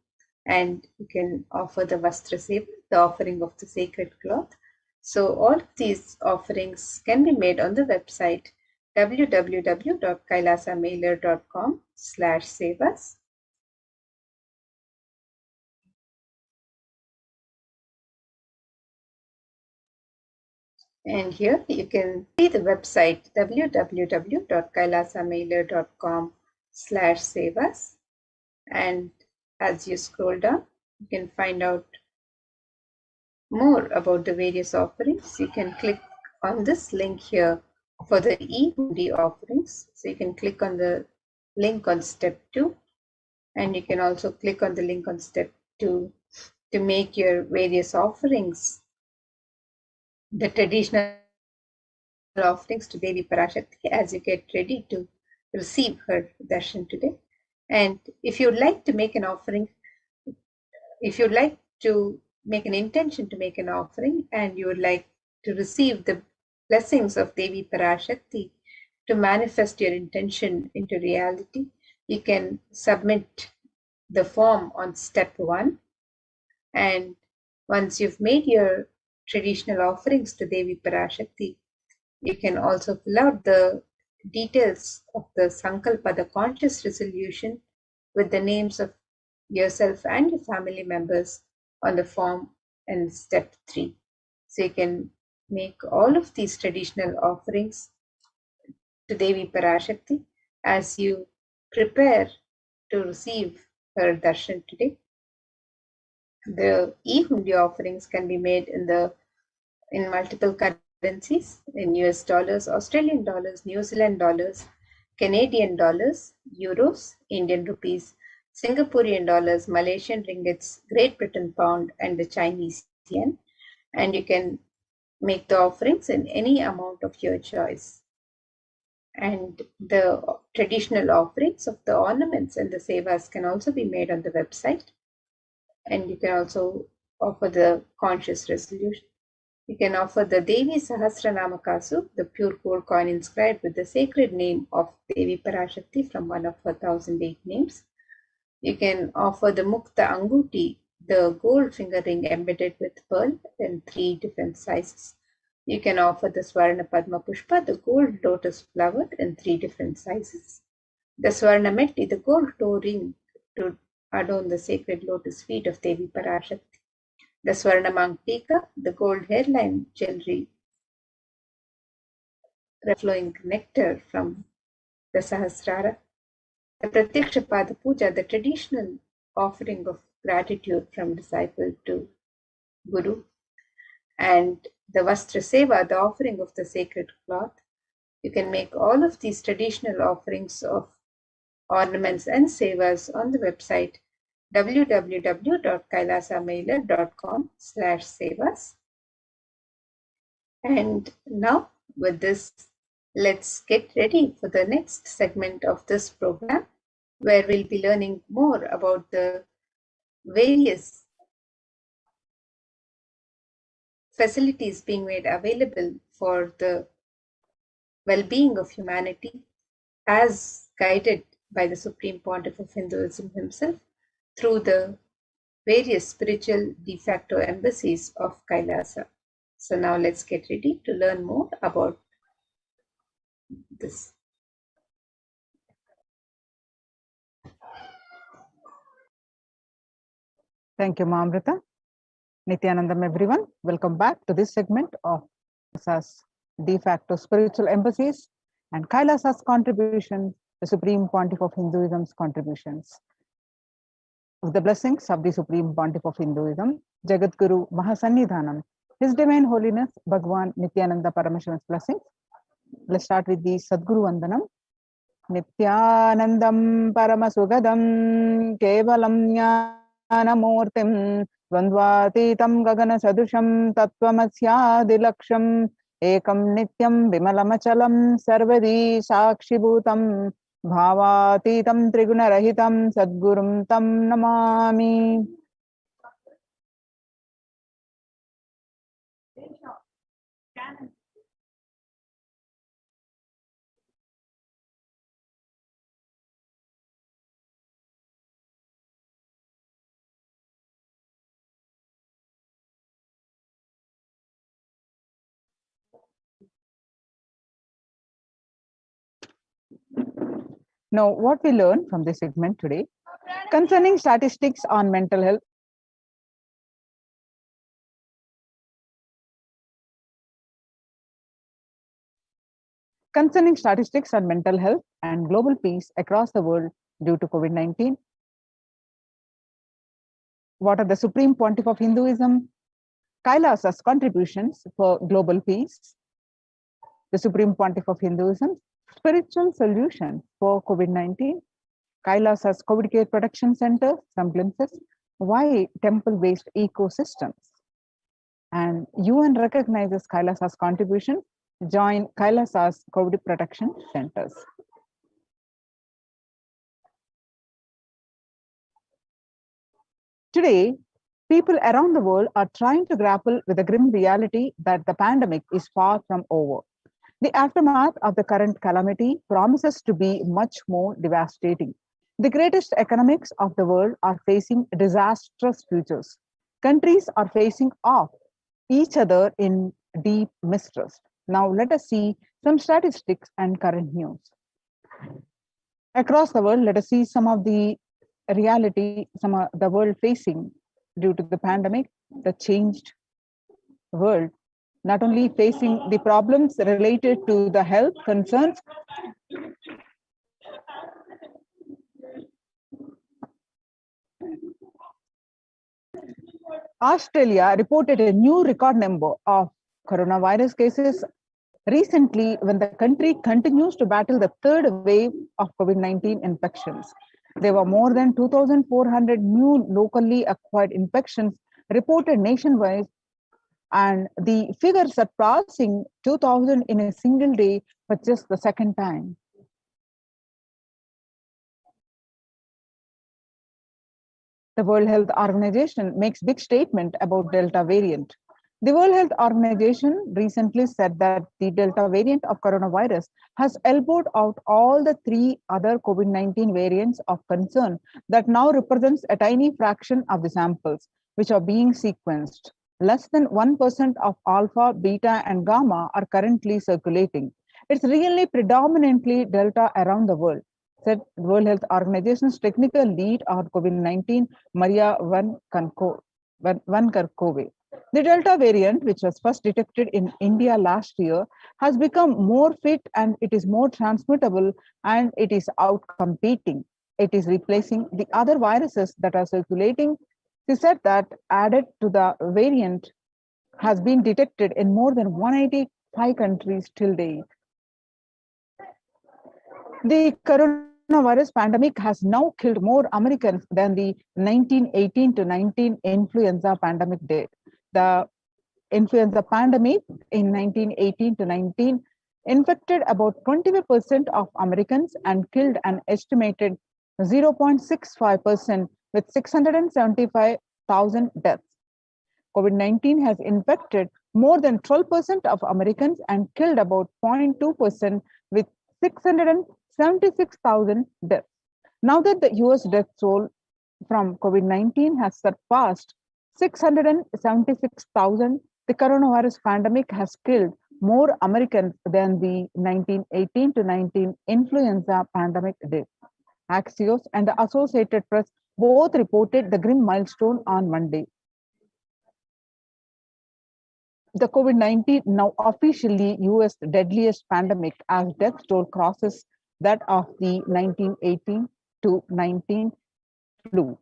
and you can offer the Vastra Seva, the offering of the sacred cloth. So all of these offerings can be made on the website www.kailasamailer.com/sevas. And here you can see the website www.kailasamailer.com/sevas. And as you scroll down, you can find out more about the various offerings. You can click on this link here for the e-hundi offerings. So you can click on the link on step 2, and you can also click on the link on step 2 to make your various offerings, the traditional offerings to Devi Parashakti as you get ready to receive her darshan today. And if you'd like to make an offering, if you'd like to make an intention to make an offering and you would like to receive the blessings of Devi Parashakti to manifest your intention into reality, you can submit the form on step 1. And once you've made your traditional offerings to Devi Parashakti, you can also fill out the details of the Sankalpa, the conscious resolution, with the names of yourself and your family members on the form in step 3. So you can make all of these traditional offerings to Devi Parashakti as you prepare to receive her darshan today. The e-hundi offerings can be made in multiple currencies, in US dollars, Australian dollars, New Zealand dollars, Canadian dollars, euros, Indian rupees, Singaporean dollars, Malaysian ringgits, Great Britain pound, and the Chinese yen. And you can make the offerings in any amount of your choice. And the traditional offerings of the ornaments and the sevas can also be made on the website. And you can also offer the conscious resolution. You can offer the Devi Sahasranama Kasu, the pure gold coin inscribed with the sacred name of Devi Parashakti from one of her 1008 names. You can offer the Mukta Anguti, the gold finger ring embedded with pearl in 3 different sizes. You can offer the Swarna Padma Pushpa, the gold lotus flower in 3 different sizes. The Swarna Metti, the gold toe ring to adorn the sacred lotus feet of Devi Parashakti. The Swarna Mangtika, the gold hairline jewelry flowing nectar from the Sahasrara. The Pratyaksha Pada Puja, the traditional offering of gratitude from disciple to Guru. And the Vastra Seva, the offering of the sacred cloth. You can make all of these traditional offerings of ornaments and sevas on the website www.kailasamailer.com/sevas. And now with this, let's get ready for the next segment of this program, where we'll be learning more about the various facilities being made available for the well-being of humanity as guided by the Supreme Pontiff of Hinduism himself through the various spiritual de facto embassies of Kailasa. So now let's get ready to learn more about this. Thank you, Mamrita. Nithyanandam, everyone. Welcome back to this segment of Kailasa's de facto spiritual embassies and Kailasa's contribution, the Supreme Pontiff of Hinduism's contributions. With the blessings of the Supreme Pontiff of Hinduism, Jagat Guru Mahasannidhanam, His Divine Holiness Bhagwan Nithyananda Paramashivan's blessings. Let's start with the Sadguru Vandanam. Nithyanandam Paramasugadam Kevalam Jnanamurtim Dvandvatitam Gagana Sadusham Tattvamasyaadilaksham Ekam Nityam Vimalamachalam Sarvadi Sakshibhutam Bhavatitam Trigunarahitam Sadgurum Tam Namami. Now, what we learn from this segment today concerning statistics on mental health. Concerning statistics on mental health and global peace across the world due to COVID-19. What are the Supreme Pontiff of Hinduism? Kailasa's contributions for global peace. The Supreme Pontiff of Hinduism, spiritual solution for COVID-19. Kailasa's COVID Care Protection Center, some glimpses. Why temple-based ecosystems? And UN recognizes Kailasa's contribution. Join Kailasa's COVID Protection Centers. Today, people around the world are trying to grapple with the grim reality that the pandemic is far from over. The aftermath of the current calamity promises to be much more devastating. The greatest economics of the world are facing disastrous futures. Countries are facing off each other in deep mistrust. Now let us see some statistics and current news. Across the world, let us see some of the reality, some of the world facing due to the pandemic, the changed world, not only facing the problems related to the health concerns, Australia reported a new record number of coronavirus cases recently when the country continues to battle the third wave of COVID-19 infections. There were more than 2,400 new locally acquired infections reported nationwide, and the figure surpassing 2,000 in a single day for just the second time. The World Health Organization makes big statement about Delta variant. The World Health Organization recently said that the Delta variant of coronavirus has elbowed out all the three other COVID-19 variants of concern that now represents a tiny fraction of the samples which are being sequenced. Less than 1% of alpha, beta, and gamma are currently circulating. It's really predominantly Delta around the world, said World Health Organization's technical lead on COVID-19, Maria Van Kerkhove. The Delta variant, which was first detected in India last year, has become more fit and it is more transmittable and it is outcompeting. It is replacing the other viruses that are circulating. She said that added to the variant has been detected in more than 185 countries till date. The coronavirus pandemic has now killed more Americans than the 1918 to 19 influenza pandemic did. The influenza pandemic in 1918 to 19 infected about 25% of Americans and killed an estimated 0.65% with 675,000 deaths. COVID-19 has infected more than 12% of Americans and killed about 0.2% with 676,000 deaths. Now that the US death toll from COVID-19 has surpassed 676,000, the coronavirus pandemic has killed more Americans than the 1918 to 19 influenza pandemic did. Axios and the Associated Press both reported the grim milestone on Monday. The COVID-19 now officially US deadliest pandemic as death toll crosses that of the 1918 to 19 flu.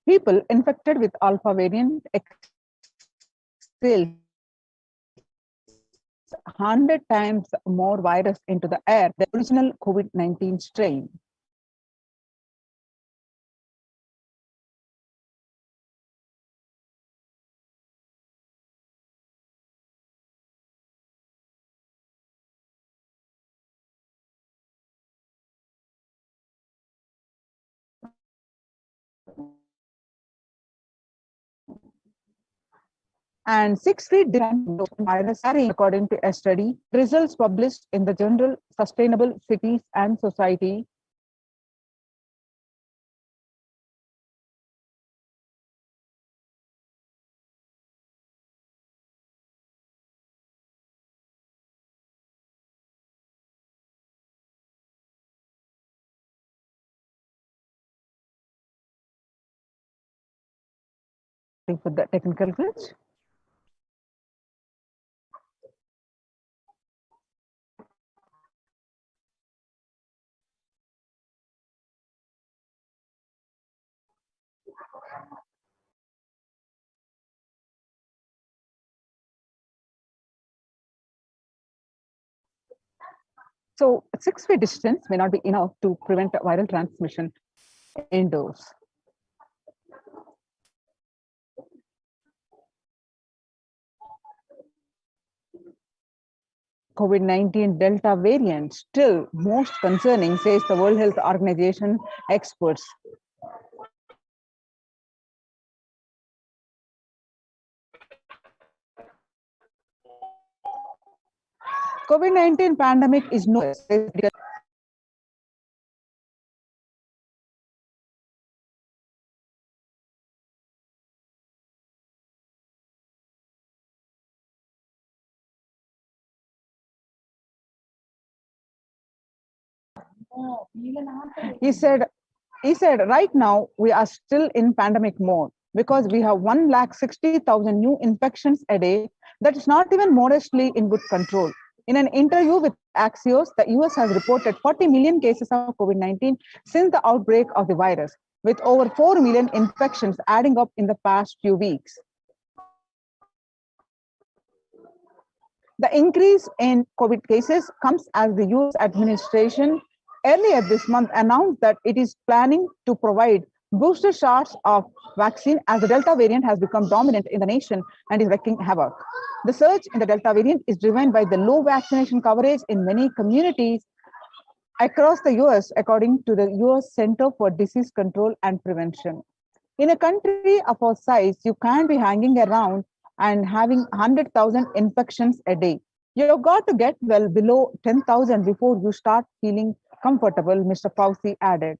People infected with alpha variant exhale 100 times more virus into the air than the original COVID-19 strain. And 6 feet different virus according to a study, results published in the journal Sustainable Cities and Society Sorry for the technical glitch. So 6 feet distance may not be enough to prevent viral transmission indoors. COVID-19 Delta variant still most concerning, says the World Health Organization experts. COVID-19 pandemic is no He said, right now we are still in pandemic mode because we have 160,000 new infections a day. That is not even modestly in good control. In an interview with Axios, the US has reported 40 million cases of COVID-19 since the outbreak of the virus, with over 4 million infections adding up in the past few weeks. The increase in COVID cases comes as the US administration earlier this month announced that it is planning to provide booster shots of vaccine as the Delta variant has become dominant in the nation and is wreaking havoc. The surge in the Delta variant is driven by the low vaccination coverage in many communities across the US, according to the US Center for Disease Control and Prevention. In a country of our size, you can't be hanging around and having 100,000 infections a day. You've got to get well below 10,000 before you start feeling comfortable, Mr. Fauci added.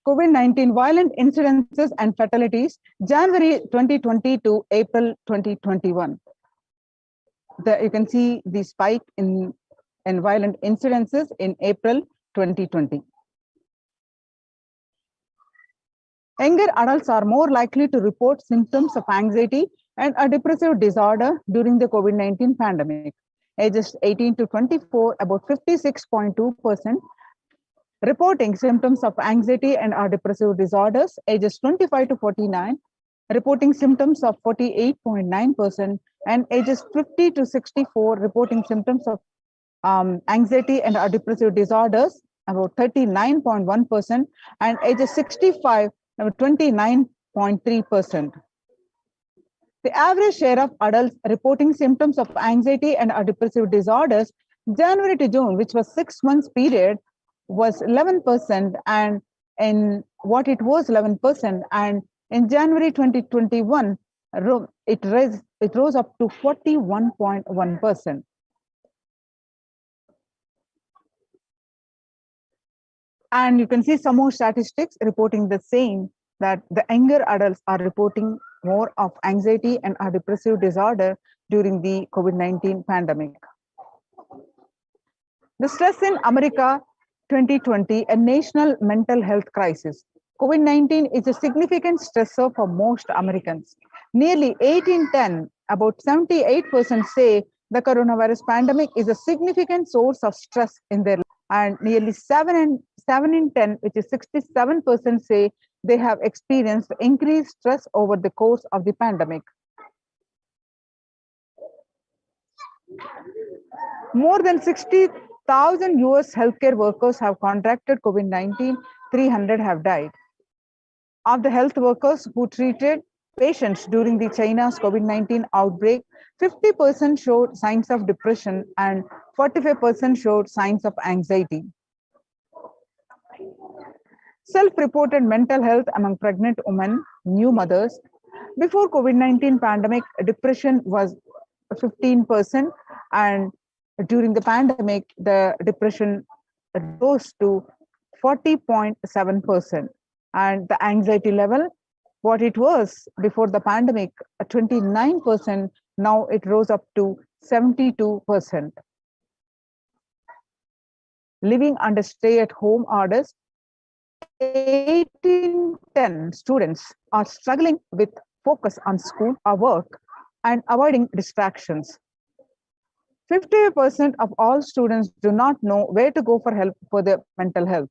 COVID-19 violent incidences and fatalities, January 2020 to April 2021. You can see the spike in violent incidences in April 2020. Younger adults are more likely to report symptoms of anxiety and a depressive disorder during the COVID-19 pandemic. Ages 18 to 24, about 56.2%, reporting symptoms of anxiety and or depressive disorders. Ages 25 to 49, reporting symptoms of 48.9%, and ages 50 to 64, reporting symptoms of anxiety and or depressive disorders, about 39.1%, and ages 65, about 29.3%. The average share of adults reporting symptoms of anxiety and or depressive disorders, January to June, which was 6 months period, was 11%, and in what it was 11%, and in January 2021, it rose up to 41.1%. And you can see some more statistics reporting the same, that the younger adults are reporting more of anxiety and or depressive disorder during the COVID-19 pandemic. The stress in America 2020, a national mental health crisis. COVID-19 is a significant stressor for most Americans. Nearly 8 in 10, about 78% say the coronavirus pandemic is a significant source of stress in their life. And nearly 7 in 10, which is 67%, say they have experienced increased stress over the course of the pandemic. More than 60,000 US healthcare workers have contracted COVID-19, 300 have died. Of the health workers who treated patients during the China's COVID-19 outbreak, 50% showed signs of depression and 45% showed signs of anxiety. Self-reported mental health among pregnant women, new mothers. Before COVID-19 pandemic, depression was 15%, and during the pandemic, the depression rose to 40.7%. And the anxiety level, what it was before the pandemic, 29%, now it rose up to 72%. Living under stay-at-home orders, 8 in 10 students are struggling with focus on school or work and avoiding distractions. 50% of all students do not know where to go for help for their mental health.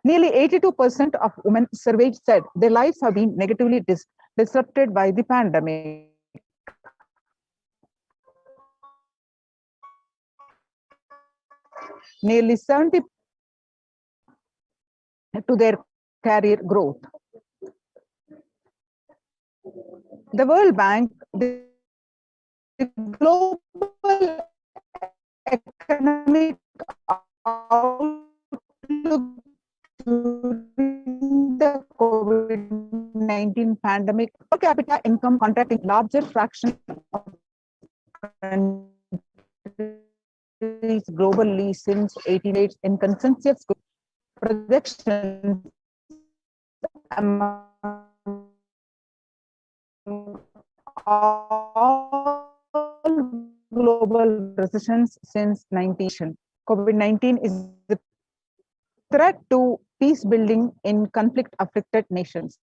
Nearly 82% of women surveyed said their lives have been negatively disrupted by the pandemic. Nearly 70% to their career growth. The World Bank, the global economic outlook during the COVID-19 pandemic, per capita income contracting larger fraction of countries globally since 1880 in consensus projections among all global recessions since 19. COVID-19 is a threat to peace building in conflict-affected nations.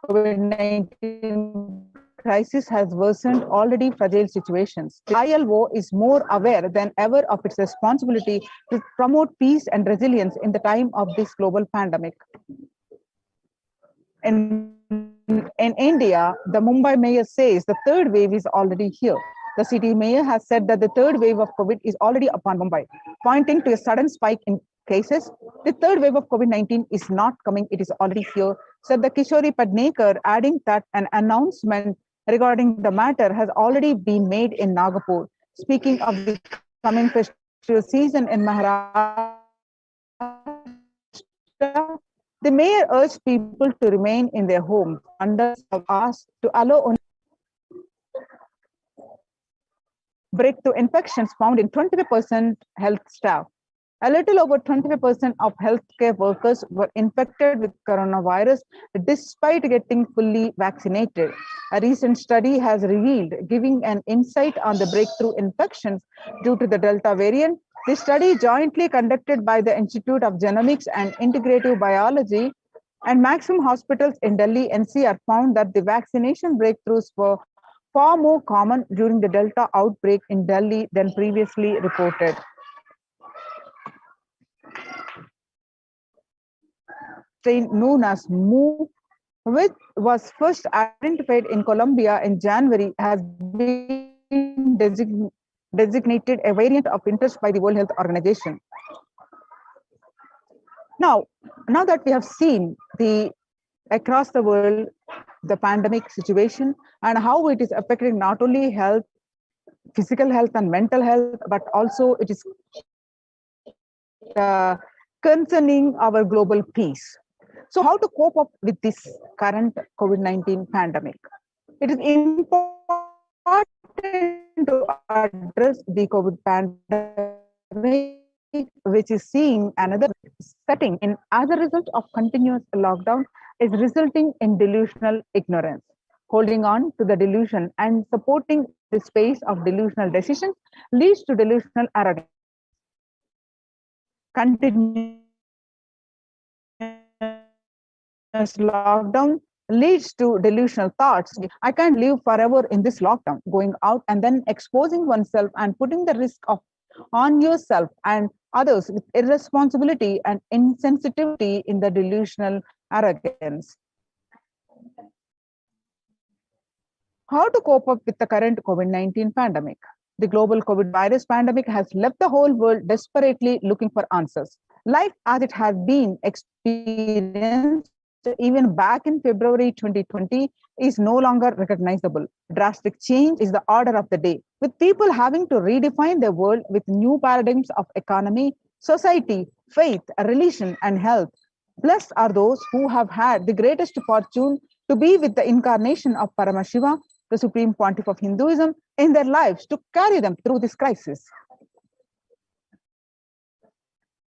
COVID-19 crisis has worsened already fragile situations. The ILO is more aware than ever of its responsibility to promote peace and resilience in the time of this global pandemic. In India, the Mumbai mayor says the third wave is already here. The city mayor has said that the third wave of COVID is already upon Mumbai, pointing to a sudden spike in cases. The third wave of COVID-19 is not coming, it is already here, said the Kishori Padnekar, adding that an announcement regarding the matter has already been made in Nagapur. Speaking of the coming festival season in Maharashtra, the mayor urged people to remain in their homes under asked to allow only breakthrough infections found in 25% health staff. A little over 25% of healthcare workers were infected with coronavirus despite getting fully vaccinated. A recent study has revealed, giving an insight on the breakthrough infections due to the Delta variant. The study, jointly conducted by the Institute of Genomics and Integrative Biology and Maximum Hospitals in Delhi NCR, found that the vaccination breakthroughs were far more common during the Delta outbreak in Delhi than previously reported. Strain known as Mu, which was first identified in Colombia in January, has been designated a variant of interest by the World Health Organization. Now that we have seen across the world the pandemic situation and how it is affecting not only health, physical health and mental health, but also it is concerning our global peace. So how to cope up with this current COVID-19 pandemic? It is important to address the COVID pandemic, which is seeing another setting in as a result of continuous lockdown, is resulting in delusional ignorance. Holding on to the delusion and supporting the space of delusional decisions leads to delusional arrogance. Continuous lockdown leads to delusional thoughts. I can't live forever in this lockdown, going out and then exposing oneself and putting the risk of on yourself and others with irresponsibility and insensitivity in the delusional arrogance. How to cope up with the current COVID-19 pandemic? The global COVID virus pandemic has left the whole world desperately looking for answers. Life as it has been experienced even back in February 2020 is no longer recognizable. Drastic change is the order of the day, with people having to redefine their world with new paradigms of economy, society, faith, religion, and health. Blessed are those who have had the greatest fortune to be with the incarnation of Paramashiva, the Supreme Pontiff of Hinduism, in their lives to carry them through this crisis.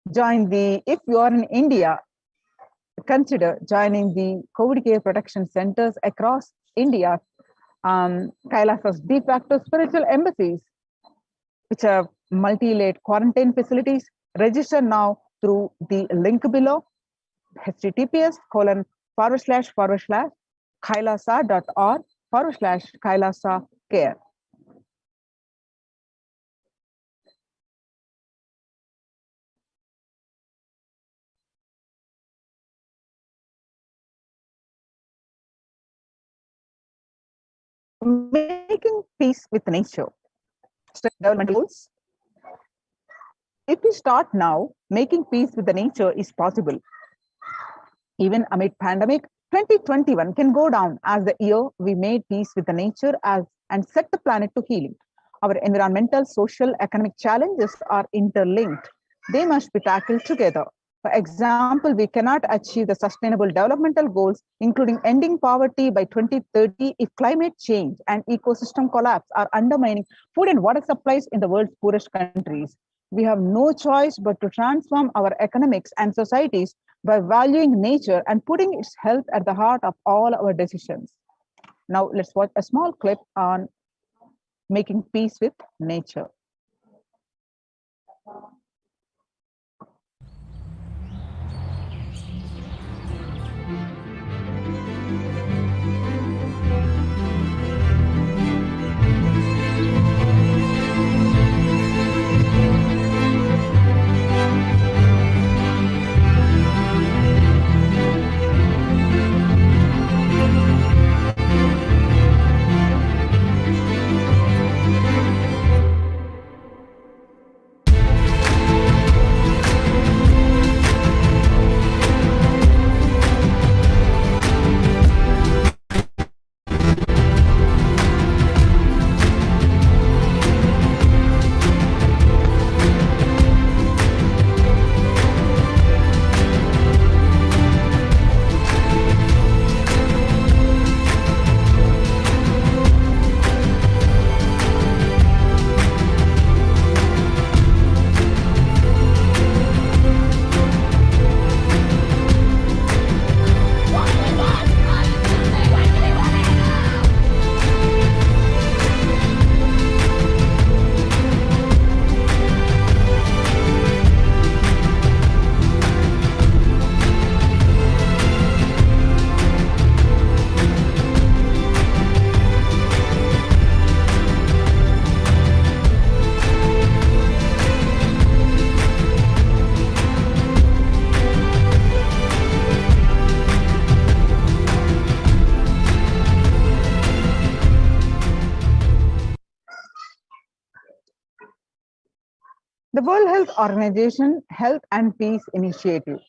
If you are in India, consider joining the COVID care protection centers across India, Kailasa's de facto spiritual embassies, which are multi-layered quarantine facilities. Register now through the link below, https://kailasa.org/Kailasa care. Making peace with nature. Development goals. If we start now, making peace with the nature is possible. Even amid pandemic, 2021 can go down as the year we made peace with the nature and set the planet to healing. Our environmental, social, economic challenges are interlinked. They must be tackled together. For example, we cannot achieve the sustainable developmental goals, including ending poverty by 2030, if climate change and ecosystem collapse are undermining food and water supplies in the world's poorest countries. We have no choice but to transform our economics and societies by valuing nature and putting its health at the heart of all our decisions. Now, let's watch a small clip on making peace with nature. The World Health Organization Health and Peace Initiative.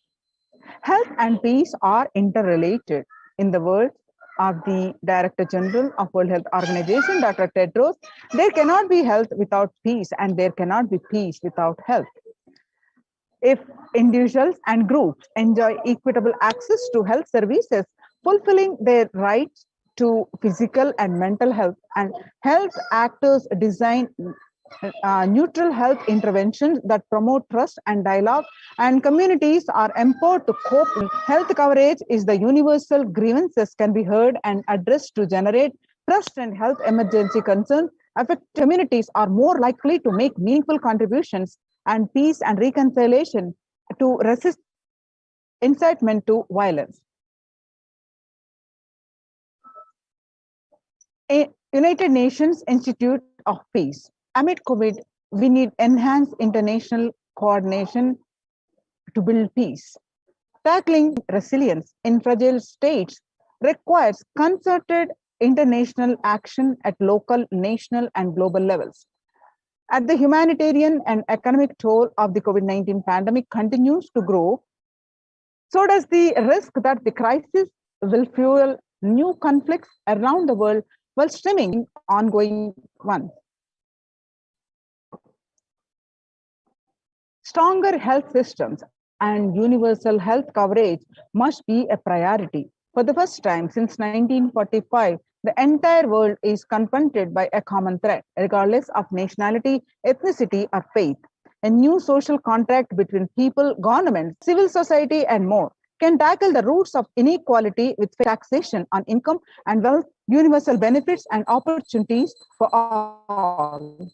Health and peace are interrelated. In the words of the Director General of World Health Organization, Dr. Tedros, there cannot be health without peace, and there cannot be peace without health. If individuals and groups enjoy equitable access to health services, fulfilling their rights to physical and mental health, and health actors design neutral health interventions that promote trust and dialogue, and communities are empowered to cope. Health coverage is the universal grievances can be heard and addressed to generate trust, and health emergency concerns affect communities are more likely to make meaningful contributions, and peace and reconciliation to resist incitement to violence. A United Nations Institute of Peace. Amid COVID we need enhanced international coordination to build peace. Tackling resilience in fragile states requires concerted international action at local, national, and global levels. As the humanitarian and economic toll of the COVID-19 pandemic continues to grow, so does the risk that the crisis will fuel new conflicts around the world while stemming ongoing ones. Stronger health systems and universal health coverage must be a priority. For the first time since 1945, the entire world is confronted by a common threat, regardless of nationality, ethnicity, or faith. A new social contract between people, governments, civil society, and more can tackle the roots of inequality with taxation on income and wealth, universal benefits, and opportunities for all.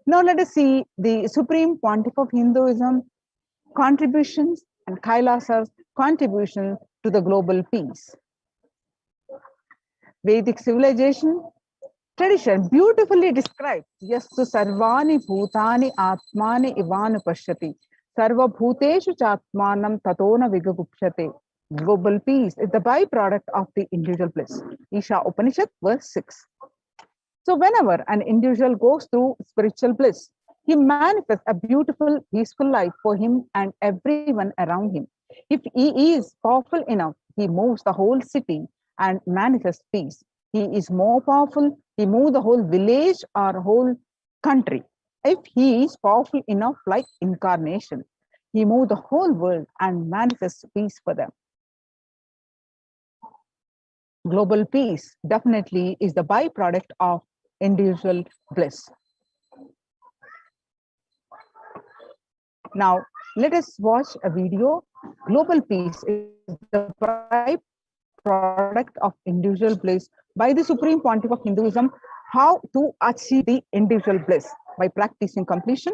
Now let us see the Supreme Pontiff of Hinduism contributions and Kailasa's contribution to the global peace. Vedic civilization tradition beautifully describes Yastu Sarvani Bhutani Atmani Ivanu Pashyati Sarva Bhuteshu Chatmanam Tatona Vigagupshate. Global peace is the byproduct of the individual bliss. Isha Upanishad, verse 6. So whenever an individual goes through spiritual bliss, he manifests a beautiful, peaceful life for him and everyone around him. If he is powerful enough, he moves the whole city and manifests peace. He is more powerful, he moves the whole village or whole country. If he is powerful enough, like incarnation, he moves the whole world and manifests peace for them. Global peace definitely is the byproduct of individual bliss. Now, let us watch a video. Global peace is the byproduct of individual bliss by the Supreme Pontiff of Hinduism. How to achieve the individual bliss? By practicing completion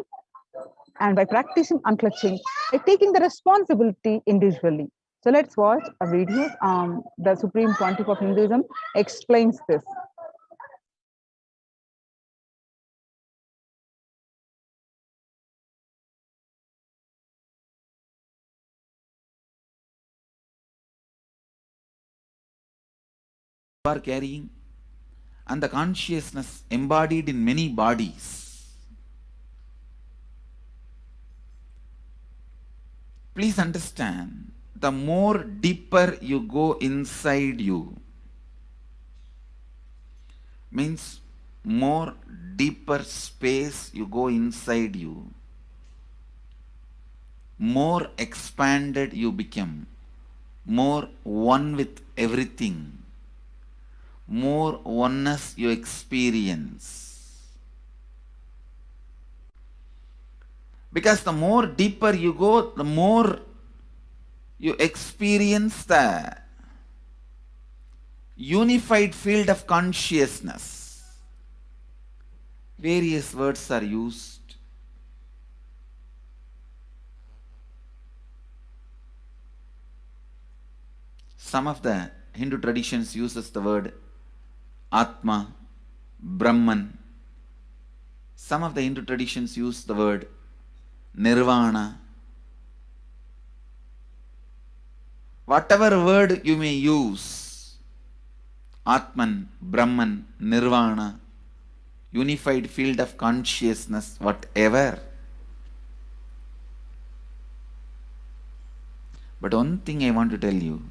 and by practicing unclutching, by taking the responsibility individually. So let's watch a video. The Supreme Pontiff of Hinduism explains this. Are carrying and the consciousness embodied in many bodies. Please understand, the more deeper you go inside you, means more deeper space you go inside you, more expanded you become, more one with everything, more oneness you experience. Because the more deeper you go, the more you experience the unified field of consciousness. Various words are used. Some of the Hindu traditions uses the word Atma, Brahman. Some of the Hindu traditions use the word Nirvana. Whatever word you may use, Atman, Brahman, Nirvana, unified field of consciousness, whatever. But one thing I want to tell you,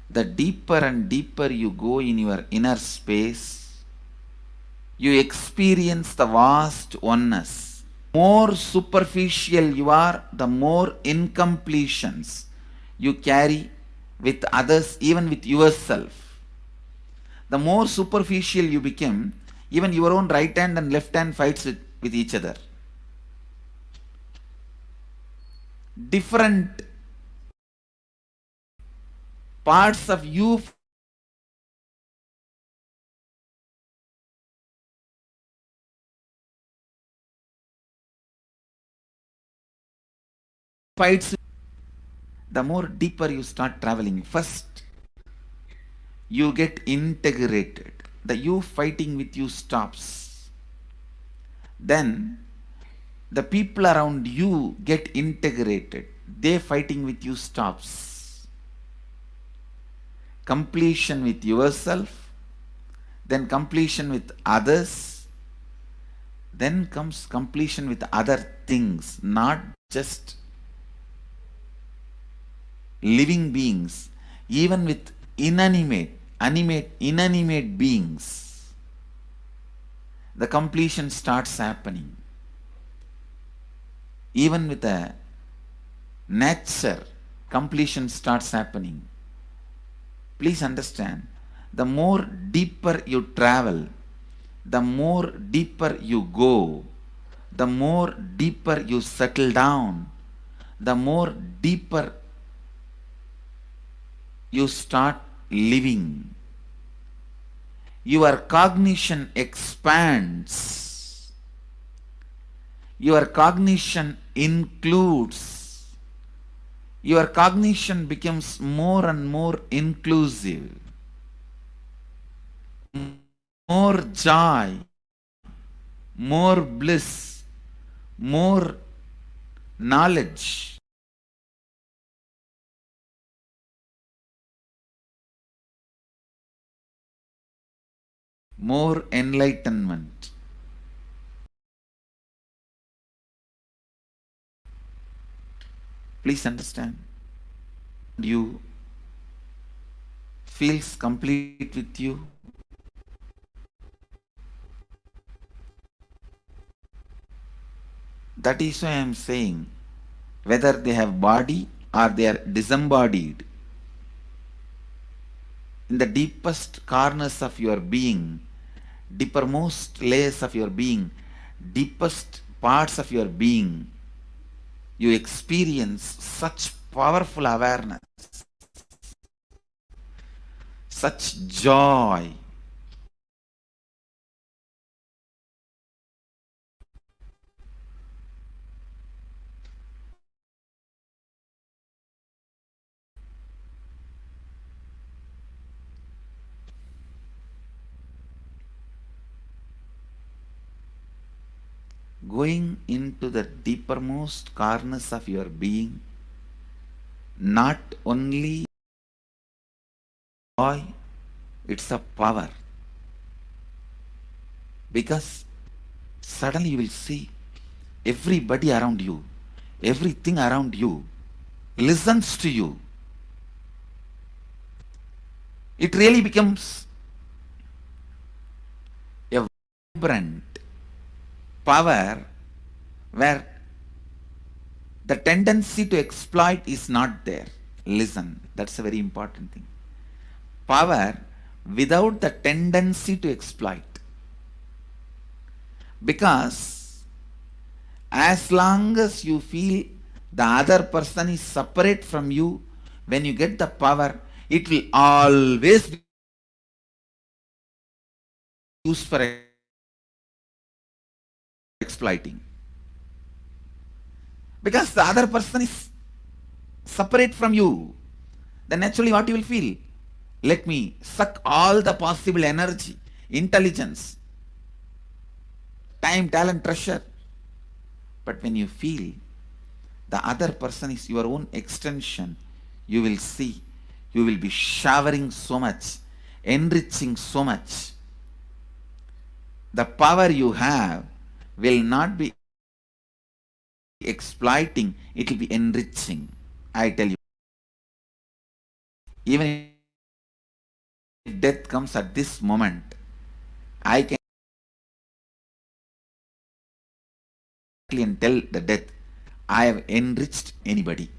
the deeper and deeper you go in your inner space, you experience the vast oneness. More superficial you are, the more incompletions you carry with others, even with yourself. The more superficial you become, even your own right hand and left hand fights with each other. Different parts of you fights. The more deeper you start traveling, first you get integrated. The you fighting with you stops. then the people around you get integrated. They fighting with you stops. Completion with yourself, then completion with others, then comes completion with other things, not just living beings, even with inanimate beings. The completion starts happening. Even with a nature, completion starts happening. Please understand, the more deeper you travel, the more deeper you go, the more deeper you settle down, the more deeper you start living. Your cognition expands. Your cognition includes. Your cognition becomes more and more inclusive. More joy, more bliss, more knowledge. More enlightenment. Please understand. You feels complete with you. That is why I am saying, whether they have body or they are disembodied, in the deepest corners of your being, deepermost layers of your being, deepest parts of your being, you experience such powerful awareness, such joy. Going into the deepermost corners of your being, not only joy, it's a power. Because suddenly you will see everybody around you, everything around you listens to you. It really becomes a vibrant power where the tendency to exploit is not there. Listen, that's a very important thing. Power without the tendency to exploit. Because as long as you feel the other person is separate from you, when you get the power, it will always be used for exploiting. Because the other person is separate from you, then naturally what you will feel? Let me suck all the possible energy, intelligence, time, talent, treasure. But when you feel the other person is your own extension, you will see, you will be showering so much, enriching so much. The power you have will not be exploiting, it will be enriching. I tell you, even if death comes at this moment, I can and tell the death, I have enriched anybody.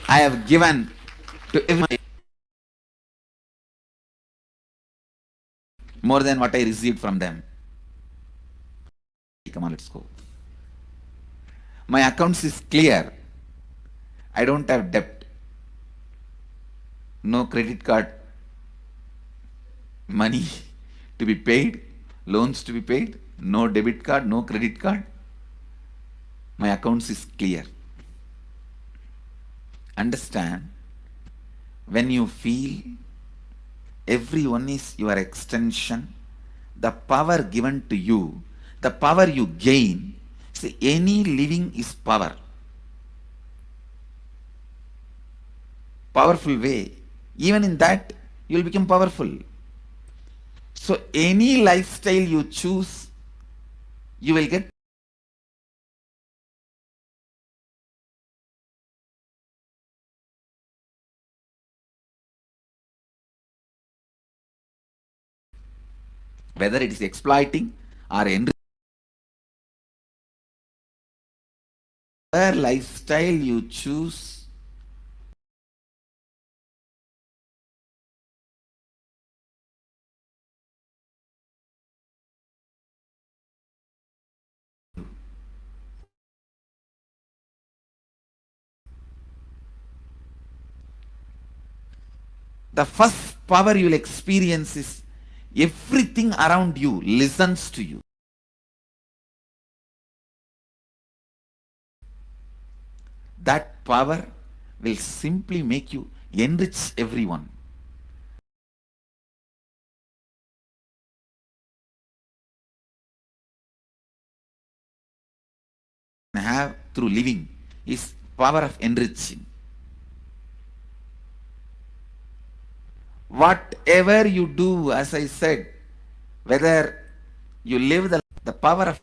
I have given to everyone more than what I received from them. Come on, let's go. My accounts is clear. I don't have debt. No credit card money to be paid, loans to be paid, no debit card, no credit card. My accounts is clear. Understand, when you feel everyone is your extension, the power given to you, the power you gain, see, any living is power. Powerful way. Even in that, you will become powerful. So any lifestyle you choose, you will get. Whether it is exploiting or enriching, whatever lifestyle you choose, the first power you will experience is everything around you listens to you. That power will simply make you enrich everyone. Have through living is power of enriching. Whatever you do, as I said, whether you live the power of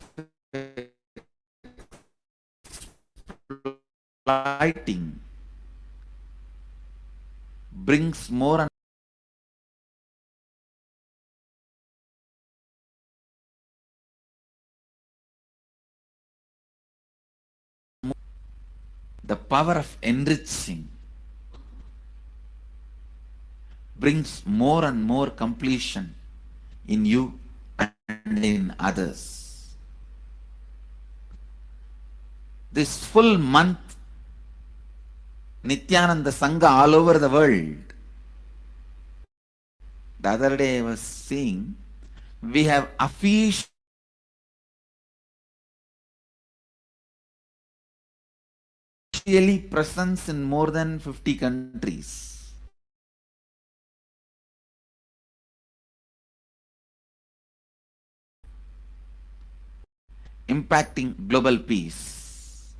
lighting brings more and more. The power of enriching brings more and more completion in you and in others. This full month, Nithyananda Sangha all over the world. The other day I was seeing, we have officially presence in more than 50 countries. Impacting global peace.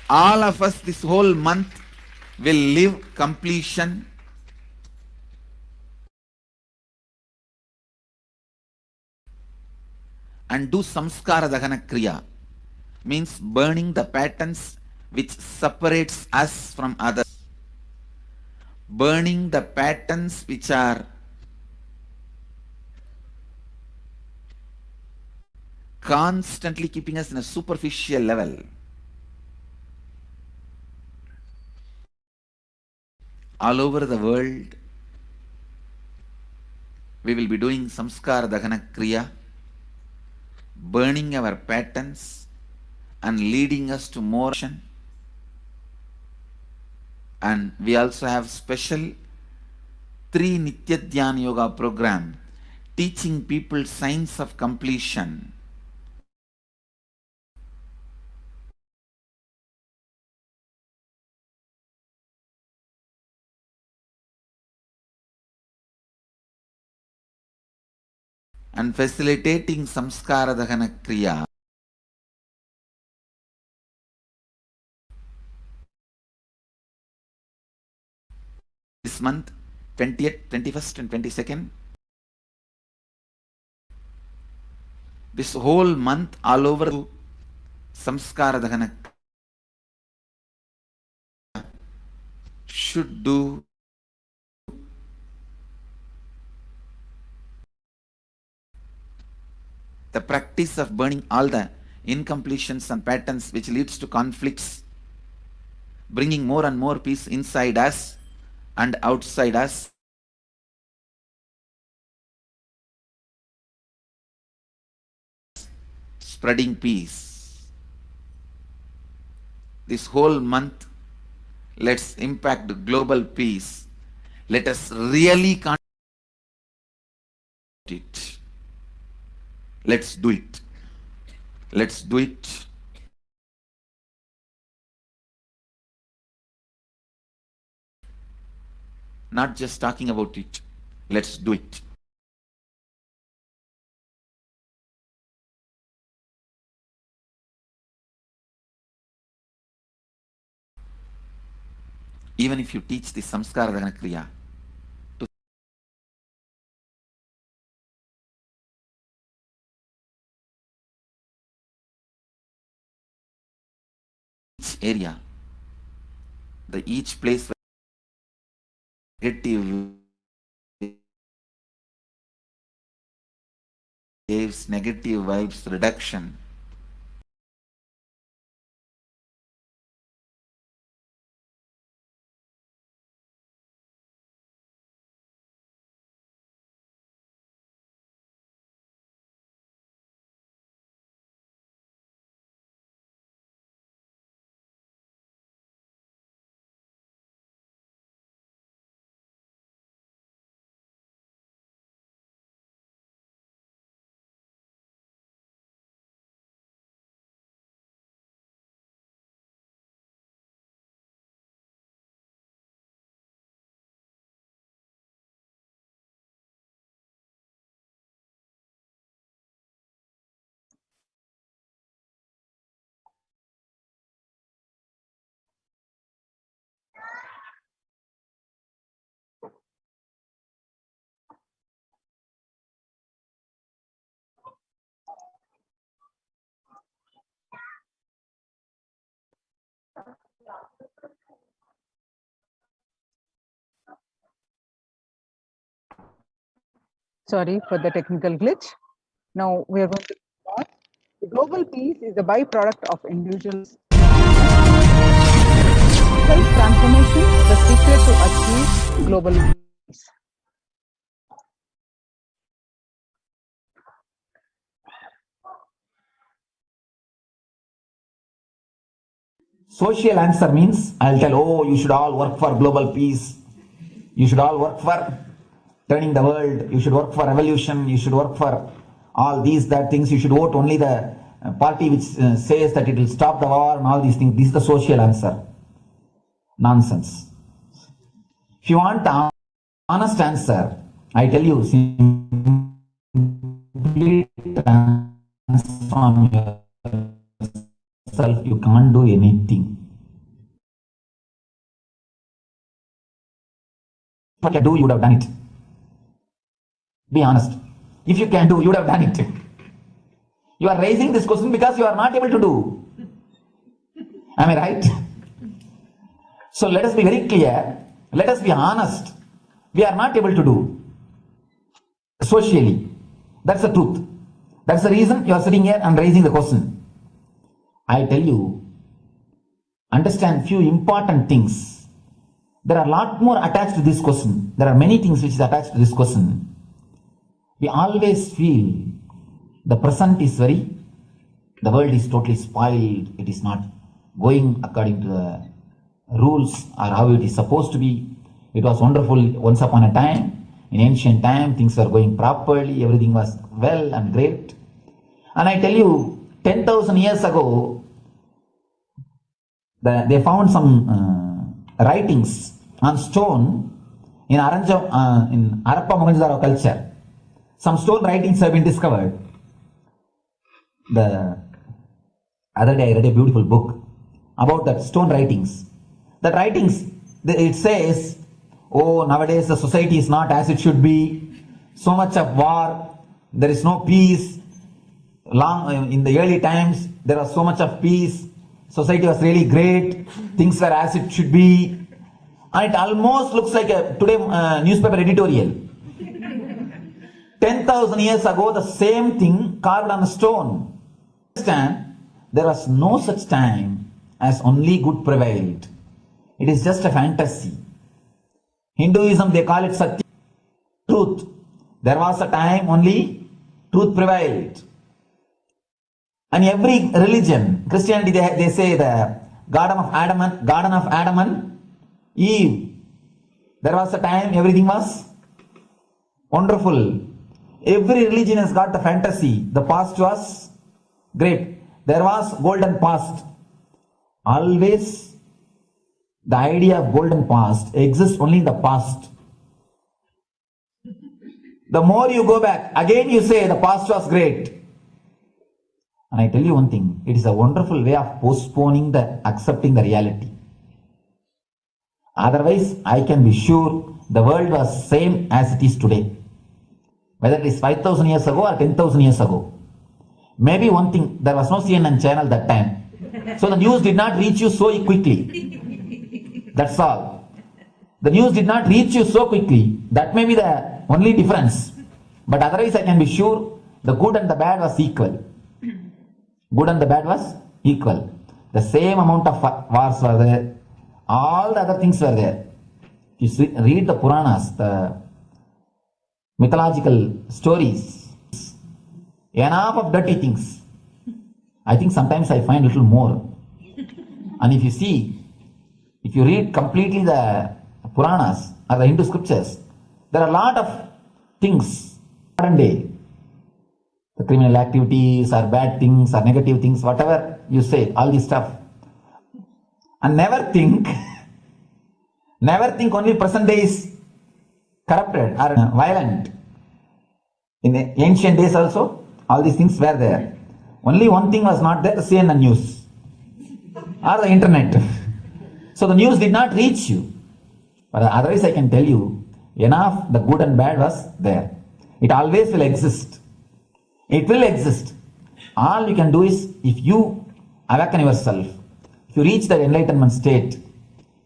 All of us this whole month will live completion and do samskara dahana kriya, means burning the patterns which separates us from others, burning the patterns which are constantly keeping us in a superficial level. All over the world, we will be doing samskara dahana kriya, burning our patterns and leading us to more action. And we also have special 3 Nitya Dhyana Yoga program teaching people science of completion. And facilitating samskara dahana kriya. This month, 20th, 21st and 22nd, this whole month all over samskara dahana should do the practice of burning all the incompletions and patterns which leads to conflicts, bringing more and more peace inside us and outside us. Spreading peace. This whole month, let's impact global peace. Let us really contribute it. Let's do it. Let's do it. not just talking about it. Let's do it. Even if you teach the samskara dana kriya to each area, each place where negative waves, negative vibes reduction, Sorry for the technical glitch. Now we are going to start. The global peace is a byproduct of individuals' self-transformation, the secret to achieve global peace. Social answer means I'll tell, oh, you should all work for global peace. You should all work for turning the world. You should work for revolution. You should work for all these, that things. You should vote only the party which says that it will stop the war and all these things. This is the social answer. Nonsense. If you want the honest answer, I tell you, simply transform yourself. You can't do anything. What you do, you would have done it. Be honest. If you can do, you would have done it. You are raising this question because you are not able to do. Am I right? So let us be very clear. Let us be honest. We are not able to do socially. That's the truth. That's the reason you are sitting here and raising the question. I tell you, understand few important things. There are a lot more attached to this question. There are many things which is attached to this question. We always feel the present is the world is totally spoiled. It is not going according to the rules or how it is supposed to be. It was wonderful once upon a time. In ancient time, things were going properly. Everything was well and great. And I tell you, 10,000 years ago, they found some writings on stone in Harappa Mohenjo-daro culture. Some stone writings have been discovered. The other day I read a beautiful book about that stone writings. That writings, it says, oh, nowadays the society is not as it should be. So much of war, there is no peace. In the early times, there was so much of peace. Society was really great. Things were as it should be. And it almost looks like a today newspaper editorial. 10,000 years ago, the same thing carved on a stone. Understand, there was no such time as only good prevailed. It is just a fantasy. Hinduism, they call it Satya, truth. There was a time only truth prevailed. And every religion, Christianity, they say the Garden of Adam and Eve. There was a time everything was wonderful. Every religion has got the fantasy. The past was great. There was golden past. Always the idea of golden past exists only in the past. The more you go back, again you say the past was great. And I tell you one thing, it is a wonderful way of postponing the accepting the reality. Otherwise, I can be sure the world was same as it is today. Whether it is 5,000 years ago or 10,000 years ago. Maybe one thing, there was no CNN channel that time. So the news did not reach you so quickly. That's all. The news did not reach you so quickly. That may be the only difference. But otherwise, I can be sure the good and the bad was equal. Good and the bad was equal. The same amount of wars were there. All the other things were there. You read the Puranas, the mythological stories, enough of dirty things. I think sometimes I find a little more. And if you see, if you read completely the Puranas or the Hindu scriptures, there are a lot of things modern day. The criminal activities or bad things or negative things, whatever you say, all this stuff. And never think only present day is corrupted or violent. In the ancient days also, all these things were there. Only one thing was not there, the CNN news or the internet. So the news did not reach you. But otherwise I can tell you, enough the good and bad was there. It always will exist. It will exist. All you can do is, if you awaken yourself, if you reach that enlightenment state,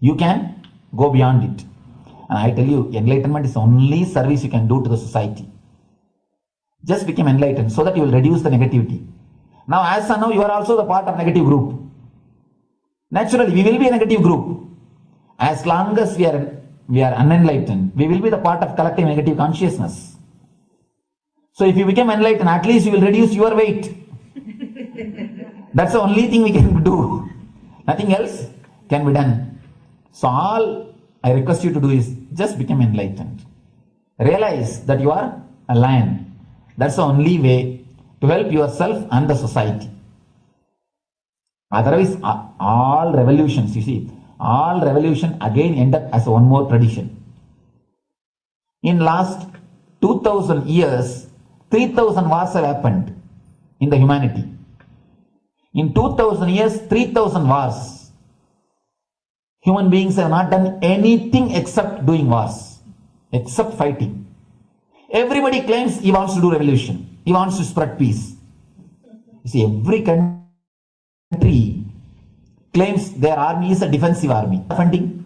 you can go beyond it. And I tell you, enlightenment is the only service you can do to the society. Just become enlightened so that you will reduce the negativity. Now, as of now, you are also the part of negative group. Naturally, we will be a negative group. As long as we are unenlightened, we will be the part of collective negative consciousness. So if you become enlightened, at least you will reduce your weight. That's the only thing we can do. Nothing else can be done. So all I request you to do is just become enlightened. Realize that you are a lion. That's the only way to help yourself and the society. Otherwise, all revolutions, you see, all revolution again end up as one more tradition. In last 2000 years, 3000 wars have happened in the humanity. In 2000 years, 3000 wars. Human beings have not done anything except doing wars, except fighting. Everybody claims he wants to do revolution. He wants to spread peace. You see, every country claims their army is a defensive army. Funding?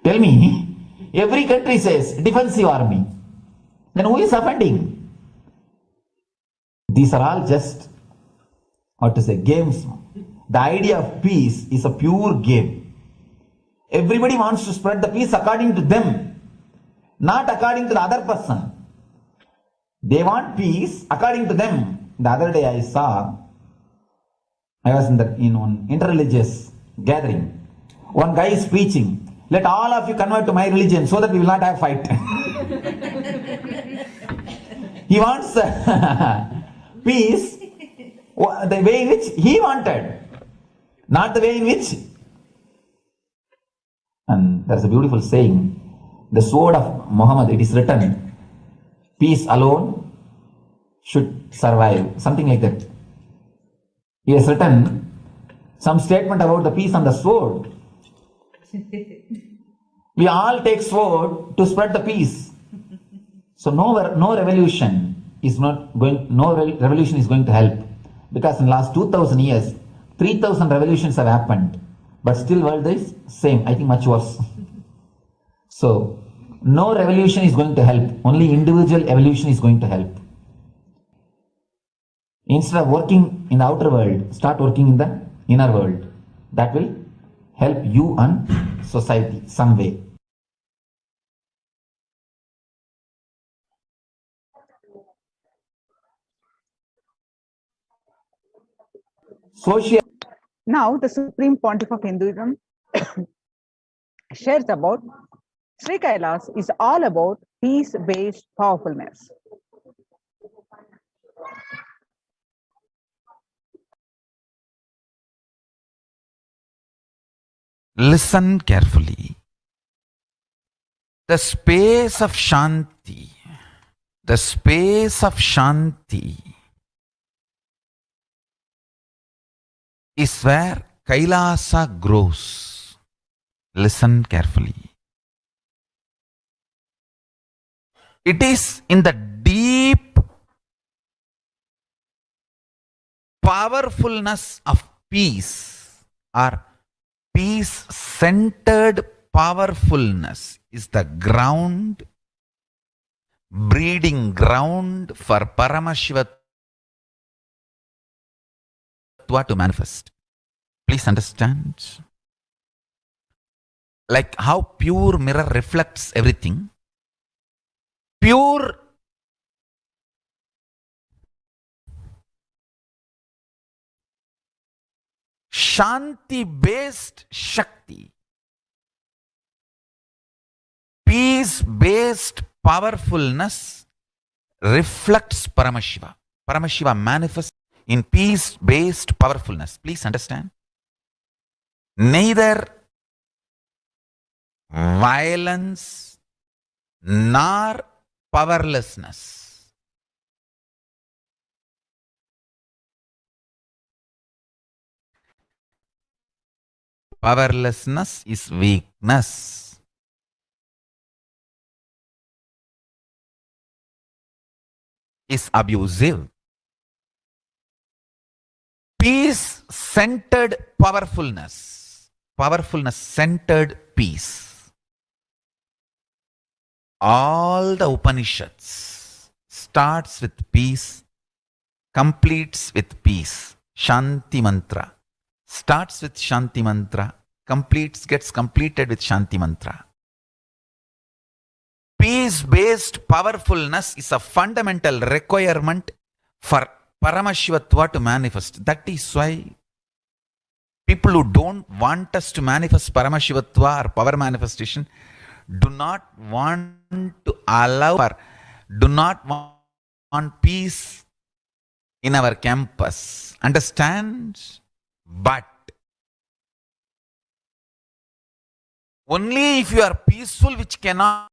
Tell me, every country says defensive army. Then who is offending? These are all just, games. The idea of peace is a pure game. Everybody wants to spread the peace according to them, not according to the other person. They want peace according to them. The other day I was in one interreligious gathering. One guy is preaching, let all of you convert to my religion so that we will not have fight. He wants peace the way in which he wanted, not the way in which. And there's a beautiful saying, the sword of Muhammad, it is written, peace alone should survive, something like that. He has written some statement about the peace on the sword. We all take sword to spread the peace. So no revolution is going to help, because in the last 2000 years, 3000 revolutions have happened, but still world is same. I think much worse. So no revolution is going to help. Only individual evolution is going to help. Instead of working in the outer world, start working in the inner world. That will help you and society some way. Social. Now, the Supreme Pontiff of Hinduism shares about Sri Kailas is all about peace-based powerfulness. Listen carefully. The space of Shanti The space of Shanti is where Kailasa grows. Listen carefully. It is in the deep powerfulness of peace, or peace-centered powerfulness is the ground, breeding ground for Paramashiva to manifest. Please understand. Like how pure mirror reflects everything, pure Shanti-based Shakti, peace-based powerfulness reflects Paramashiva. Paramashiva manifests in peace-based powerfulness. Please understand. Neither violence nor powerlessness. Powerlessness is weakness. Is abusive. Peace-centered powerfulness. Powerfulness-centered peace. All the Upanishads starts with peace, completes with peace. Shanti mantra. Starts with Shanti mantra, gets completed with Shanti mantra. Peace-based powerfulness is a fundamental requirement for Paramashivatva to manifest. That is why people who don't want us to manifest Paramashivatva or power manifestation do not want to allow or do not want peace in our campus. Understand? But only if you are peaceful, which cannot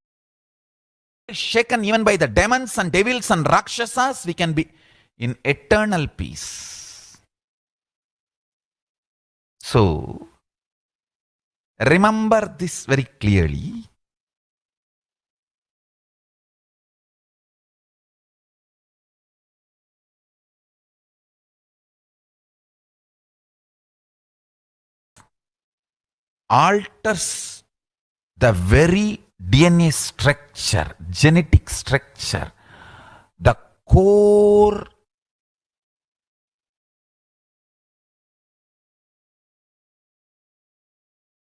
be shaken even by the demons and devils and rakshasas, we can be in eternal peace. So, remember this very clearly. Alters the very DNA structure, genetic structure, the core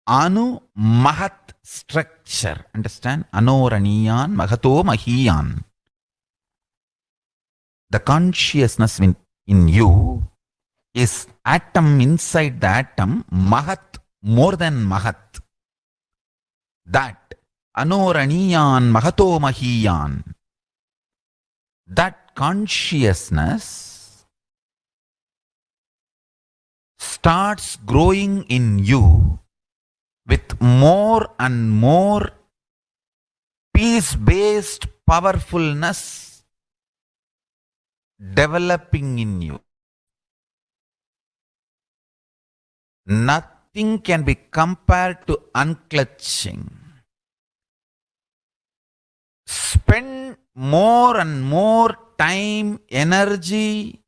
Anu Mahat structure. Understand? Anoraniyan Mahato Mahiyan. The consciousness in you is atom inside the atom, Mahat, more than Mahat. That Anoraniyan Mahato Mahiyan. That consciousness starts growing in you with more and more peace-based powerfulness developing in you. Nothing can be compared to unclutching. Spend more and more time, energy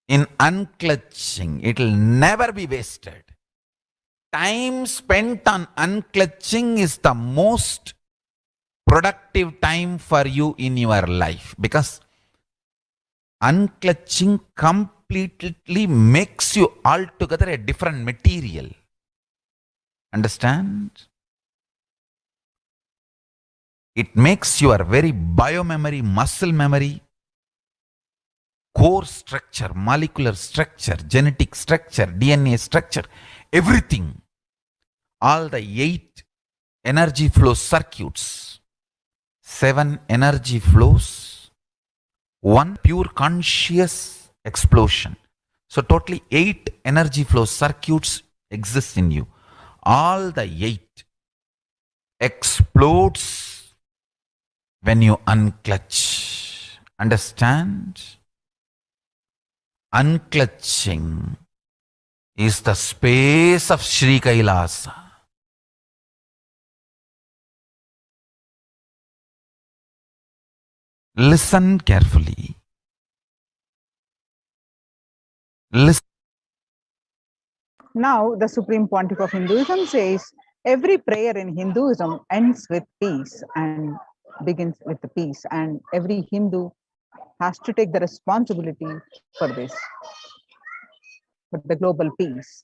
in unclutching. It will never be wasted. Time spent on unclutching is the most productive time for you in your life, because unclutching completely makes you altogether a different material. Understand? It makes your very biomemory, muscle memory, core structure, molecular structure, genetic structure, DNA structure, everything. All the 8 energy flow circuits, 7 energy flows, 1 pure conscious explosion. So totally 8 energy flow circuits exist in you. All the 8 explodes when you unclutch. Understand? Unclutching is the space of Sri Kailasa. Listen carefully. Listen. Now, the Supreme Pontiff of Hinduism says every prayer in Hinduism ends with peace and begins with the peace, and every Hindu has to take the responsibility for this, for the global peace.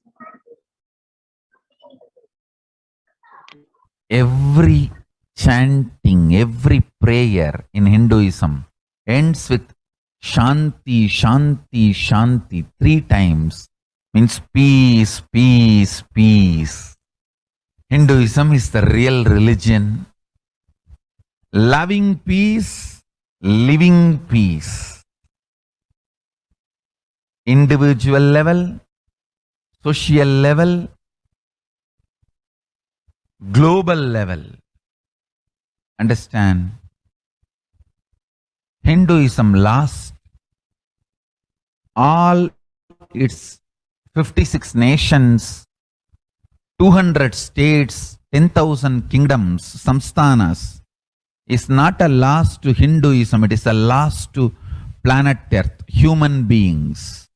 Every chanting, every prayer in Hinduism ends with Shanti, Shanti, Shanti 3 times. Means peace, peace, peace. Hinduism is the real religion. Loving peace, living peace. Individual level, social level, global level. Understand? Hinduism lost all its 56 nations, 200 states, 10,000 kingdoms, samsthanas, is not a loss to Hinduism, it is a loss to planet Earth, human beings.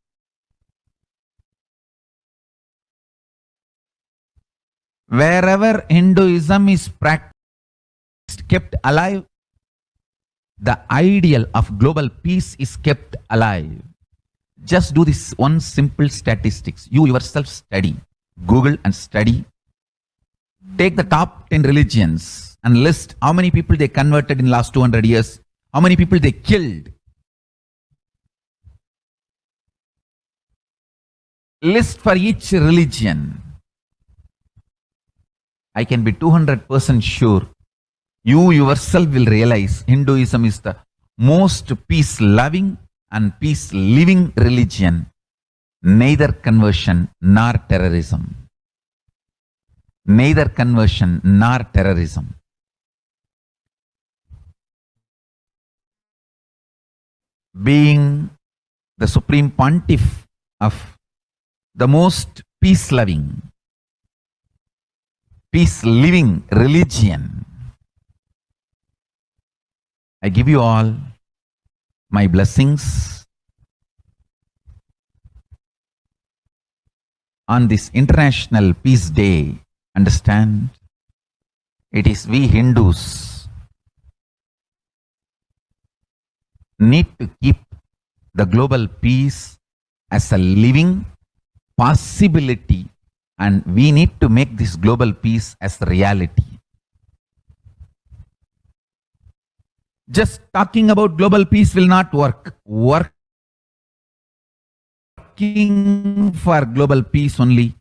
Wherever Hinduism is practiced, kept alive, the ideal of global peace is kept alive. Just do this one simple statistics. You yourself study. Google and study. Take the top 10 religions and list how many people they converted in last 200 years, how many people they killed. List for each religion. I can be 200% sure you yourself will realize Hinduism is the most peace-loving and peace-living religion, neither conversion nor terrorism. Neither conversion nor terrorism. Being the Supreme Pontiff of the most peace-loving, peace-living religion, I give you all my blessings on this International Peace Day. Understand? It is we Hindus need to keep the global peace as a living possibility, and we need to make this global peace as a reality. Just talking about global peace will not work. Working for global peace only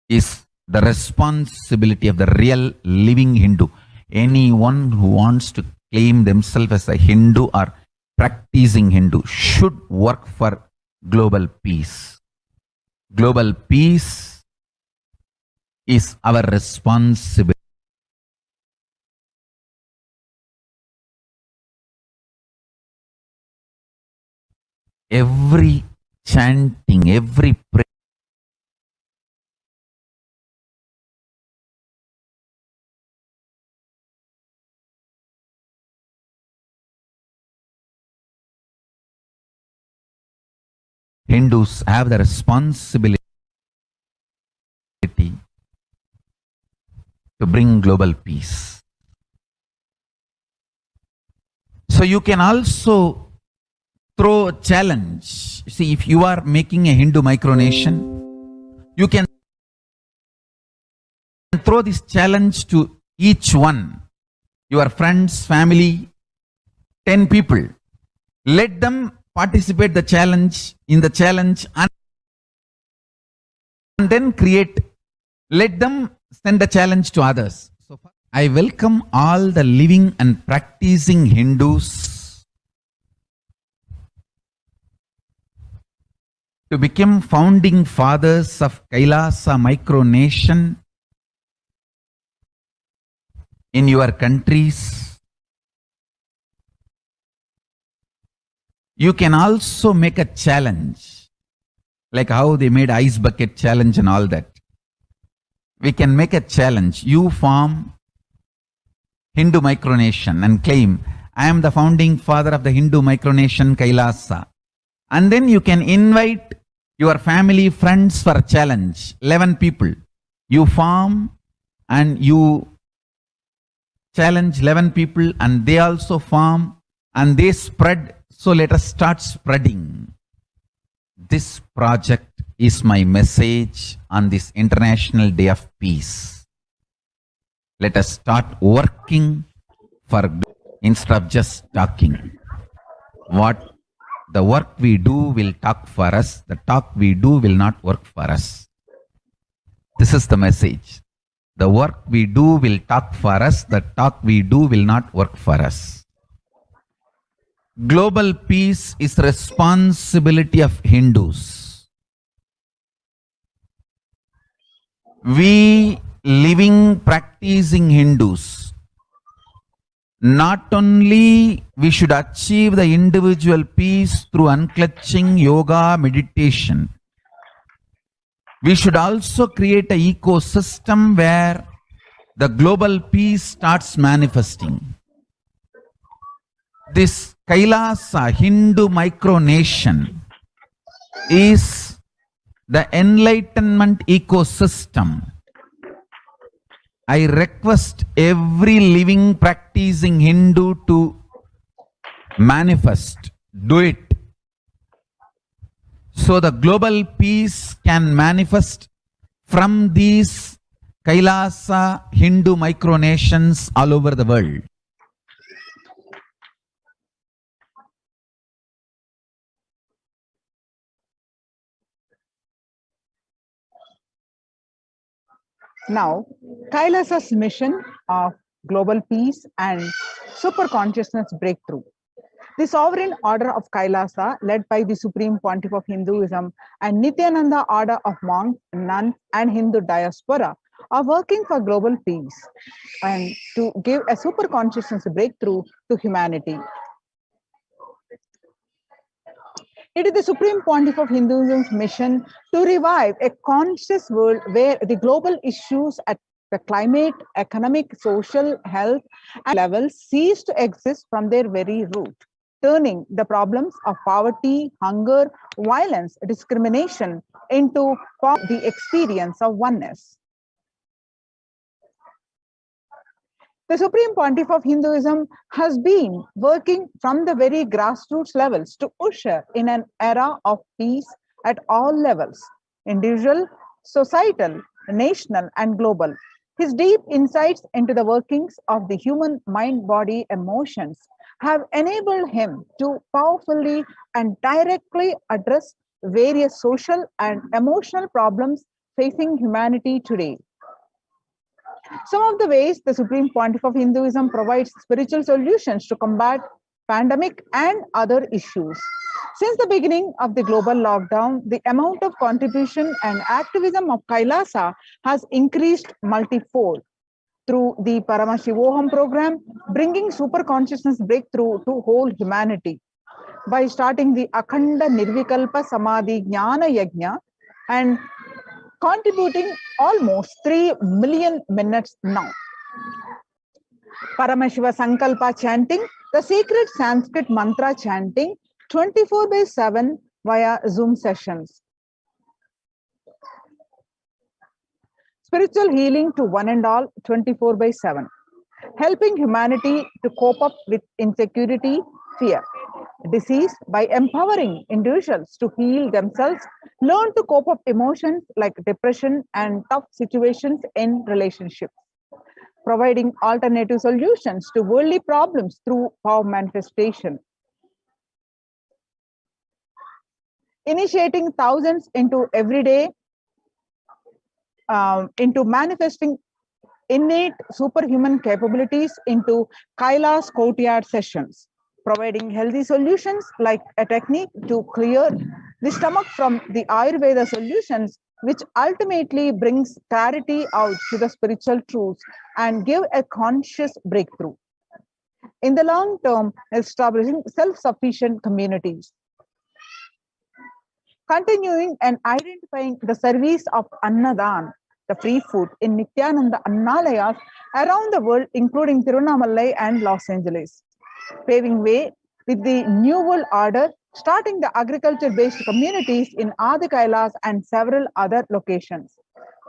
is the responsibility of the real living Hindu. Anyone who wants to claim themselves as a Hindu or practicing Hindu should work for global peace. Global peace is our responsibility. Every chanting, every prayer, Hindus have the responsibility to bring global peace. So you can also throw a challenge. See, if you are making a Hindu micronation, you can throw this challenge to each one, your friends, family, 10 people. Let them participate in the challenge and then let them send a challenge to others. So I welcome all the living and practicing Hindus to become founding fathers of Kailasa micronation in your countries, You can also make a challenge, like how they made ice bucket challenge and all that. We can make a challenge. You form Hindu micronation and claim, I am the founding father of the Hindu micronation Kailasa. And then you can invite your family, friends for a challenge. 11 people. You form and you challenge 11 people and they also form and they spread. So let us start spreading. This project is my message on this International Day of Peace. Let us start working for instead of just talking. What the work we do will talk for us. The talk we do will not work for us. This is the message. The work we do will talk for us. The talk we do will not work for us. Global peace is responsibility of Hindus. We living, practicing Hindus, not only we should achieve the individual peace through unclutching yoga, meditation, we should also create an ecosystem where the global peace starts manifesting. This Kailasa Hindu micronation is the enlightenment ecosystem. I request every living practicing Hindu to manifest, do it. So the global peace can manifest from these Kailasa Hindu micronations all over the world. Now, Kailasa's mission of global peace and super consciousness breakthrough. The sovereign order of Kailasa, led by the Supreme Pontiff of Hinduism and Nithyananda order of monks, nuns, and Hindu diaspora, are working for global peace and to give a super consciousness breakthrough to humanity. It is the Supreme Pontiff of Hinduism's mission to revive a conscious world where the global issues at the climate, economic, social, health and levels cease to exist from their very root, turning the problems of poverty, hunger, violence, discrimination into the experience of oneness. The Supreme Pontiff of Hinduism has been working from the very grassroots levels to usher in an era of peace at all levels, individual, societal, national, and global. His deep insights into the workings of the human mind, body, emotions have enabled him to powerfully and directly address various social and emotional problems facing humanity today. Some of the ways the Supreme Pontiff of Hinduism provides spiritual solutions to combat pandemic and other issues. Since the beginning of the global lockdown, the amount of contribution and activism of Kailasa has increased multifold through the Paramashivoham program, bringing super consciousness breakthrough to whole humanity. By starting the Akhanda Nirvikalpa Samadhi Jnana Yajna and contributing almost 3 million minutes now. Paramashiva Sankalpa chanting, the sacred Sanskrit mantra chanting 24/7 via Zoom sessions. Spiritual healing to one and all 24/7. Helping humanity to cope up with insecurity, fear, disease by empowering individuals to heal themselves, learn to cope up emotions like depression and tough situations in relationships, providing alternative solutions to worldly problems through power manifestation, initiating thousands into everyday, into manifesting innate superhuman capabilities into Kailas courtyard sessions, providing healthy solutions like a technique to clear the stomach from the Ayurveda solutions, which ultimately brings clarity out to the spiritual truths and give a conscious breakthrough. in the long term, establishing self-sufficient communities. Continuing and identifying the service of Annadan, the free food, in Nithyananda Annalayas around the world, including Tirunamalai and Los Angeles. Paving way with the New World Order, starting the agriculture-based communities in Adi Kailas and several other locations.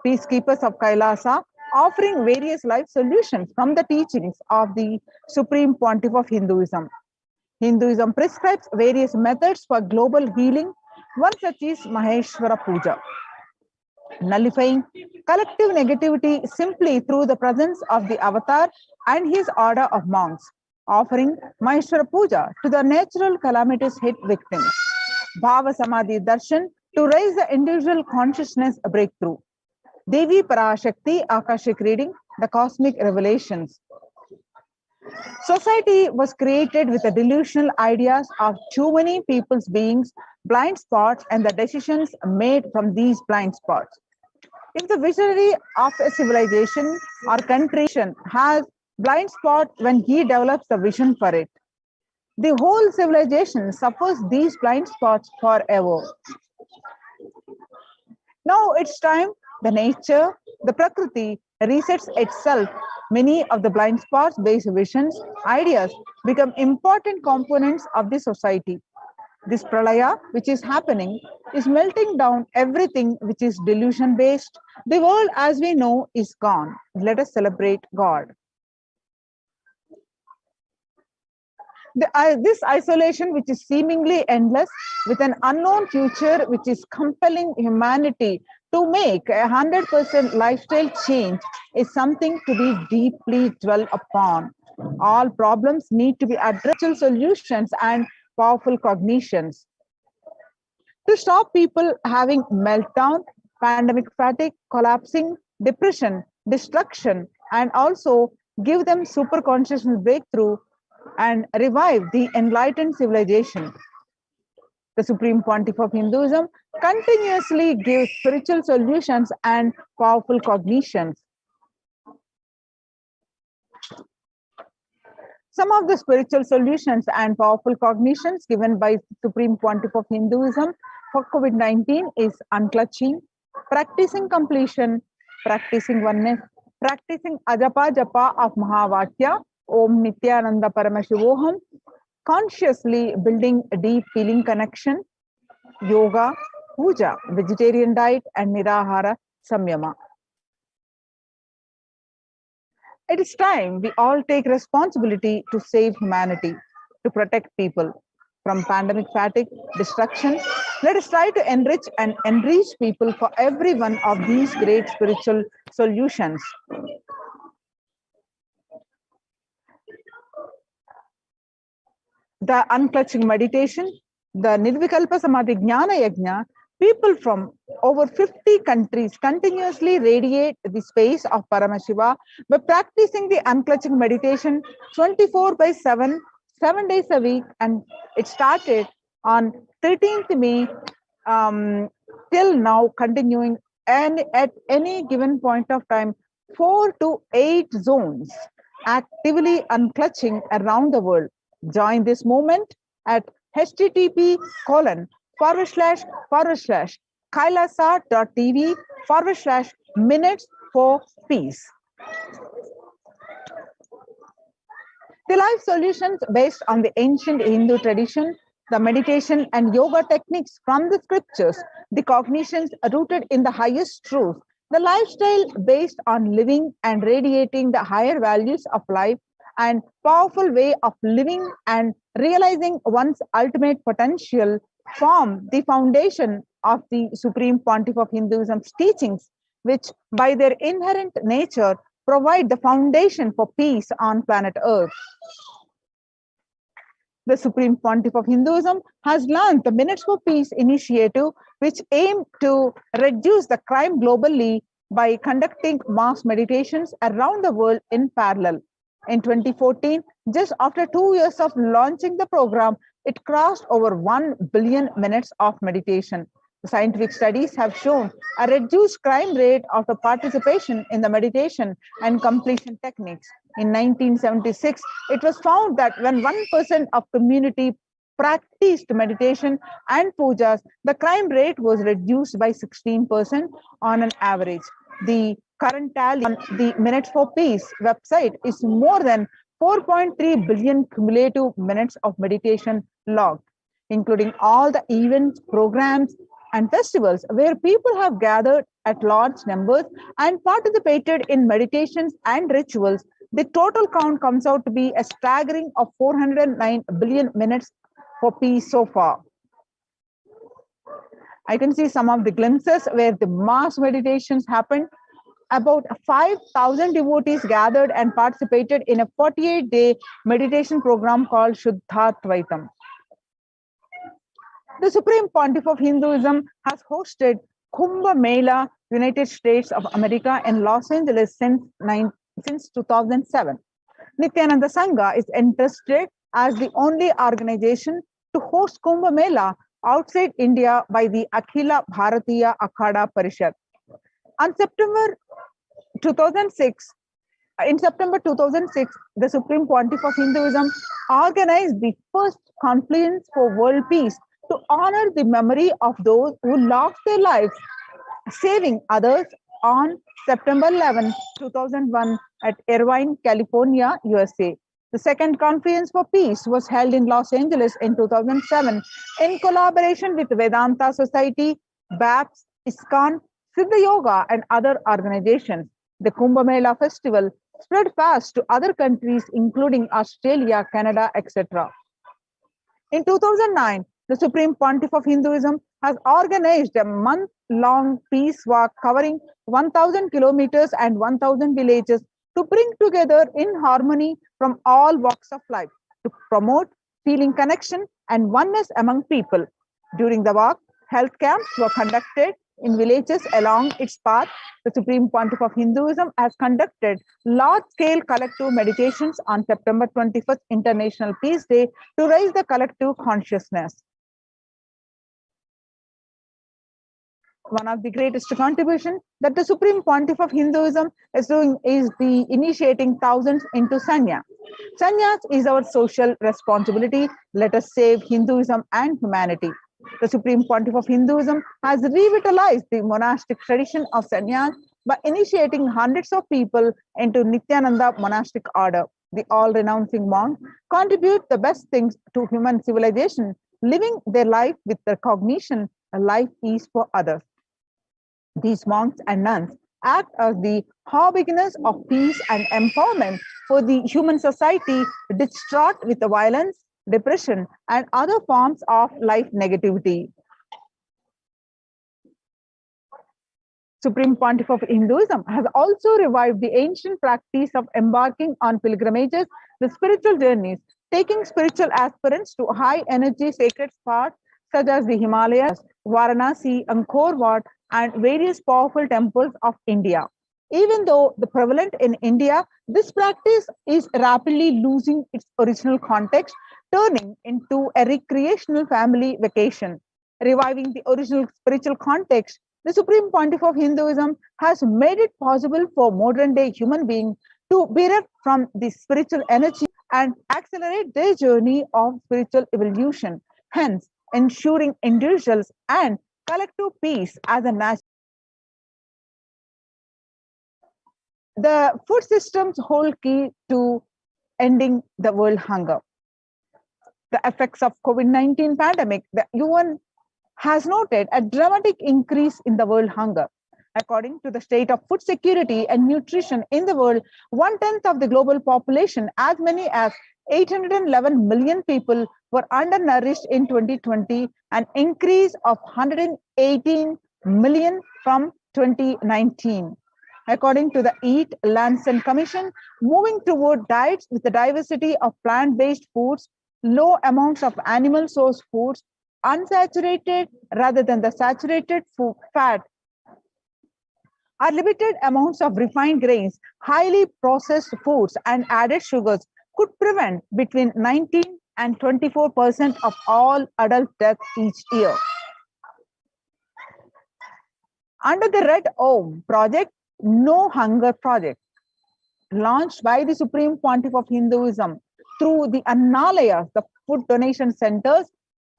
Peacekeepers of Kailasa offering various life solutions from the teachings of the Supreme Pontiff of Hinduism. Hinduism prescribes various methods for global healing. One such is Maheshwara Puja, nullifying collective negativity simply through the presence of the avatar and his order of monks, offering Maheshwara Puja to the natural calamities hit victims. Bhava Samadhi Darshan to raise the individual consciousness breakthrough. Devi Parashakti Akashic reading, the cosmic revelations. Society was created with the delusional ideas of too many people's beings, blind spots, and the decisions made from these blind spots. If the visionary of a civilization or country has blind spot when he develops the vision for it, the whole civilization suffers these blind spots forever. Now it's time the nature, the Prakriti resets itself. Many of the blind spots based visions, ideas become important components of the society. This pralaya, which is happening, is melting down everything which is delusion based. The world as we know is gone. Let us celebrate God. This isolation, which is seemingly endless, with an unknown future, which is compelling humanity to make 100% lifestyle change, is something to be deeply dwelt upon. All problems need to be addressed, solutions and powerful cognitions. To stop people having meltdown, pandemic fatigue, collapsing, depression, destruction, and also give them super consciousness breakthrough and revive the enlightened civilization. The Supreme Pontiff of Hinduism continuously gives spiritual solutions and powerful cognitions. Some of the spiritual solutions and powerful cognitions given by Supreme Pontiff of Hinduism for COVID-19 is unclutching, practicing completion, practicing oneness, practicing ajapa japa of Mahavakya, Om Nithyananda Paramashivoham, consciously building a deep feeling connection, yoga, puja, vegetarian diet, and nirahara samyama. It is time we all take responsibility to save humanity, to protect people from pandemic fatigue, destruction. Let us try to enrich and enrich people for every one of these great spiritual solutions. The unclutching meditation, the Nirvikalpa Samadhi Jnana Yajna, people from over 50 countries continuously radiate the space of Paramashiva by practicing the unclutching meditation 24/7, 7 days a week, and it started on 13th May till now, continuing, and at any given point of time, 4 to 8 zones actively unclutching around the world. Join this movement at http://kailasa.tv/minutes for peace. The life solutions based on the ancient Hindu tradition, the meditation and yoga techniques from the scriptures, the cognitions rooted in the highest truth, the lifestyle based on living and radiating the higher values of life, and powerful way of living and realizing one's ultimate potential form the foundation of the Supreme Pontiff of Hinduism's teachings, which by their inherent nature provide the foundation for peace on planet Earth. The Supreme Pontiff of Hinduism has launched the Minutes for Peace initiative, which aimed to reduce the crime globally by conducting mass meditations around the world in parallel. In 2014, just after 2 years of launching the program, it crossed over 1 billion minutes of meditation. The scientific studies have shown a reduced crime rate of the participation in the meditation and completion techniques. In 1976, it was found that when 1% of community practiced meditation and pujas, the crime rate was reduced by 16% on an average. The current tally on the Minutes for Peace website is more than 4.3 billion cumulative minutes of meditation logged, including all the events, programs, and festivals where people have gathered at large numbers and participated in meditations and rituals. The total count comes out to be a staggering of 409 billion minutes for peace so far. I can see some of the glimpses where the mass meditations happened. About 5,000 devotees gathered and participated in a 48-day meditation program called Shuddhatvaitam. The Supreme Pontiff of Hinduism has hosted Kumbh Mela, United States of America in Los Angeles since 2007. Nithyananda Sangha is entrusted as the only organization to host Kumbh Mela outside India by the Akhila Bharatiya Akhada Parishad. In September 2006, the Supreme Pontiff of Hinduism organized the first conference for world peace to honor the memory of those who lost their lives saving others on September 11, 2001 at Irvine, California, USA. The second Conference for Peace was held in Los Angeles in 2007 in collaboration with Vedanta Society, BAPS, ISKCON, Siddha Yoga, and other organizations. The Kumbh Mela festival spread fast to other countries, including Australia, Canada, etc. In 2009, the Supreme Pontiff of Hinduism has organized a month-long peace walk covering 1,000 kilometers and 1,000 villages to bring together in harmony from all walks of life to promote feeling connection and oneness among people. During the walk, health camps were conducted in villages along its path. The Supreme Pontiff of Hinduism has conducted large-scale collective meditations on September 21st, International Peace Day, to raise the collective consciousness. One of the greatest contributions that the Supreme Pontiff of Hinduism is doing is the initiating thousands into Sanya. Sannyas is our social responsibility. Let us save Hinduism and humanity. The Supreme Pontiff of Hinduism has revitalized the monastic tradition of sannyas by initiating hundreds of people into Nithyananda monastic order. The all-renouncing monks contribute the best things to human civilization, living their life with recognition a life is for others. These monks and nuns act as the harbingers of peace and empowerment for the human society distraught with the violence, depression, and other forms of life negativity. Supreme Pontiff of Hinduism has also revived the ancient practice of embarking on pilgrimages, the spiritual journeys, taking spiritual aspirants to high-energy sacred spots such as the Himalayas, Varanasi, Angkor Wat, and various powerful temples of India. Even though prevalent in India, this practice is rapidly losing its original context, turning into a recreational family vacation. Reviving the original spiritual context, the Supreme Pontiff of Hinduism has made it possible for modern-day human beings to bereft from the spiritual energy and accelerate their journey of spiritual evolution, hence ensuring individuals and collective peace as a natural. The food systems hold key to ending the world hunger. The effects of COVID-19 pandemic, the UN has noted a dramatic increase in the world hunger. According to the state of food security and nutrition in the world, 1/10 of the global population, as many as 811 million people, were undernourished in 2020, an increase of 118 million from 2019. According to the Eat, Lancet Commission, moving toward diets with the diversity of plant-based foods, low amounts of animal source foods, unsaturated rather than the saturated fat, are limited amounts of refined grains, highly processed foods, and added sugars could prevent between 19 and 24% of all adult deaths each year. Under the Red Home Project, No Hunger Project, launched by the Supreme Pontiff of Hinduism through the Annalayas, the food donation centers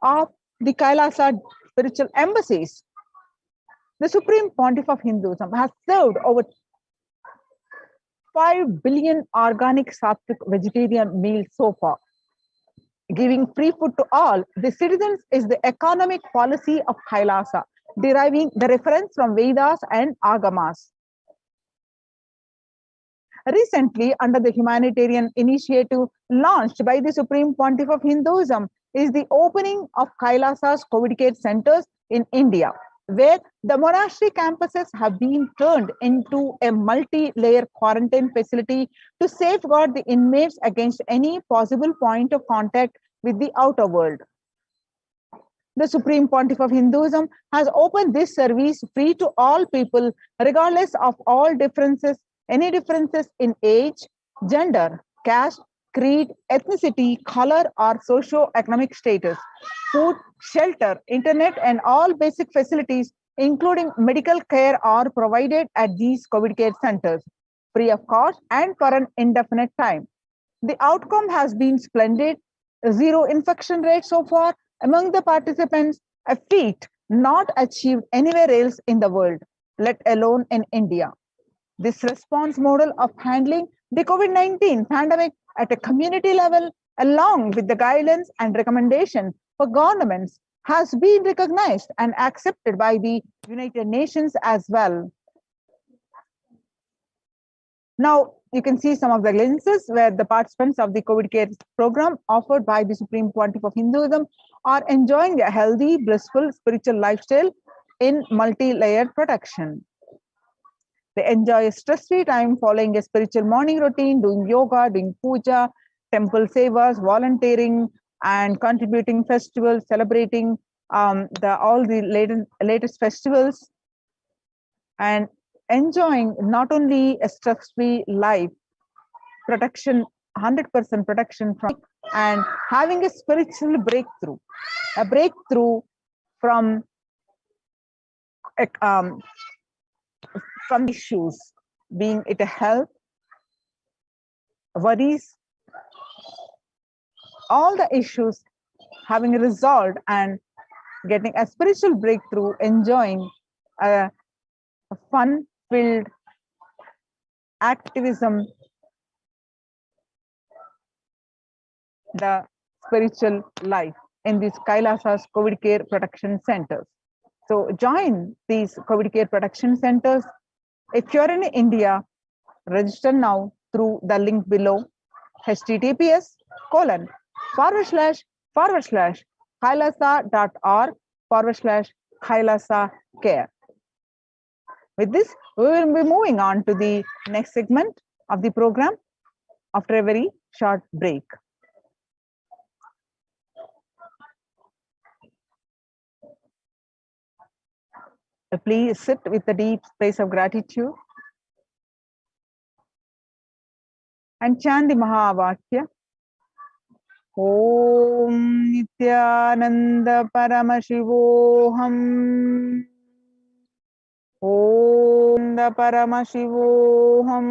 of the Kailasa spiritual embassies. The Supreme Pontiff of Hinduism has served over 5 billion organic sattvic vegetarian meals so far. Giving free food to all the citizens is the economic policy of Kailasa, deriving the reference from Vedas and Agamas. Recently, under the humanitarian initiative launched by the Supreme Pontiff of Hinduism, is the opening of Kailasa's COVID care centers in India, where the monastery campuses have been turned into a multi-layer quarantine facility to safeguard the inmates against any possible point of contact with the outer world. The Supreme Pontiff of Hinduism has opened this service free to all people, regardless of all differences, any differences in age, gender, caste, creed, ethnicity, color, or socio-economic status. Food, shelter, internet, and all basic facilities, including medical care, are provided at these COVID care centers, free of cost and for an indefinite time. The outcome has been splendid. Zero infection rate so far among the participants, a feat not achieved anywhere else in the world, let alone in India. This response model of handling the COVID-19 pandemic at a community level, along with the guidelines and recommendations for governments, has been recognized and accepted by the United Nations as well. Now, you can see some of the glimpses where the participants of the COVID care program offered by the Supreme Pontiff of Hinduism are enjoying a healthy, blissful spiritual lifestyle in multi-layered protection. They enjoy a stress-free time following a spiritual morning routine, doing yoga, doing puja, temple sevas, volunteering, and contributing festivals, celebrating all the latest festivals, and enjoying not only a stress-free life, protection, 100% protection from, and having a spiritual breakthrough, a breakthrough from issues, being it a health, worries, all the issues having resolved and getting a spiritual breakthrough, enjoying a fun-filled activism, the spiritual life in these Kailasa's COVID care protection centers. So join these COVID care protection centers. If you're in India, register now through the link below, https://kailasa.org/Kailasa care. With this, we will be moving on to the next segment of the program after a very short break. Please sit with a deep space of gratitude and chant the Mahavakya. Om Nithyananda Paramashivoham. Om Paramashivoham.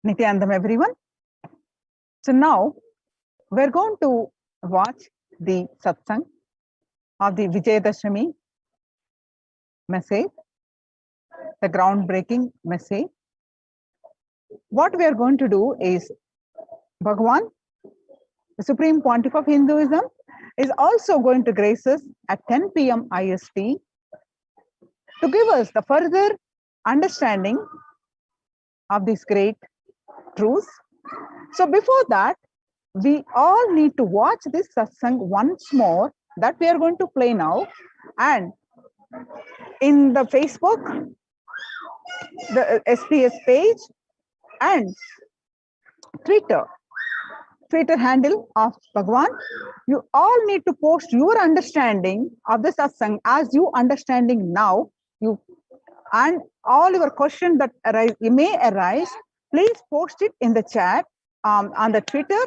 Nithyanandam, everyone. So now we're going to watch the satsang of the Vijayadashami message, the groundbreaking message. What we are going to do is Bhagwan, the Supreme Pontiff of Hinduism, is also going to grace us at 10 p.m. IST to give us the further understanding of these great truths. So before that, we all need to watch this satsang once more that we are going to play now. And in the Facebook, the SPS page and Twitter handle of Bhagwan, you all need to post your understanding of the satsang as you understanding now. And all your questions that may arise, please post it in the chat on the Twitter,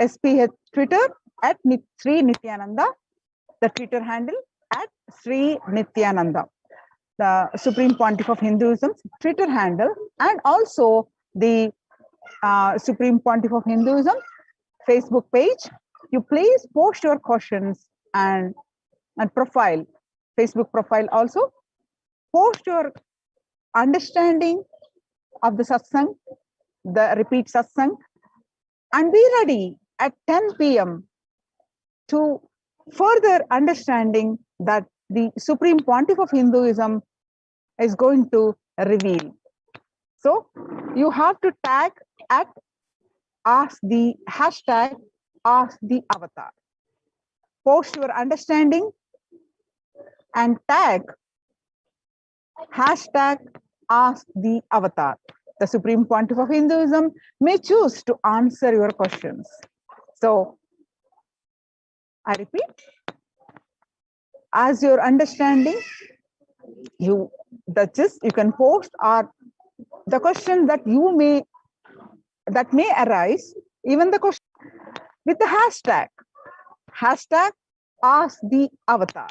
SPH Twitter at Sri Nithyananda, the Twitter handle at Sri Nithyananda, the Supreme Pontiff of Hinduism's Twitter handle, and also the Supreme Pontiff of Hinduism Facebook page. You please post your questions and profile, Facebook profile also. Post your understanding of the satsang, the repeat satsang, and be ready at 10 p.m. to further understanding that the Supreme Pontiff of Hinduism is going to reveal. So you have to tag at ask the hashtag ask the avatar. Post your understanding and tag hashtag ask the avatar. The Supreme Pontiff of Hinduism may choose to answer your questions. So I repeat, as your understanding, you can post or the question that may arise, even the question with the hashtag ask the avatar.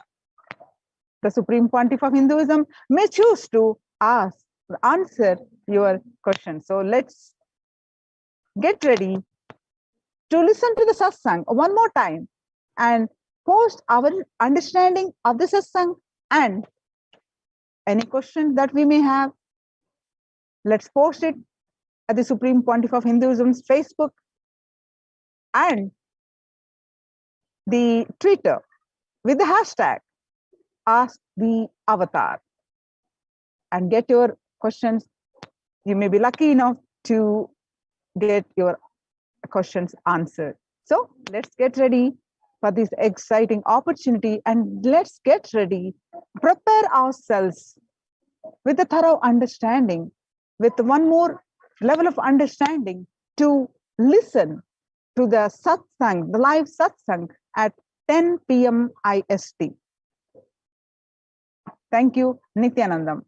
The Supreme Pontiff of Hinduism may choose to answer your question. So let's get ready to listen to the satsang one more time and post our understanding of the satsang and any questions that we may have. Let's post it at the Supreme Pontiff of Hinduism's Facebook and the Twitter with the hashtag ask the avatar and get your questions. You may be lucky enough to get your questions answered. So let's get ready for this exciting opportunity and let's get ready, prepare ourselves with a thorough understanding, with one more level of understanding to listen to the satsang, the live satsang at 10 p.m. IST. Thank you, Nithyanandam.